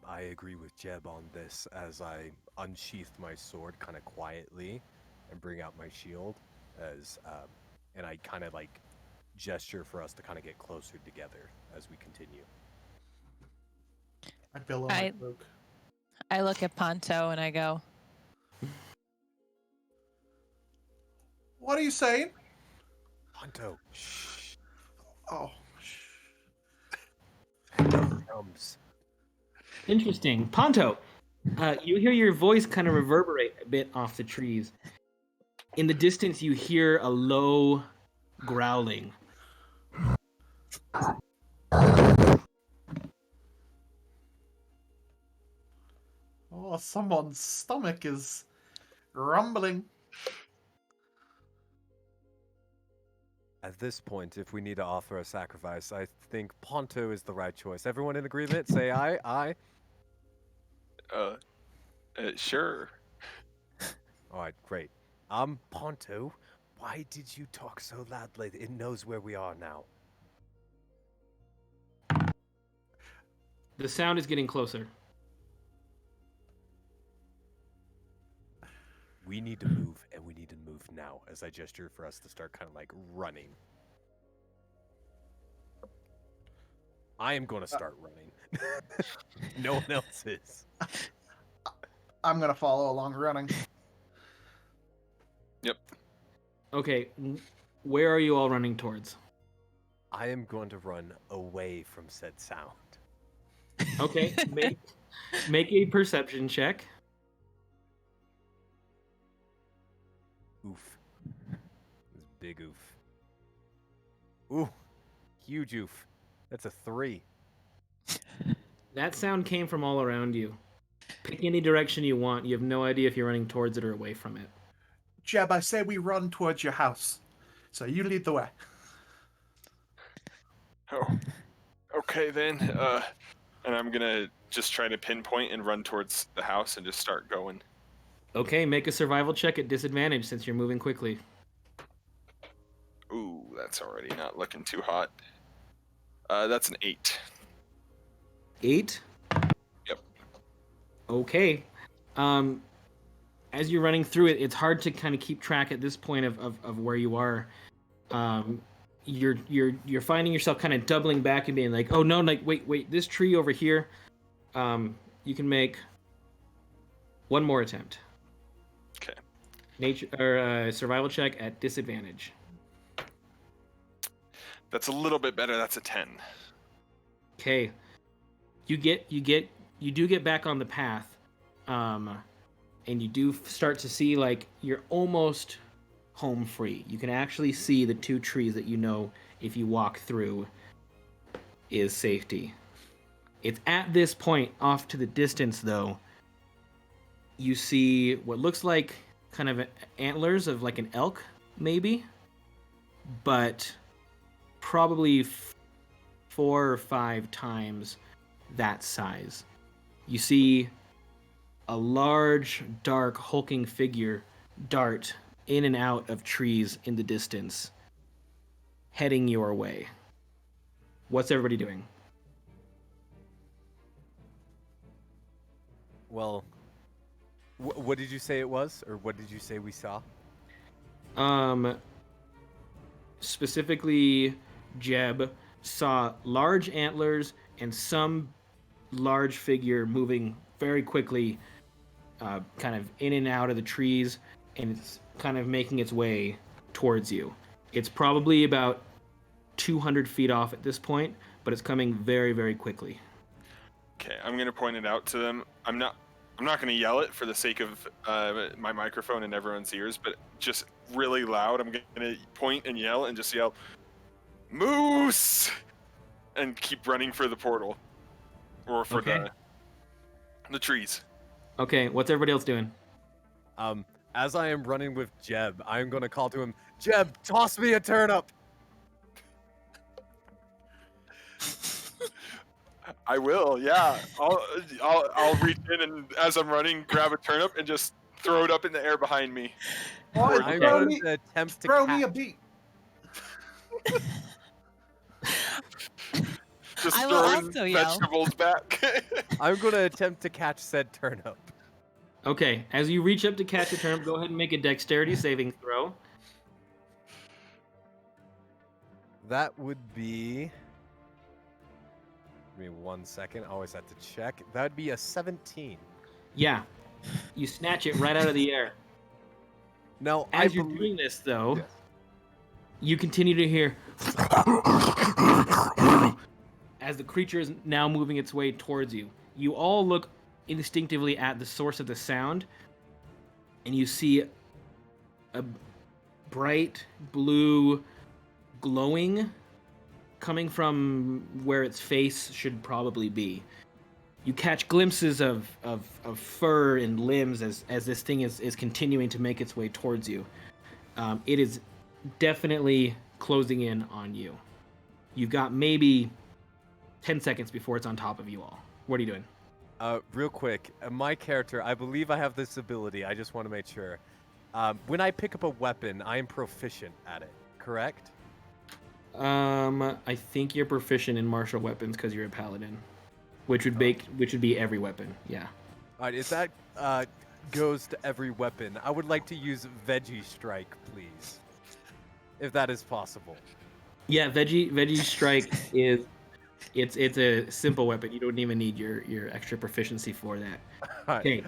I agree with Jeb on this as I unsheathed my sword kind of quietly and bring out my shield and I kind of like gesture for us to kind of get closer together as we continue. I fill on my cloak. I look at Ponto and I go, What are you saying? Ponto, shh. Oh. Comes. Interesting. Ponto, you hear your voice kind of reverberate a bit off the trees. In the distance, you hear a low growling. Oh, someone's stomach is rumbling. At this point, if we need to offer a sacrifice, I think Ponto is the right choice. Everyone in agreement? Say aye. Aye. Sure. All right, great. Ponto, why did you talk so loudly? It knows where we are now. The sound is getting closer. We need to move, and we need to move now, as I gesture for us to start kind of like running. I am going to start running. No one else is. I'm gonna follow along running. Yep. Okay, where are you all running towards? I am going to run away from said sound. Okay, make a perception check. Oof. This big oof. Ooh. Huge oof. That's a 3. That sound came from all around you. Pick any direction you want. You have no idea if you're running towards it or away from it. Jeb, I say we run towards your house. So you lead the way. Oh, okay then. And I'm gonna just try to pinpoint and run towards the house and just start going. Okay, make a survival check at disadvantage since you're moving quickly. Ooh, that's already not looking too hot. That's an 8. 8? Yep. Okay. As you're running through it, it's hard to kind of keep track at this point of where you are. You're finding yourself kind of doubling back and being like, oh no, like wait, this tree over here. You can make one more attempt. Okay. Nature or survival check at disadvantage. That's a little bit better. That's a 10. Okay. You do get back on the path. And you do start to see like you're almost home free. You can actually see the 2 trees that you know if you walk through is safety. It's at this point off to the distance though. You see what looks like kind of antlers of like an elk maybe, but probably 4 or 5 times that size. You see a large, dark, hulking figure dart in and out of trees in the distance, heading your way. What's everybody doing? Well, what did you say it was? Or what did you say we saw? Specifically, Jeb saw large antlers and some large figure moving very quickly, kind of in and out of the trees, and it's kind of making its way towards you. It's probably about 200 feet off at this point, but it's coming very, very quickly. Okay, I'm gonna point it out to them. I'm not gonna yell it for the sake of my microphone and everyone's ears, but just really loud. I'm gonna point and yell and just yell, "Moose!" and keep running for the portal or for the trees. Okay, what's everybody else doing? As I am running with Jeb, I'm going to call to him, Jeb, toss me a turnip! I will, yeah. I'll reach in and as I'm running, grab a turnip and just throw it up in the air behind me. Oh, I'm throw going me, to attempt to throw catch... me a beat. Just I will throwing also yell. vegetables back. I'm going to attempt to catch said turnip. Okay, as you reach up to catch a turnip, go ahead and make a dexterity saving throw. That would be... Give me 1 second. I always have to check. That would be a 17. Yeah, you snatch it right out of the air. Now, As you're doing this, though, Yes. you continue to hear as the creature is now moving its way towards you. You all look instinctively at the source of the sound, and you see a bright blue glowing coming from where its face should probably be. You catch glimpses of fur and limbs as this thing is continuing to make its way towards you. It is definitely closing in on you. You've got maybe 10 seconds before it's on top of you all. What are you doing? Real quick, my character, I believe I have this ability. I just want to make sure. When I pick up a weapon, I am proficient at it, correct? I think you're proficient in martial weapons because you're a paladin, which would be every weapon. Yeah. All right, if that goes to every weapon, I would like to use Veggie Strike, please, if that is possible. Yeah, veggie strike is it's a simple weapon. You don't even need your extra proficiency for that. All right. Okay.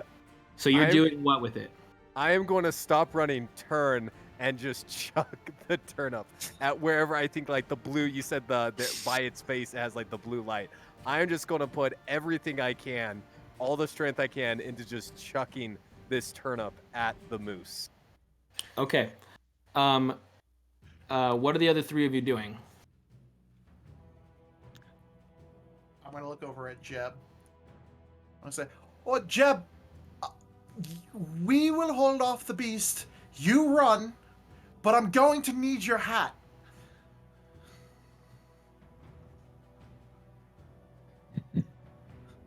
So you're doing what with it? I am going to stop running, turn, and just chuck the turnip at wherever I think like the blue. You said the by its face it has like the blue light. I am just going to put everything I can, all the strength I can, into just chucking this turnip at the moose. Okay. What are the other three of you doing? I'm gonna look over at Jeb. I'm gonna say, "Oh, Jeb, we will hold off the beast. You run, but I'm going to need your hat."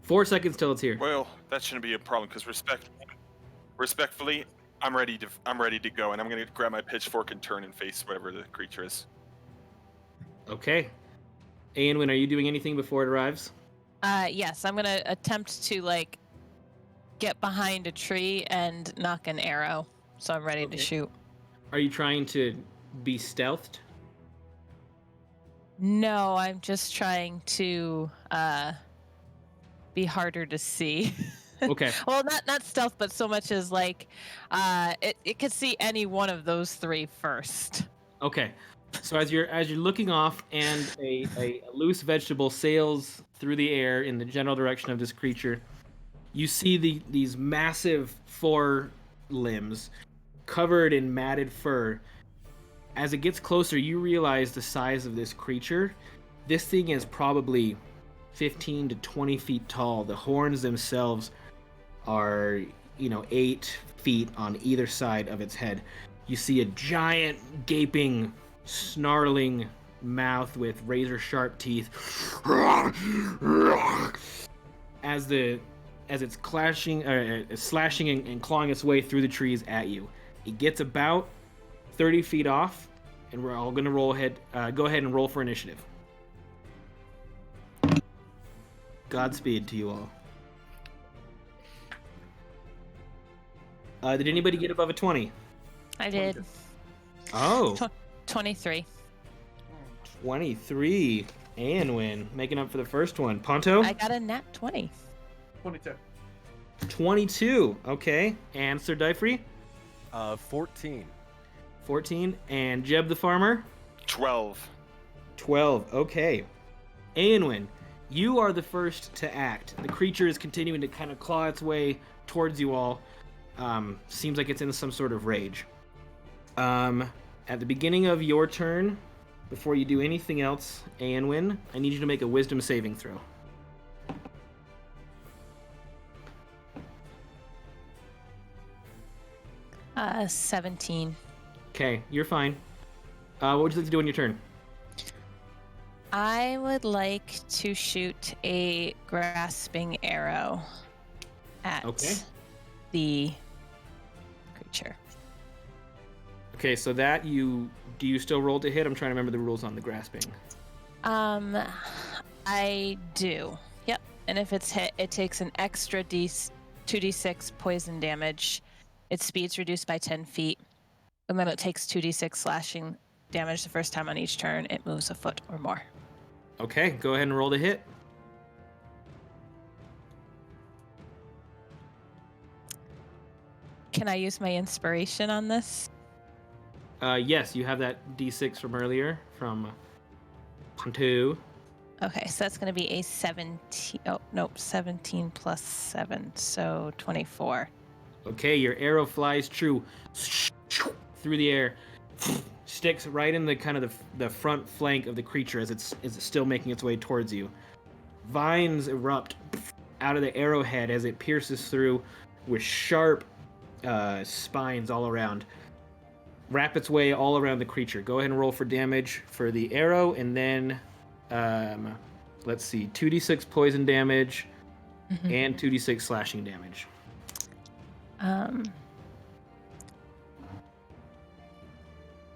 Four seconds till it's here. Well, that shouldn't be a problem because respectfully, I'm ready to go, and I'm gonna grab my pitchfork and turn and face whatever the creature is. Okay. Aenwyn, are you doing anything before it arrives? Yes, I'm gonna attempt to like get behind a tree and knock an arrow, so I'm ready to shoot. Are you trying to be stealthed? No, I'm just trying to be harder to see. Okay. Well, not stealth, but so much as like it could see any one of those three first. Okay. So as you're looking off and a loose vegetable sails through the air in the general direction of this creature, you see these massive four limbs covered in matted fur. As it gets closer, you realize the size of this creature. This thing is probably 15 to 20 feet tall. The horns themselves are, 8 feet on either side of its head. You see a giant, gaping, snarling mouth with razor-sharp teeth. As it's slashing and clawing its way through the trees at you. It gets about 30 feet off, and we're all gonna roll ahead. Go ahead and roll for initiative. Godspeed to you all. Did anybody get above a 20? I did. Oh. 23. 23. Aenwyn making up for the first one. Ponto? I got a nat 20. 22. 22. Okay. And Sir Dyfree? 14. 14. And Jeb the Farmer? 12. 12. Okay. Aenwyn, you are the first to act. The creature is continuing to kind of claw its way towards you all. Seems like it's in some sort of rage. At the beginning of your turn, before you do anything else, Aenwyn, I need you to make a wisdom saving throw. Uh, 17. Okay, you're fine. What would you like to do on your turn? I would like to shoot a grasping arrow at the creature. Okay, so that do you still roll to hit? I'm trying to remember the rules on the grasping. I do. Yep. And if it's hit, it takes an extra 2d6 poison damage. Its speed's reduced by 10 feet. And then it takes 2d6 slashing damage the first time on each turn it moves a foot or more. Okay, go ahead and roll to hit. Can I use my inspiration on this? Yes, you have that d6 from earlier, from 2. Okay, so that's going to be a 17. Oh, nope, 17 plus 7, so 24. Okay, your arrow flies true through the air, sticks right in the kind of the front flank of the creature as it's still making its way towards you. Vines erupt out of the arrowhead as it pierces through with sharp spines all around. Wrap its way all around the creature. Go ahead and roll for damage for the arrow, and then let's see, 2d6 poison damage and 2d6 slashing damage.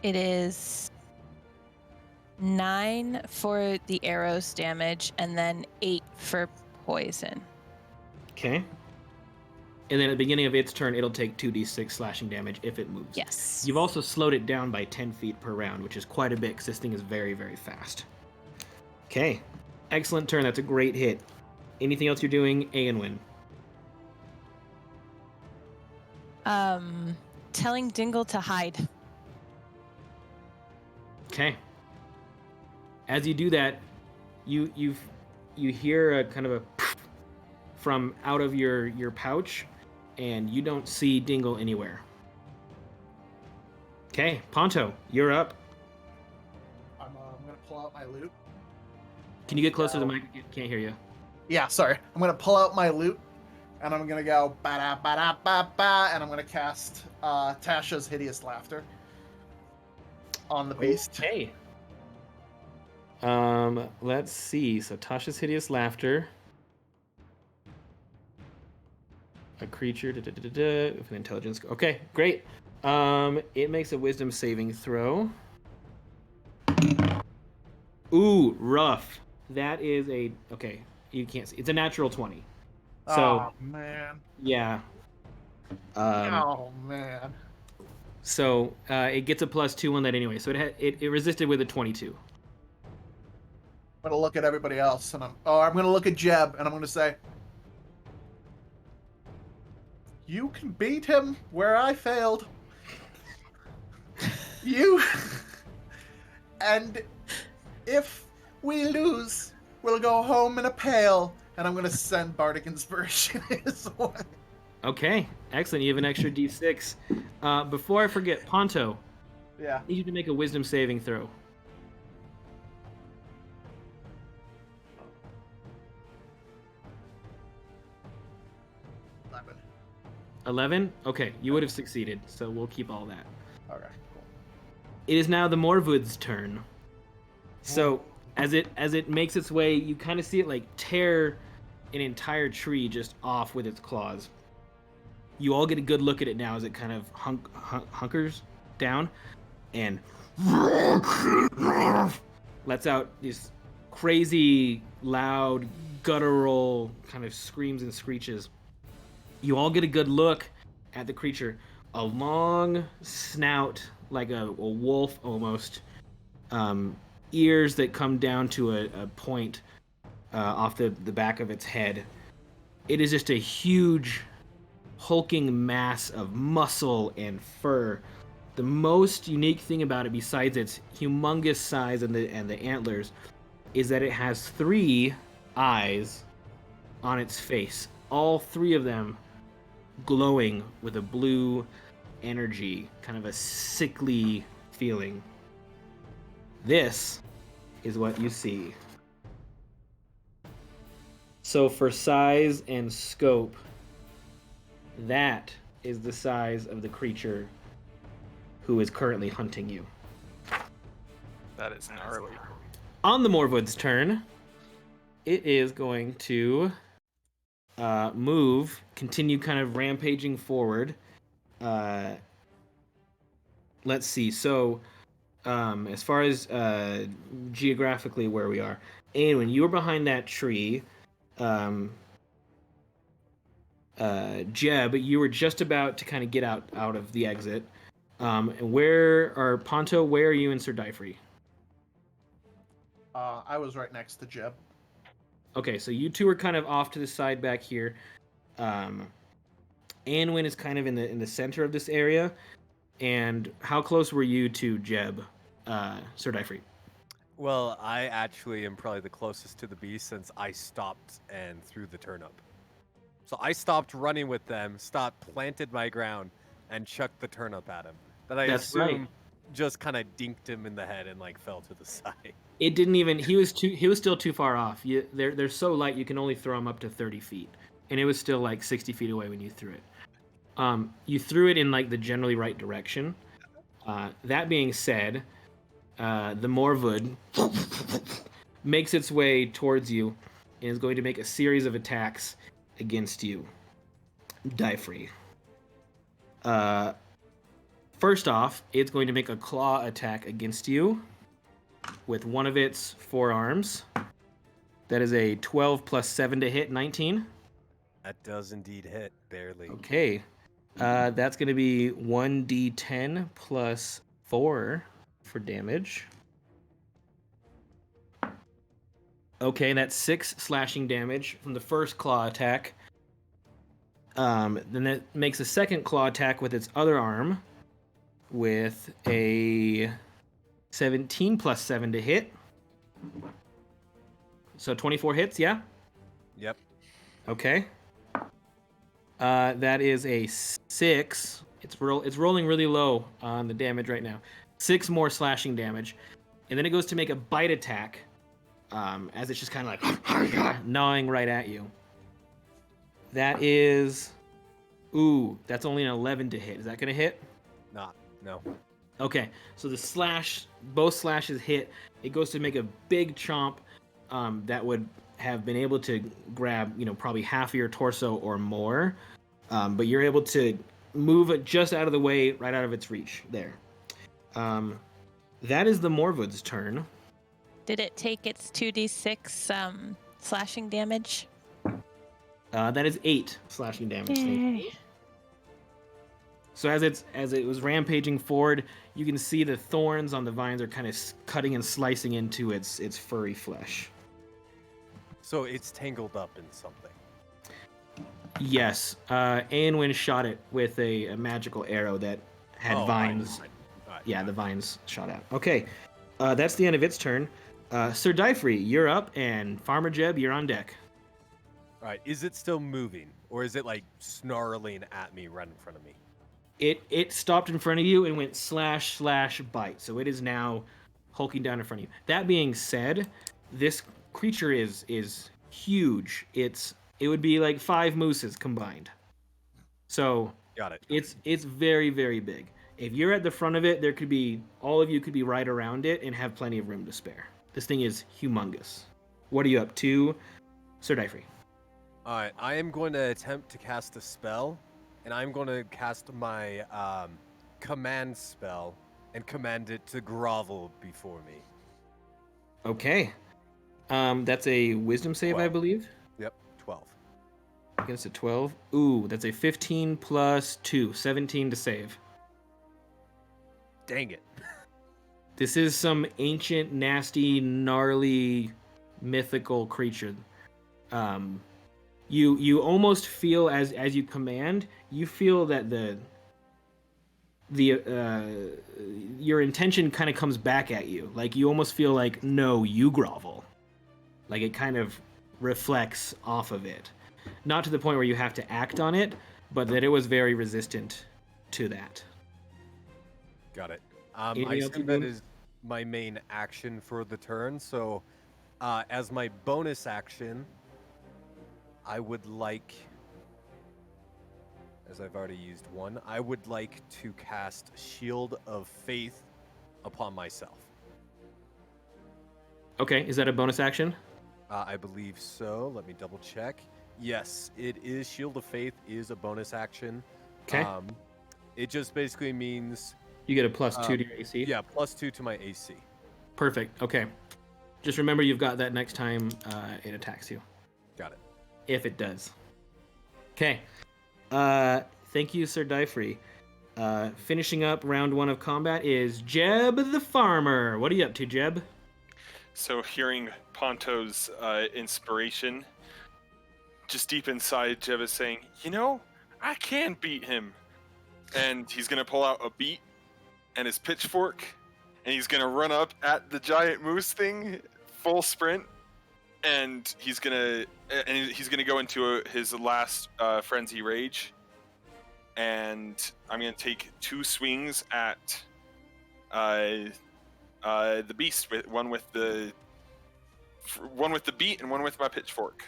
It is 9 for the arrow's damage, and then 8 for poison. Okay. And then at the beginning of its turn, it'll take 2d6 slashing damage if it moves. Yes. You've also slowed it down by 10 feet per round, which is quite a bit because this thing is very, very fast. Okay. Excellent turn. That's a great hit. Anything else you're doing, Aenwyn? Telling Dingle to hide. Okay. As you do that, you hear a kind of a from out of your pouch, and you don't see Dingle anywhere. Okay, Ponto, you're up. I'm gonna pull out my loot. Can you get closer to the mic? Can't hear you. Yeah, sorry. I'm gonna pull out my loot, and I'm gonna go ba da ba da ba ba, and I'm gonna cast Tasha's Hideous Laughter on the beast. Okay. Let's see. So Tasha's Hideous Laughter. A creature with an intelligence. Okay, great. It makes a wisdom saving throw. Ooh, rough. That is okay. You can't see. It's a natural 20. So, oh man. yeah. Oh man. So it gets a +2 on that anyway. So it resisted with a 22. I'm gonna look at everybody else, and I'm gonna look at Jeb, and I'm gonna say, "You can beat him where I failed. You, and if we lose, we'll go home in a pail." And I'm gonna send Bardic Inspiration his way. Okay, excellent. You have an extra D6. Before I forget, Ponto, Yeah. I need you to make a wisdom saving throw. 11? Okay, you would have succeeded, so we'll keep all that. Okay, cool. It is now the Morwood's turn. So, as it makes its way, you kind of see it like tear an entire tree just off with its claws. You all get a good look at it now as it kind of hunkers down and lets out these crazy, loud, guttural kind of screams and screeches. You all get a good look at the creature. A long snout, like a wolf almost. Ears that come down to a point off the back of its head. It is just a huge, hulking mass of muscle and fur. The most unique thing about it, besides its humongous size and the antlers, is that it has 3 eyes on its face. All 3 of them glowing with a blue energy, kind of a sickly feeling. This is what you see. So for size and scope, that is the size of the creature who is currently hunting you. That is gnarly. On the Morwood's turn, it is going to move, continue kind of rampaging forward. Let's see. So, as far as geographically where we are, and when you were behind that tree, Jeb, you were just about to kind of get out of the exit. And Ponto, where are you and Sir Dyfrey? I was right next to Jeb. Okay, so you two are kind of off to the side back here. Anwyn is kind of in the center of this area. And how close were you to Jeb, Sir Dyfrey? Well, I actually am probably the closest to the beast since I stopped and threw the turnip. So I stopped running with them, planted my ground, and chucked the turnip at him. That I That's assume right. just kind of dinked him in the head and like fell to the side. It didn't even. He was still too far off. They're so light you can only throw them up to 30 feet, and it was still like 60 feet away when you threw it. You threw it in like the generally right direction. That being said, the Morwood makes its way towards you and is going to make a series of attacks against you. Dyfrey. First off, it's going to make a claw attack against you with one of its forearms. That is a 12 plus 7 to hit, 19. That does indeed hit, barely. Okay. That's going to be 1d10 plus 4 for damage. Okay, that's 6 slashing damage from the first claw attack. Then it makes a second claw attack with its other arm with a 17 plus 7 to hit. So 24 hits, yeah? Yep. Okay. That is a 6. It's rolling really low on the damage right now. 6 more slashing damage. And then it goes to make a bite attack as it's just kind of like gnawing right at you. That is... Ooh, that's only an 11 to hit. Is that going to hit? No. Okay, so both slashes hit. It goes to make a big chomp that would have been able to grab, probably half of your torso or more. But you're able to move it just out of the way, right out of its reach there. That is the Morvood's turn. Did it take its 2d6 slashing damage? That is 8 slashing damage. Yay. So as it was rampaging forward, you can see the thorns on the vines are kind of cutting and slicing into its furry flesh. So it's tangled up in something. Yes, Aenwyn shot it with a magical arrow that had vines. All right. Yeah, the vines shot out. Okay, that's the end of its turn. Sir Dyfree, you're up, and Farmer Jeb, you're on deck. All right. Is it still moving, or is it like snarling at me right in front of me? It stopped in front of you and went slash bite. So it is now hulking down in front of you. That being said, this creature is huge. It would be like 5 mooses combined. So Got it. it's very, very big. If you're at the front of it, all of you could be right around it and have plenty of room to spare. This thing is humongous. What are you up to, Sir Dyfree? All right. I am going to attempt to cast a spell, and I'm going to cast my command spell and command it to grovel before me. Okay. That's a wisdom save, 12. I believe. Yep, 12. Against a 12. Ooh, that's a 15 plus 2, 17 to save. Dang it. This is some ancient, nasty, gnarly, mythical creature. You almost feel as you command, you feel that your intention kind of comes back at you. Like you almost feel like, no, you grovel. Like it kind of reflects off of it. Not to the point where you have to act on it, but that it was very resistant to that. Got it. Anything I else assume you that do? is my main action for the turn. So, as my bonus action, I would like, as I've already used one, I would like to cast Shield of Faith upon myself. Okay, is that a bonus action? I believe so. Let me double check. Yes, it is. Shield of Faith is a bonus action. Okay. It just basically means... You get a +2 to your AC? Yeah, +2 to my AC. Perfect, okay. Just remember you've got that next time it attacks you. Got it. If it does. Okay. Thank you, Sir Dyfree. Finishing up round 1 of combat is Jeb the Farmer. What are you up to, Jeb? So hearing Ponto's inspiration, just deep inside, Jeb is saying, I can beat him. And he's going to pull out a beat and his pitchfork, and he's going to run up at the giant moose thing, full sprint, and he's going to go into his last frenzy rage. And I'm going to take 2 swings at the beast, one with the beat and one with my pitchfork.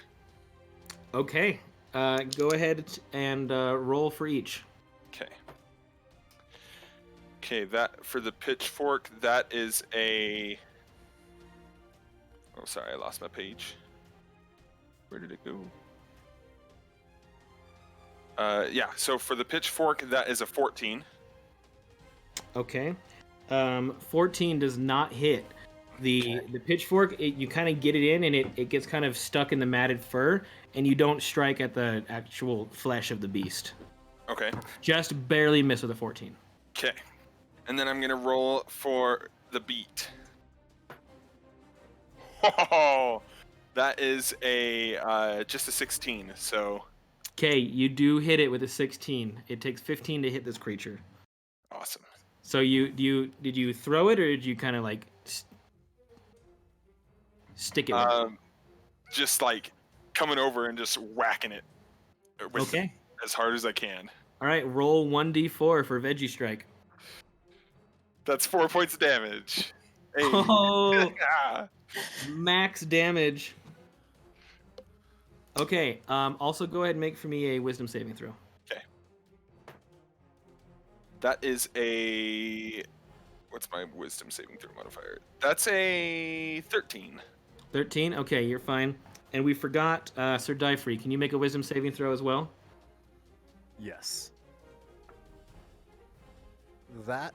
Okay. Go ahead and roll for each. Okay, that for the pitchfork, that is a... Oh, sorry, I lost my page. Where did it go? Yeah, so for the pitchfork, that is a 14. Okay. 14 does not hit. The pitchfork, you kind of get it in, and it gets kind of stuck in the matted fur, and you don't strike at the actual flesh of the beast. Okay. Just barely miss with a 14. Okay. And then I'm gonna roll for the beat. Oh, that is a just a 16. So Okay, you do hit it with a 16. It takes 15 to hit this creature. awesome. So did you throw it, or did you kind of like stick it with it? Just like coming over and just whacking it with Okay. as hard as I can. All right, roll 1d4 for Veggie Strike. That's 4 points of damage. Hey. Oh, Ah. max damage. Okay, also go ahead and make for me a Wisdom saving throw. Okay. That is a... What's my wisdom saving throw modifier? That's a 13. 13? Okay, you're fine. And we forgot Sir Dyfree. Can you make a Wisdom saving throw as well? Yes. That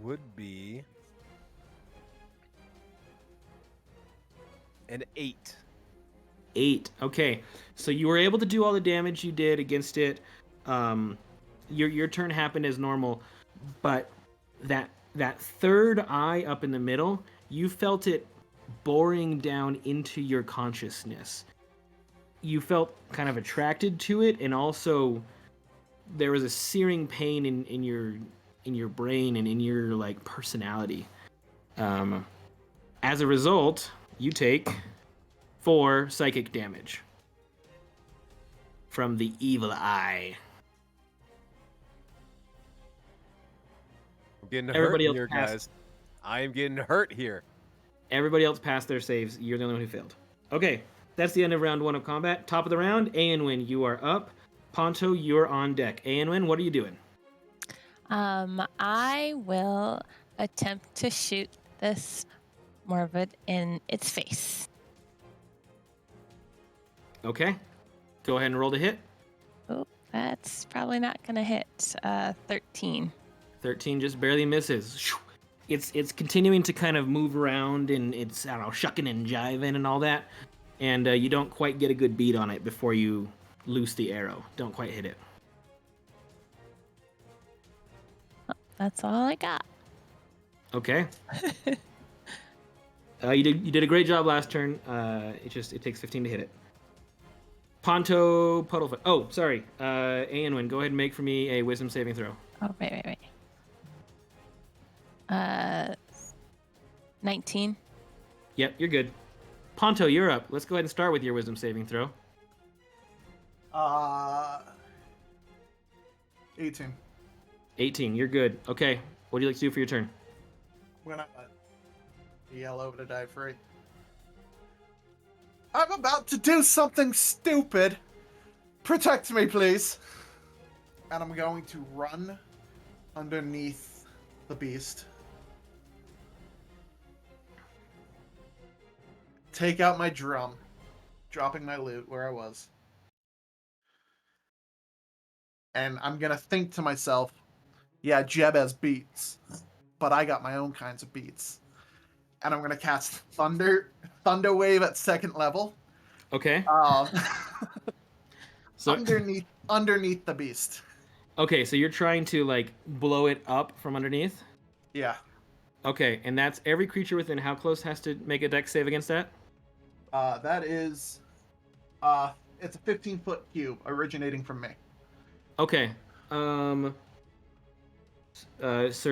would be an 8. 8. Okay, so you were able to do all the damage you did against it. Your turn happened as normal, but that third eye up in the middle, you felt it boring down into your consciousness. You felt kind of attracted to it, and also there was a searing pain in your brain and in your like personality. As a result, you take 4 psychic damage from the evil eye. I'm getting Everybody hurt else here, passed. guys. I am getting hurt here. Everybody else passed their saves. You're the only one who failed. Okay, that's the end of round 1 of combat. Top of the round, Aenwyn, you are up. Ponto, you're on deck. Aenwyn, what are you doing? I will attempt to shoot this Morvid in its face. Okay, go ahead and roll to hit. Oh, that's probably not going to hit. 13. 13 just barely misses. It's continuing to kind of move around, and it's, I don't know, shucking and jiving and all that. And you don't quite get a good beat on it before you loose the arrow. Don't quite hit it. That's all I got. Okay. You did a great job last turn. It takes 15 to hit it. Ponto Puddlefoot. Oh, sorry. Aenwyn, go ahead and make for me a Wisdom saving throw. Oh, wait. 19. Yep, you're good. Ponto, you're up. Let's go ahead and start with your Wisdom saving throw. 18. 18, you're good. Okay, what do you like to do for your turn? I'm gonna yell over to Dyfree. I'm about to do something stupid. Protect me, please. And I'm going to run underneath the beast. Take out my drum, dropping my loot where I was. And I'm gonna think to myself, yeah, Jeb has beats, but I got my own kinds of beats. And I'm gonna cast Thunder Wave at 2nd level. Okay. So underneath the beast. Okay, so you're trying to like blow it up from underneath? Yeah. Okay, and that's every creature within how close has to make a dex save against that? That is it's a 15-foot cube originating from me. Okay. Sir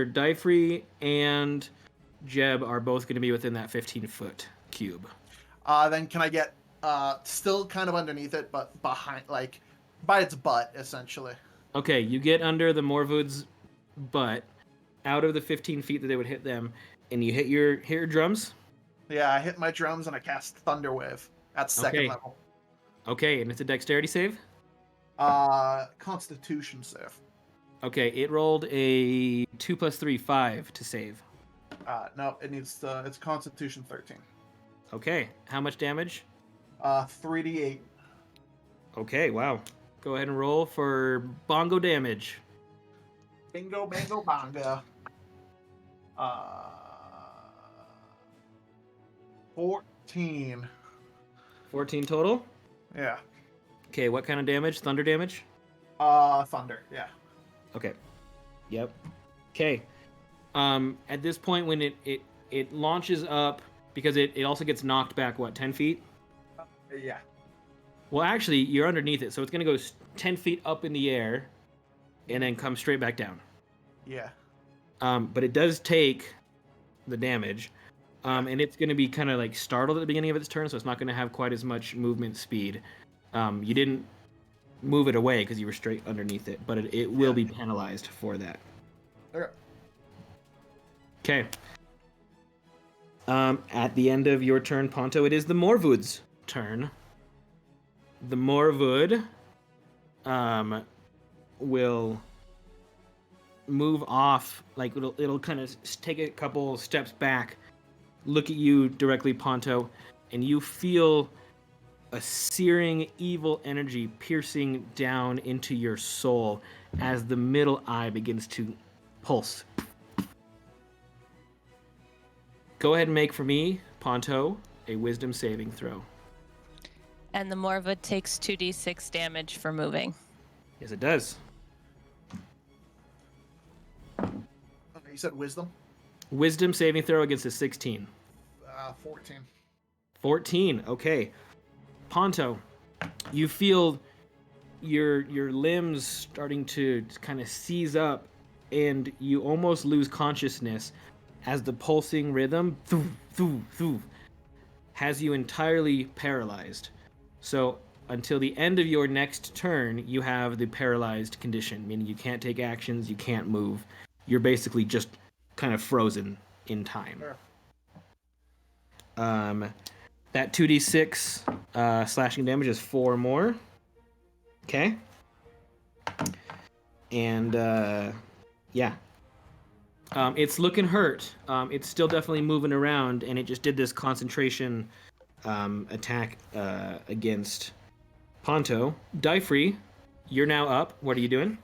Dyfree and Jeb are both going to be within that 15-foot cube. Then can I get still kind of underneath it, but behind, like by its butt, essentially. Okay, you get under the Morvood's butt, out of the 15 feet that they would hit them, and you hit your drums? Yeah, I hit my drums and I cast Thunder Wave at 2nd level. Okay, and it's a dexterity save? Constitution save. Okay, it rolled a 2 + 3, 5 to save. No, it needs it's Constitution 13. Okay, how much damage? 3d8. Okay, wow. Go ahead and roll for bongo damage. Bingo, bango, bongo. Uh, 14. 14 total. Yeah. Okay, what kind of damage? Thunder damage? Thunder. Yeah. Okay. Yep. Okay. At this point, when it launches up, because it also gets knocked back, what, 10 feet? Yeah. Well, actually, you're underneath it, so it's going to go 10 feet up in the air and then come straight back down. Yeah. But it does take the damage. And it's going to be kind of like startled at the beginning of its turn, so it's not going to have quite as much movement speed. You didn't move it away because you were straight underneath it, but it will be penalized for that. Okay. At the end of your turn, Ponto, it is the Morvood's turn. The Morvood will move off, like it'll kind of take a couple steps back, look at you directly, Ponto, and you feel a searing evil energy piercing down into your soul as the middle eye begins to pulse. Go ahead and make for me, Ponto, a wisdom saving throw. And the Morvood takes 2d6 damage for moving. Yes, it does. You said wisdom? Wisdom saving throw against a 16. 14. 14, okay. Ponto, you feel your limbs starting to kind of seize up, and you almost lose consciousness as the pulsing rhythm has you entirely paralyzed. So until the end of your next turn, you have the paralyzed condition, meaning you can't take actions, you can't move. You're basically just kind of frozen in time. Sure. That 2d6 slashing damage is 4 more. Okay. And yeah. It's looking hurt. It's still definitely moving around, and it just did this concentration attack against Ponto. Dyfree, you're now up. What are you doing?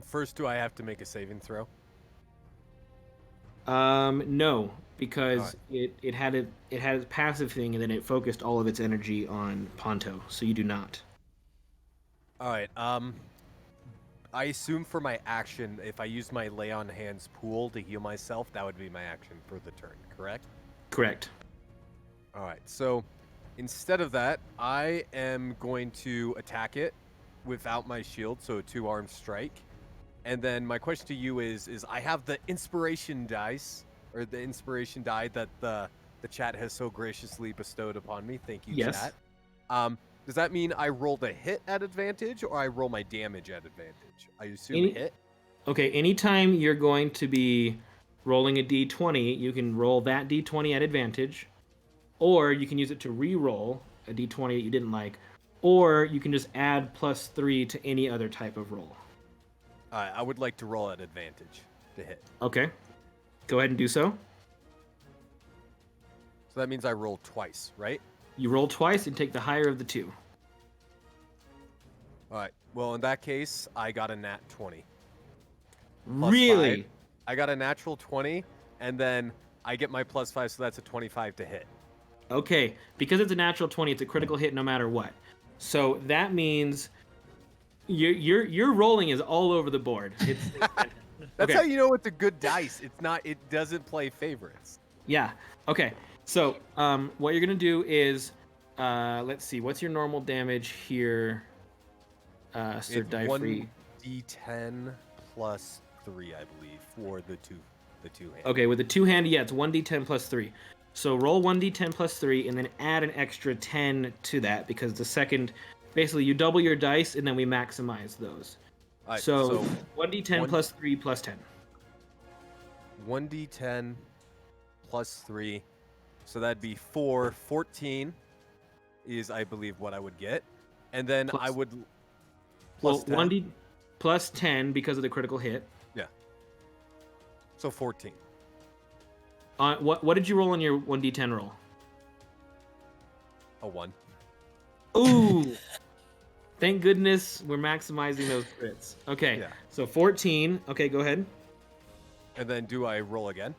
First, do I have to make a saving throw? No, because it had a passive thing, and then it focused all of its energy on Ponto. So you do not. All right. I assume for my action, if I use my lay on hands pool to heal myself, that would be my action for the turn. Correct? Correct. All right. So instead of that, I am going to attack it without my shield, so a 2-armed strike. And then my question to you is I have the inspiration dice, or the inspiration die that the chat has so graciously bestowed upon me. Thank you, Yes. chat. Does that mean I rolled a hit at advantage, or I roll my damage at advantage? I assume hit. Okay, anytime you're going to be rolling a d20, you can roll that d20 at advantage, or you can use it to re-roll a d20 that you didn't like, or you can just add +3 to any other type of roll. I would like to roll at advantage to hit. Okay, go ahead and do so. So that means I roll twice, right? You roll twice and take the higher of the two. All right. Well, in that case, I got a nat 20. Plus Really? 5. I got a natural 20, and then I get my +5, so that's a 25 to hit. Okay, because it's a natural 20, it's a critical hit no matter what. So that means your rolling is all over the board. It's That's okay. how you know it's a good dice. It's not. It doesn't play favorites. Yeah. Okay. So what you're gonna do is, let's see, what's your normal damage here, Sir It's Dyfree? 1d10 plus 3, I believe, for the two hand. Okay, with the two-handed, yeah, it's 1d10 plus 3. So roll 1d10 plus 3, and then add an extra 10 to that, because the second, basically, you double your dice, and then we maximize those. All right, So 1d10 plus 3 plus 10. 1d10 plus 3, so that'd be 4. 14 is, I believe, what I would get, and then Plus- I would. Well, Plus 10. 1d plus 10 because of the critical hit. Yeah. So 14. What did you roll on your 1d10 roll? A 1. Ooh! Thank goodness we're maximizing those crits. Okay, Yeah. so 14. Okay, go ahead. And then do I roll again?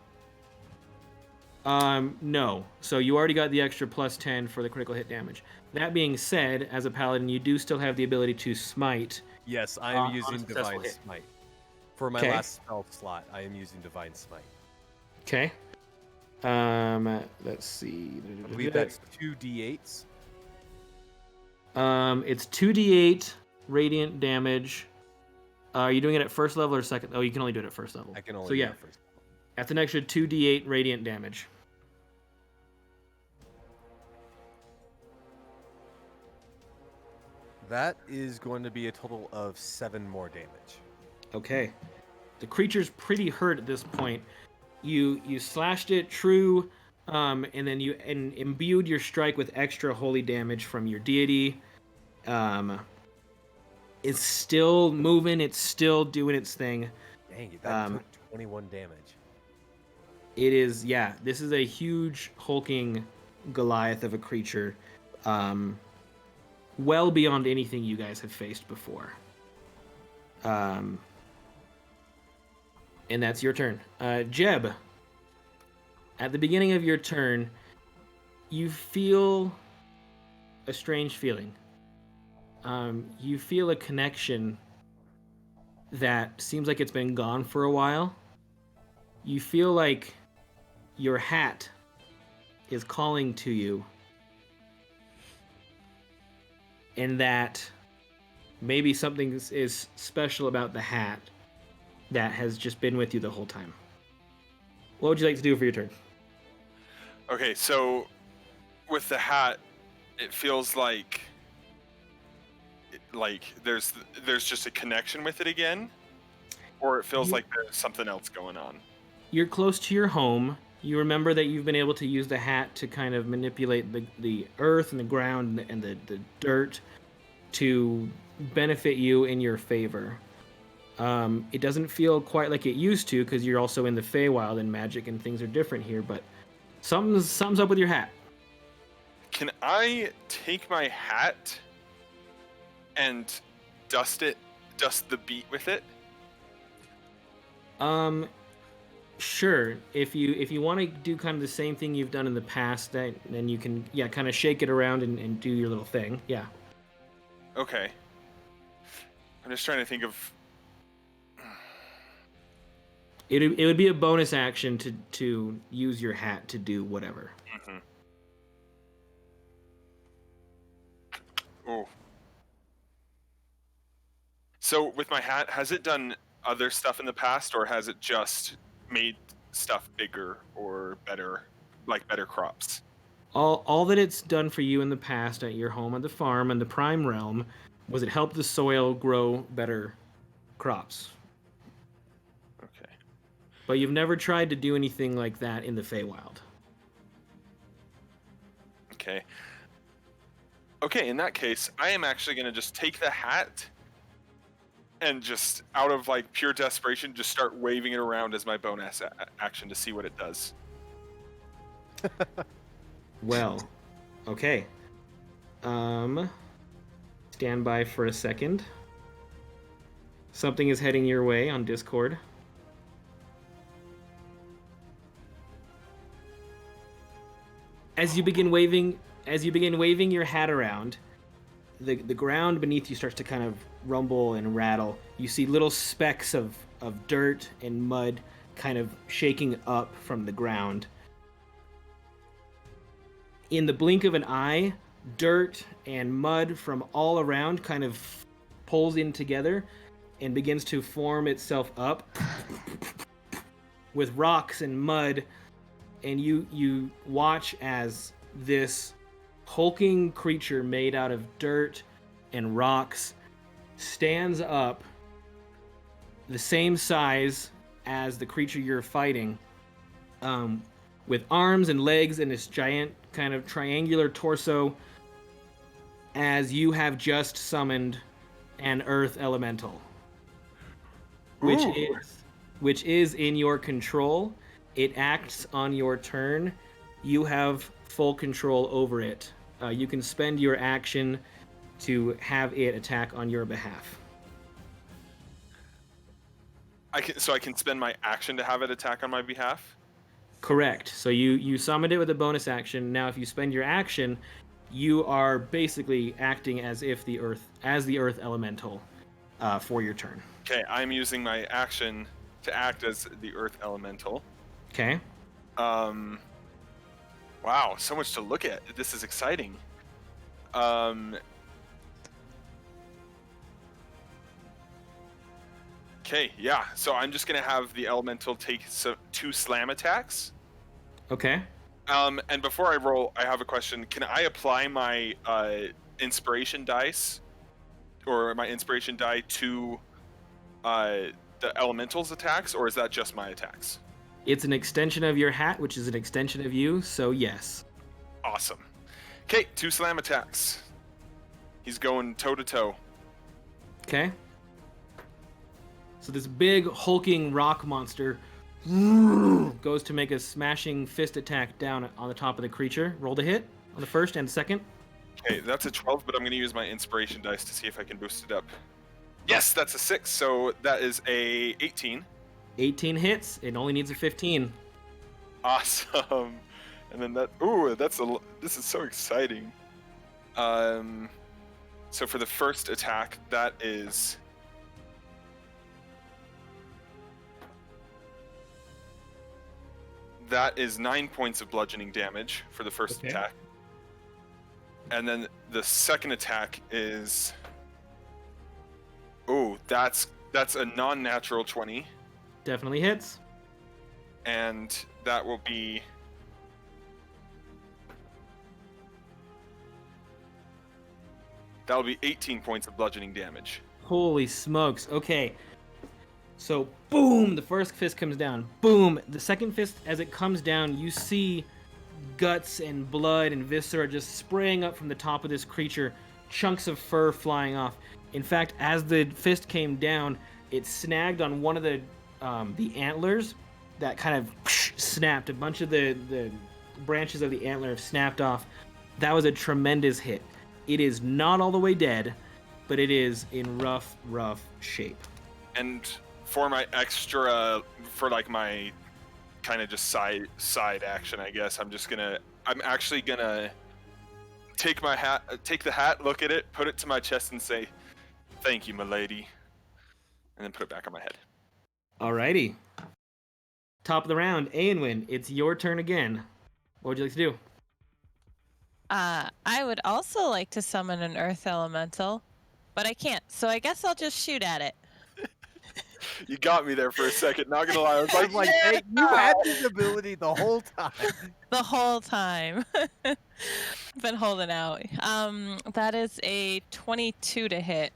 No. So you already got the extra plus 10 for the critical hit damage. That being said, as a paladin, you do still have the ability to smite. Yes, I On am a using successful Divine hit. Smite. For my Okay. last spell slot, I am using Divine Smite. Okay. Let's see. I believe that's 2d8s. It's 2d8 radiant damage. Are you doing it at first level or second? Oh, you can only do it at first level. I can only So do yeah, it first. that's an extra 2d8 radiant damage. That is going to be a total of 7 more damage. Okay. The creature's pretty hurt at this point. You slashed it true, and then you imbued your strike with extra holy damage from your deity. It's still moving. It's still doing its thing. Dang it, that took 21 damage. It is, yeah. This is a huge hulking Goliath of a creature, well beyond anything you guys have faced before. And that's your turn. Jeb, at the beginning of your turn, you feel a strange feeling. You feel a connection that seems like it's been gone for a while. You feel like your hat is calling to you, and that maybe something is special about the hat that has just been with you the whole time. What would you like to do for your turn? Okay, so with the hat, it feels like there's just a connection with it again, or it feels like there's something else going on. You're close to your home. You remember that you've been able to use the hat to kind of manipulate the earth and the ground and the dirt to benefit you in your favor. It doesn't feel quite like it used to because you're also in the Feywild and magic and things are different here, but something's up with your hat. Can I take my hat and dust the beat with it? Sure. If you want to do kind of the same thing you've done in the past, then you can kind of shake it around and do your little thing. Yeah. Okay. I'm just trying to think of. It would be a bonus action to use your hat to do whatever. Mm-hmm. Oh. So with my hat, has it done other stuff in the past, or has it just made stuff bigger or better, like better crops? All that it's done for you in the past at your home on the farm and the Prime Realm was it helped the soil grow better crops. Okay. But you've never tried to do anything like that in the Feywild. Okay. Okay, in that case, I am actually going to just take the hat and just, out of like pure desperation, just start waving it around as my bonus action to see what it does. Well, okay. Stand by for a second. Something is heading your way on Discord. As you begin waving your hat around, the ground beneath you starts to kind of rumble and rattle. You see little specks of dirt and mud kind of shaking up from the ground. In the blink of an eye, dirt and mud from all around kind of pulls in together and begins to form itself up with rocks and mud, and you watch as this hulking creature made out of dirt and rocks stands up the same size as the creature you're fighting, with arms and legs and this giant kind of triangular torso, as you have just summoned an earth elemental, which is in your control. It acts on your turn. You have full control over it. You can spend your action to have it attack on your behalf. I can spend my action to have it attack on my behalf. Correct. So you summoned it with a bonus action. Now, if you spend your action, you are basically acting as the earth elemental for your turn. Okay, I'm using my action to act as the earth elemental. Okay. Wow, so much to look at. This is exciting. Okay, yeah. So I'm just gonna have the elemental take 2 slam attacks. Okay. And before I roll, I have a question. Can I apply my inspiration dice or my inspiration die to the elemental's attacks, or is that just my attacks? It's an extension of your hat, which is an extension of you, so yes. Awesome. Okay, 2 slam attacks. He's going toe to toe. Okay. So this big hulking rock monster goes to make a smashing fist attack down on the top of the creature. Roll the hit on the first and second. Okay, that's a 12, but I'm going to use my inspiration dice to see if I can boost it up. Yes, that's a 6, so that is a 18. 18 hits. It only needs a 15. Awesome. And then this is so exciting. So for the first attack, that is That is 9 points of bludgeoning damage for the first attack. And then the second attack is... Oh, that's a non-natural 20. Definitely hits. And that will be... That'll be 18 points of bludgeoning damage. Holy smokes. Okay. So, boom, the first fist comes down. Boom, the second fist, as it comes down, you see guts and blood and viscera just spraying up from the top of this creature, chunks of fur flying off. In fact, as the fist came down, it snagged on one of the antlers that kind of snapped. A bunch of the branches of the antler have snapped off. That was a tremendous hit. It is not all the way dead, but it is in rough shape. And for my extra, for like my kind of just side action, I guess, I'm actually gonna take the hat, look at it, put it to my chest and say, "Thank you, milady," and then put it back on my head. Alrighty. Top of the round, Aenwyn, it's your turn again. What would you like to do? I would also like to summon an earth elemental, but I can't, so I guess I'll just shoot at it. You got me there for a second, not gonna lie. I was like, hey, you had this ability the whole time. The whole time. Been holding out. That is a 22 to hit.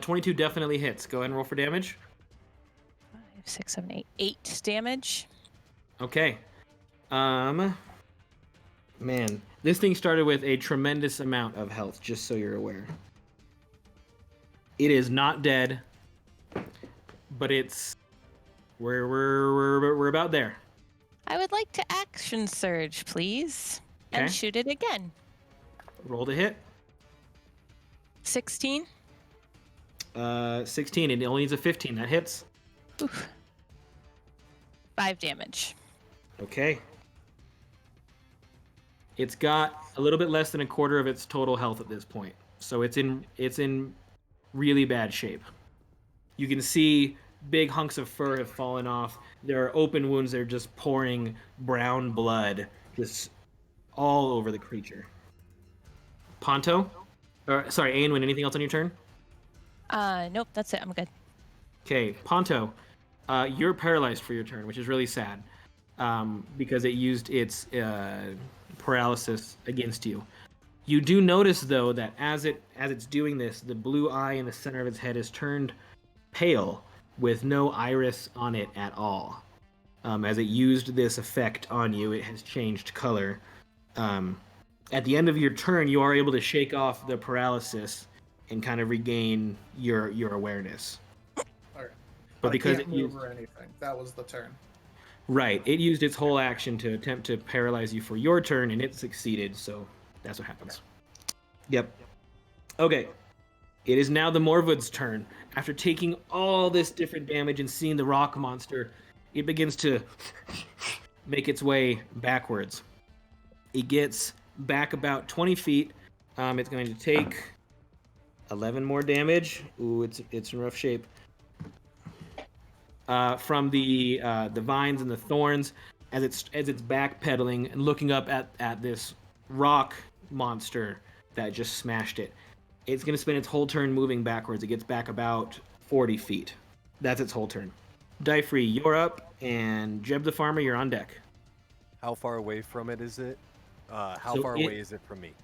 22 definitely hits. Go ahead and roll for damage. 5, 6, 7, 8. 8 damage. Okay. Man, this thing started with a tremendous amount of health, just so you're aware. It is not dead, but it's we're about there. I would like to action surge, please, and Okay. shoot it again. Roll to hit. 16. 16. It only needs a 15. That hits. Oof. 5 damage. Okay. It's got a little bit less than a quarter of its total health at this point, so it's in really bad shape. You can see big hunks of fur have fallen off. There are open wounds that are just pouring brown blood just all over the creature. Ponto? Sorry, Aenwyn, anything else on your turn? Nope, that's it. I'm good. Okay, Ponto, you're paralyzed for your turn, which is really sad, because it used its paralysis against you. You do notice, though, that as it's doing this, the blue eye in the center of its head is turned pale with no iris on it at all. As it used this effect on you, it has changed color. At the end of your turn, you are able to shake off the paralysis and kind of regain your awareness. Alright. But because it can't move or anything. That was the turn. Right, it used its whole action to attempt to paralyze you for your turn, and it succeeded, so that's what happens. Yep. Okay. It is now the Morvood's turn. After taking all this different damage and seeing the rock monster, it begins to make its way backwards. It gets back about 20 feet. It's going to take 11 more damage. Ooh, it's in rough shape. From the vines and the thorns, as it's backpedaling and looking up at this rock monster that just smashed it. It's going to spend its whole turn moving backwards. It gets back about 40 feet. That's its whole turn. Dyfree, you're up, and Jeb the Farmer, you're on deck. How far away from it is it? How So far away is it from me?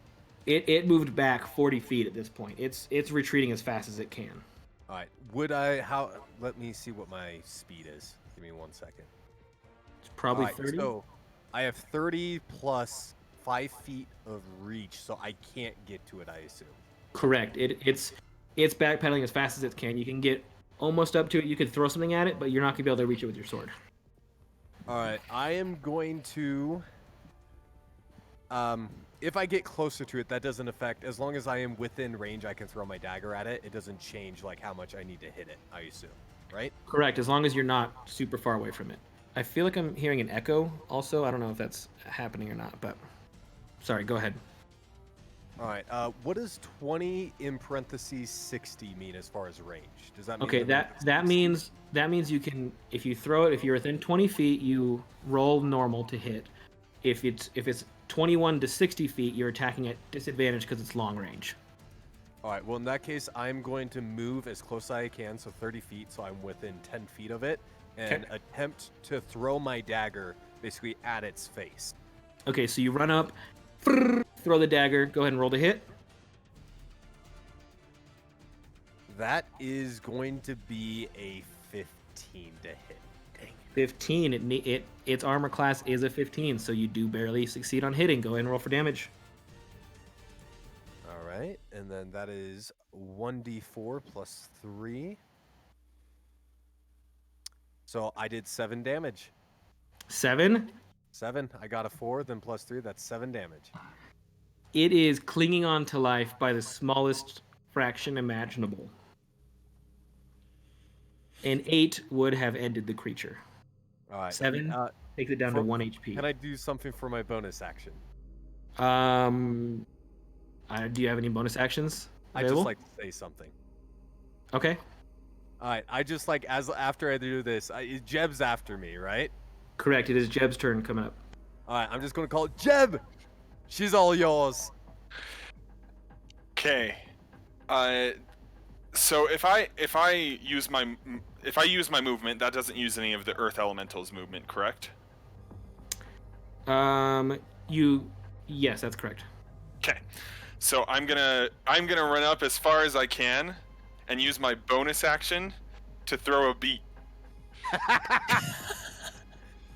It moved back 40 feet at this point. It's retreating as fast as it can. All right. Let me see what my speed is. Give me 1 second. It's probably All right, 30. So I have 30 plus 5 feet of reach, so I can't get to it, I assume. Correct. It's backpedaling as fast as it can. You can get almost up to it. You could throw something at it, but you're not going to be able to reach it with your sword. All right. I am going to... if I get closer to it, that doesn't affect... As long as I am within range, I can throw my dagger at it. It doesn't change like how much I need to hit it, I assume. Right? Correct, as long as you're not super far away from it. I feel like I'm hearing an echo also. I don't know if that's happening or not, but... Sorry, go ahead. All right. What does 20 in parentheses 60 mean as far as range? Does that mean Okay, that means you can, if you throw it, if you're within 20 feet, you roll normal to hit. If it's 21 to 60 feet, you're attacking at disadvantage because it's long range. All right. Well, in that case, I'm going to move as close as I can, so 30 feet, so I'm within 10 feet of it, and attempt to throw my dagger basically at its face. Okay, so you run up, throw the dagger. Go ahead and roll to hit. That is going to be a 15 to hit. 15. Its armor class is a 15, so you do barely succeed on hitting. Go ahead and roll for damage. All right, and then that is 1d4 plus 3. So I did 7 damage. 7. 7. I got a 4, then plus 3. That's 7 damage. It is clinging on to life by the smallest fraction imaginable. An 8 would have ended the creature. All right. 7 takes it down to 1 HP. Can I do something for my bonus action? Do you have any bonus actions available? I just like to say something. Okay. All right. I just like after I do this, Jeb's after me, right? Correct. It is Jeb's turn coming up. All right. I'm just gonna call it Jeb. She's all yours. Okay. So if I use my movement, that doesn't use any of the Earth Elemental's movement, correct? Yes, that's correct. Okay. So I'm gonna run up as far as I can, and use my bonus action to throw a beat.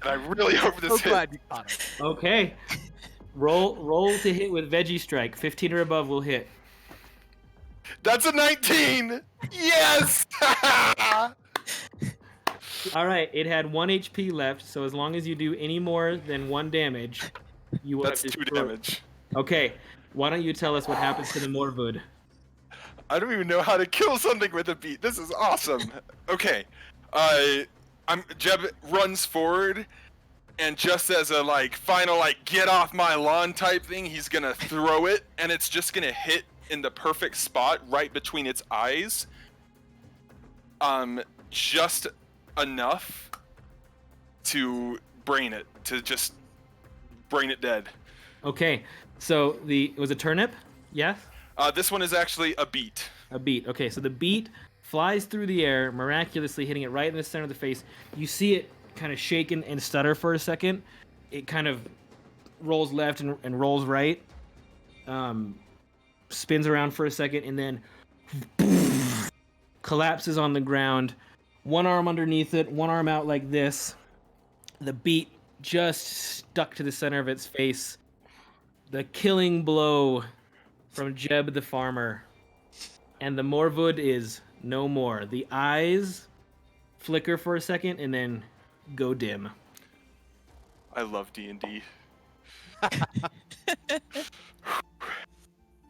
And I really hope this hits. Glad you caught it. Okay. Roll to hit with Veggie Strike. 15 or above will hit. That's a 19! Yes! All right, it had 1 HP left, so as long as you do any more than 1 damage, you will That's have 2 destroyed. damage. Okay, why don't you tell us what happens to the Morvood? I don't even know how to kill something with a beat. This is awesome. Okay. Jeb runs forward, and just as a final get off my lawn type thing, he's gonna throw it, and it's just gonna hit in the perfect spot right between its eyes. Just enough to brain it, to just brain it dead. Okay, so it was a turnip? Yeah? This one is actually a beet. A beet. Okay, so the beet flies through the air, miraculously hitting it right in the center of the face. You see it kind of shake and stutter for a second. It kind of rolls left and rolls right. Spins around for a second, and then collapses on the ground. One arm underneath it, one arm out like this. The beet just stuck to the center of its face. The killing blow from Jeb the Farmer. And the Morvood is no more. The eyes flicker for a second and then go dim. I love D&D.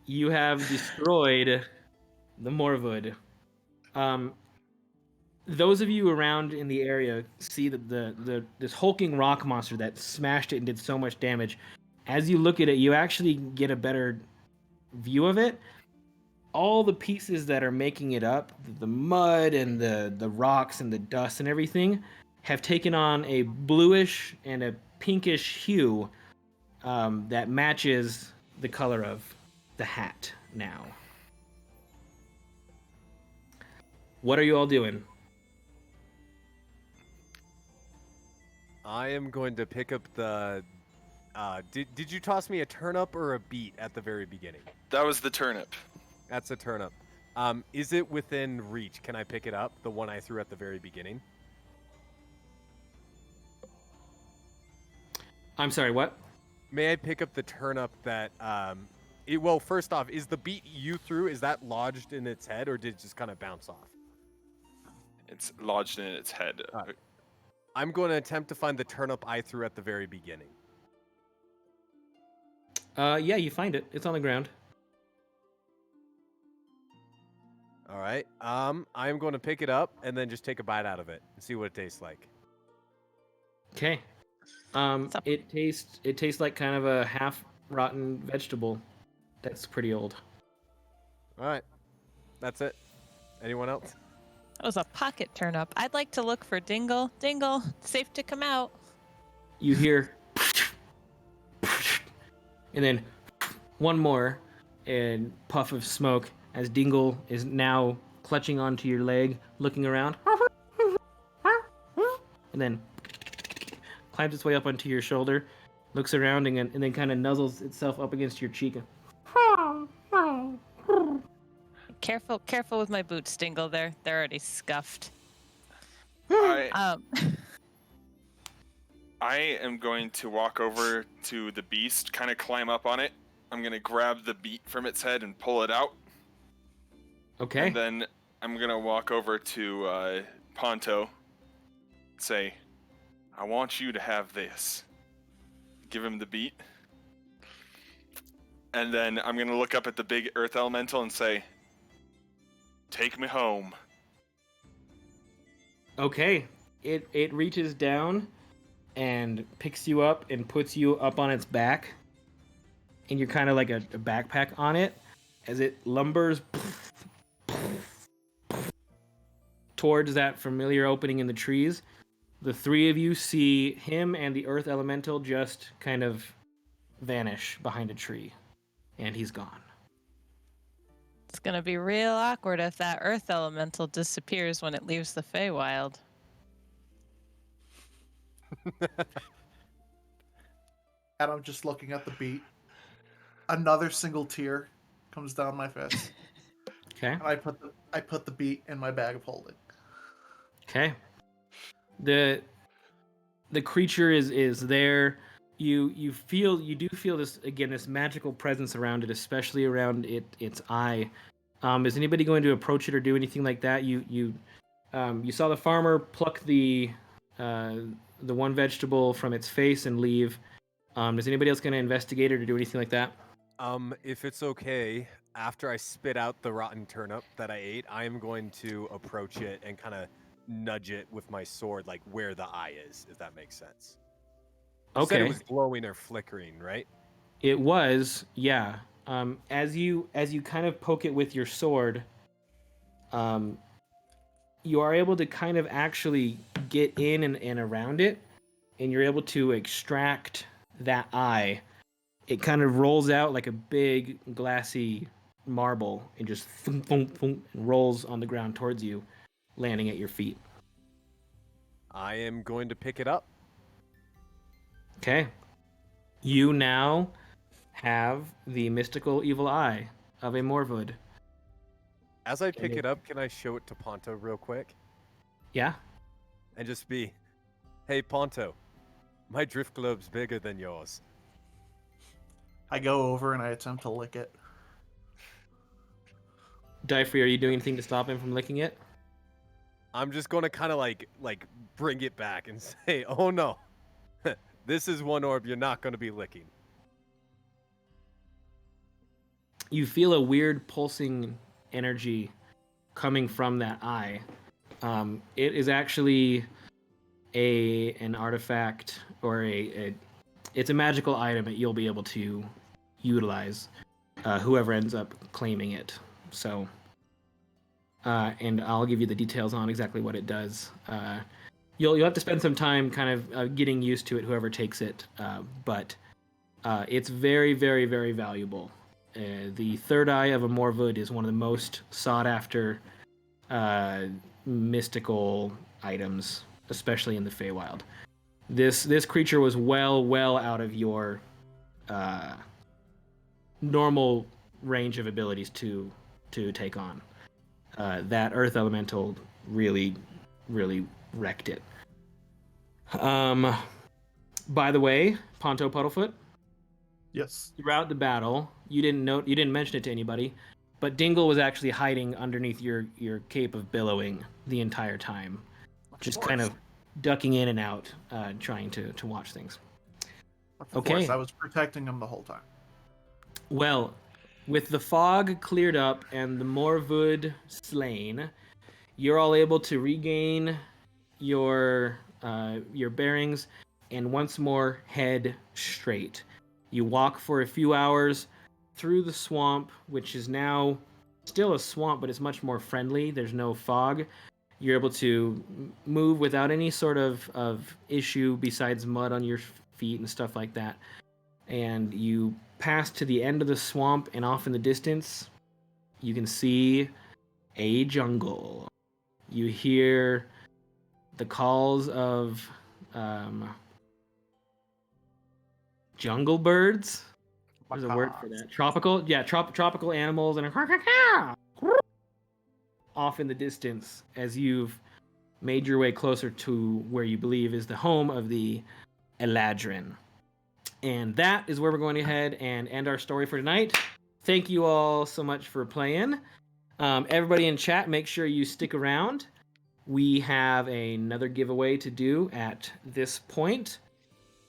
You have destroyed the Morwood. Those of you around in the area see that this hulking rock monster that smashed it and did so much damage. As you look at it, you actually get a better view of it. All the pieces that are making it up, the mud and the rocks and the dust and everything, have taken on a bluish and a pinkish hue that matches the color of the hat now. What are you all doing? I am going to pick up the. Did you toss me a turnip or a beet at the very beginning? That was the turnip. That's a turnip. Is it within reach? Can I pick it up? The one I threw at the very beginning? I'm sorry, what? May I pick up the turnip that, well, first off, is the beet you threw, is that lodged in its head, or did it just kind of bounce off? It's lodged in its head. I'm going to attempt to find the turnip I threw at the very beginning. Yeah, you find it. It's on the ground. All right. I'm going to pick it up and then just take a bite out of it and see what it tastes like. Okay. It tastes like kind of a half rotten vegetable. That's pretty old. All right. That's it. Anyone else? That was a pocket turnip. I'd like to look for Dingle. Dingle, safe to come out. You hear and then one more and puff of smoke as Dingle is now clutching onto your leg, looking around, and then climbs its way up onto your shoulder, looks around, and then kind of nuzzles itself up against your cheek. Careful with my boots, Dingle. They're already scuffed. I am going to walk over to the beast, kind of climb up on it. I'm going to grab the beet from its head and pull it out. Okay. And then I'm going to walk over to Ponto and say, I want you to have this. Give him the beet. And then I'm going to look up at the big earth elemental and say, take me home. Okay. It reaches down and picks you up and puts you up on its back. And you're kind of like a backpack on it as it lumbers towards that familiar opening in the trees. The three of you see him and the earth elemental just kind of vanish behind a tree. And he's gone. It's going to be real awkward if that earth elemental disappears when it leaves the Feywild. And I'm just looking at the beat. Another single tear comes down my face. Okay. And I put the beat in my bag of holding. Okay. The creature is there. You do feel this magical presence around it, especially around its eye. Is anybody going to approach it or do anything like that? You saw the farmer pluck the one vegetable from its face and leave. Is anybody else going to investigate it or do anything like that? If it's okay, after I spit out the rotten turnip that I ate, I am going to approach it and kind of nudge it with my sword, like where the eye is, if that makes sense. You said it was glowing or flickering, right? It was, yeah. As you kind of poke it with your sword, you are able to kind of actually get in and around it, and you're able to extract that eye. It kind of rolls out like a big glassy marble and just thump, thump, thump, and rolls on the ground towards you, landing at your feet. I am going to pick it up. Okay. You now have the mystical evil eye of a Morwood. As I pick it up, can I show it to Ponto real quick? Yeah? And just be, hey, Ponto, my drift globe's bigger than yours. I go over and I attempt to lick it. Dyfree, are you doing anything to stop him from licking it? I'm just going to kind of like bring it back and say, oh no, this is one orb you're not going to be licking. You feel a weird pulsing energy coming from that eye. It is actually an artifact or it's a magical item that you'll be able to utilize. Whoever ends up claiming it. So, and I'll give you the details on exactly what it does. You'll have to spend some time kind of getting used to it. Whoever takes it, but it's very, very, very valuable. The third eye of a Morwood is one of the most sought after mystical items, especially in the Feywild. This creature was well out of your normal range of abilities to take on. That Earth Elemental really wrecked it. By the way, Ponto Puddlefoot, Yes. throughout the battle, you didn't mention it to anybody, but Dingle was actually hiding underneath your cape of billowing the entire time, just kind of ducking in and out, trying to watch things. Of course, I was protecting him the whole time. Well, with the fog cleared up and the Morwood slain, you're all able to regain your bearings and once more head straight. You walk for a few hours through the swamp, which is now still a swamp, but it's much more friendly. There's no fog. You're able to move without any sort of issue besides mud on your feet and stuff like that. And you pass to the end of the swamp, and off in the distance, you can see a jungle. You hear the calls of jungle birds. There's a word for that. Tropical animals and off in the distance as you've made your way closer to where you believe is the home of the Eladrin. And that is where we're going ahead and end our story for tonight. Thank you all so much for playing. Everybody in chat, make sure you stick around. We have another giveaway to do at this point.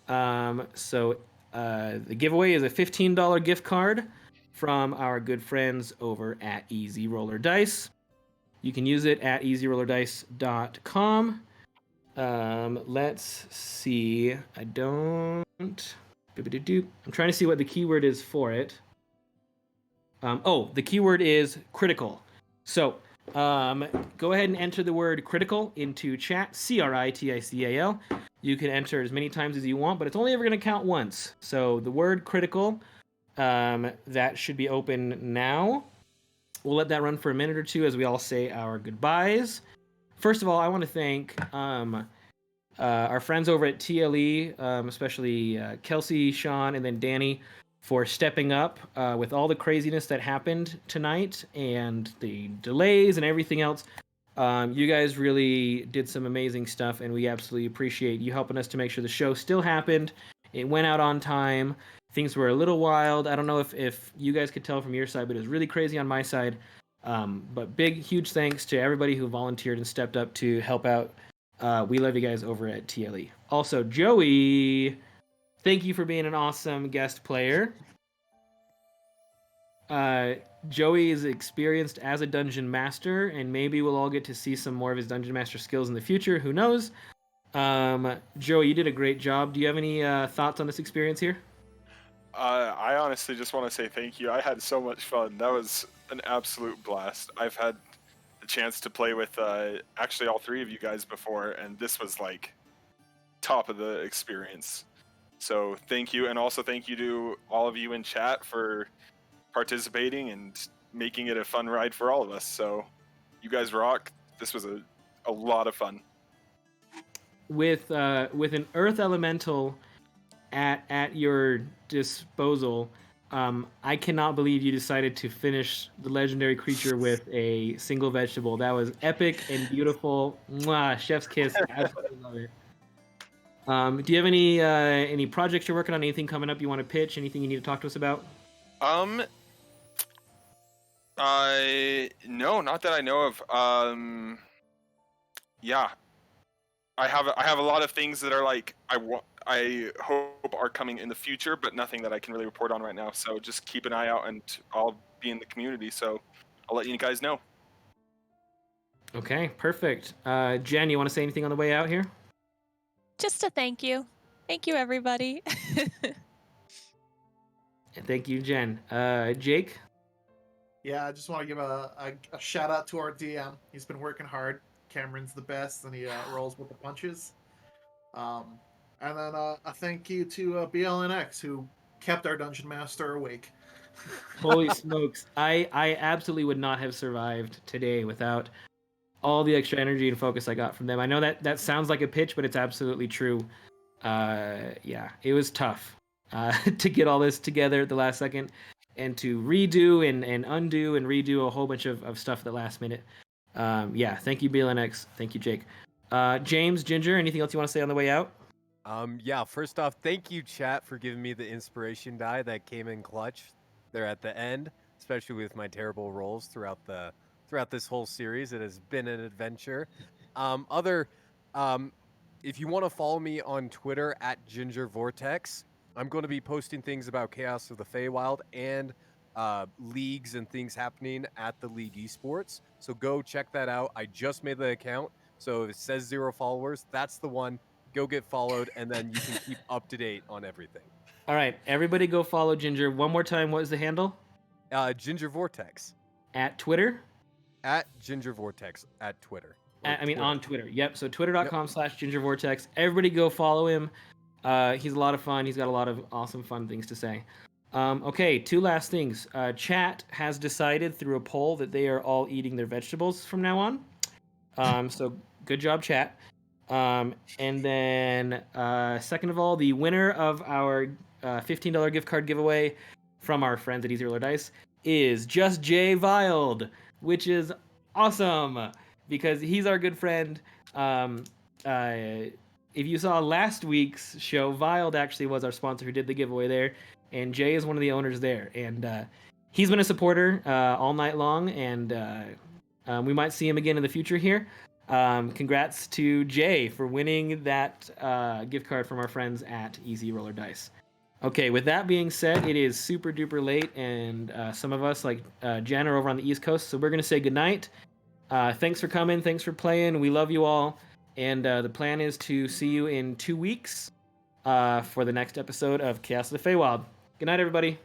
So the giveaway is a $15 gift card from our good friends over at Easy Roller Dice. You can use it at easyrollerdice.com. Let's see. I'm trying to see what the keyword is for it. The keyword is critical. So go ahead and enter the word critical into chat, CRITICAL. You can enter as many times as you want, but it's only ever going to count once. So the word critical, that should be open now. We'll let that run for a minute or two as we all say our goodbyes. First of all, I want to thank our friends over at TLE, especially Kelsey, Sean, and then Danny, for stepping up with all the craziness that happened tonight and the delays and everything else. You guys really did some amazing stuff, and we absolutely appreciate you helping us to make sure the show still happened. It went out on time. Things were a little wild. I don't know if you guys could tell from your side, but it was really crazy on my side. But huge thanks to everybody who volunteered and stepped up to help out. We love you guys over at TLE. Also, Joey, thank you for being an awesome guest player. Joey is experienced as a dungeon master, and maybe we'll all get to see some more of his dungeon master skills in the future. Who knows? Joey, you did a great job. Do you have any thoughts on this experience here? I honestly just want to say thank you. I had so much fun. That was an absolute blast. I've had the chance to play with actually all three of you guys before, and this was like top of the experience. So thank you, and also thank you to all of you in chat for participating and making it a fun ride for all of us. So you guys rock. This was a lot of fun. With an Earth Elemental at your disposal, I cannot believe you decided to finish the legendary creature with a single vegetable. That was epic and beautiful. Mwah, chef's kiss. Absolutely love it. Do you have any projects you're working on? Anything coming up you want to pitch? Anything you need to talk to us about? No, not that I know of. Yeah, I have a lot of things that are like I hope are coming in the future, but nothing that I can really report on right now. So just keep an eye out, and I'll be in the community. So I'll let you guys know. Okay, perfect. Jen, you want to say anything on the way out here? Just a thank you. Thank you, everybody. Thank you, Jen. Jake? Yeah, I just want to give a shout out to our DM. He's been working hard. Cameron's the best, and he rolls with the punches. And then a thank you to BLNX, who kept our dungeon master awake. Holy smokes. I absolutely would not have survived today without all the extra energy and focus I got from them. I know that sounds like a pitch, but it's absolutely true. Yeah, it was tough to get all this together at the last second and to redo and undo and redo a whole bunch of stuff at the last minute. Yeah, thank you, BLNX. Thank you, Jake. James, Ginger, anything else you want to say on the way out? Yeah, first off, thank you, chat, for giving me the inspiration die that came in clutch there at the end, especially with my terrible rolls throughout this whole series. It has been an adventure. If you want to follow me on Twitter at Ginger Vortex, I'm going to be posting things about Chaos of the Feywild and leagues and things happening at the League Esports. So go check that out. I just made the account, so if it says 0 followers, that's the one. Go get followed, and then you can keep up to date on everything. All right, everybody go follow Ginger. One more time, what is the handle? Ginger Vortex. At Twitter? At Ginger Vortex at Twitter. On Twitter. Yep, so twitter.com/Ginger Vortex. Everybody go follow him. He's a lot of fun. He's got a lot of awesome, fun things to say. Okay, two last things. Chat has decided through a poll that they are all eating their vegetables from now on. So good job, chat. And then, second of all, the winner of our $15 gift card giveaway from our friends at Easy Roller Dice is Just Jay Wild, which is awesome because he's our good friend. If you saw last week's show, Wild actually was our sponsor who did the giveaway there, and Jay is one of the owners there. And he's been a supporter all night long, and we might see him again in the future here. Congrats to Jay for winning that gift card from our friends at Easy Roller Dice. Okay, with that being said, it is super duper late, and some of us, like Jen, are over on the East Coast, so we're going to say goodnight. Thanks for coming. Thanks for playing. We love you all. And the plan is to see you in 2 weeks for the next episode of Chaos of the Feywild. Good night, everybody.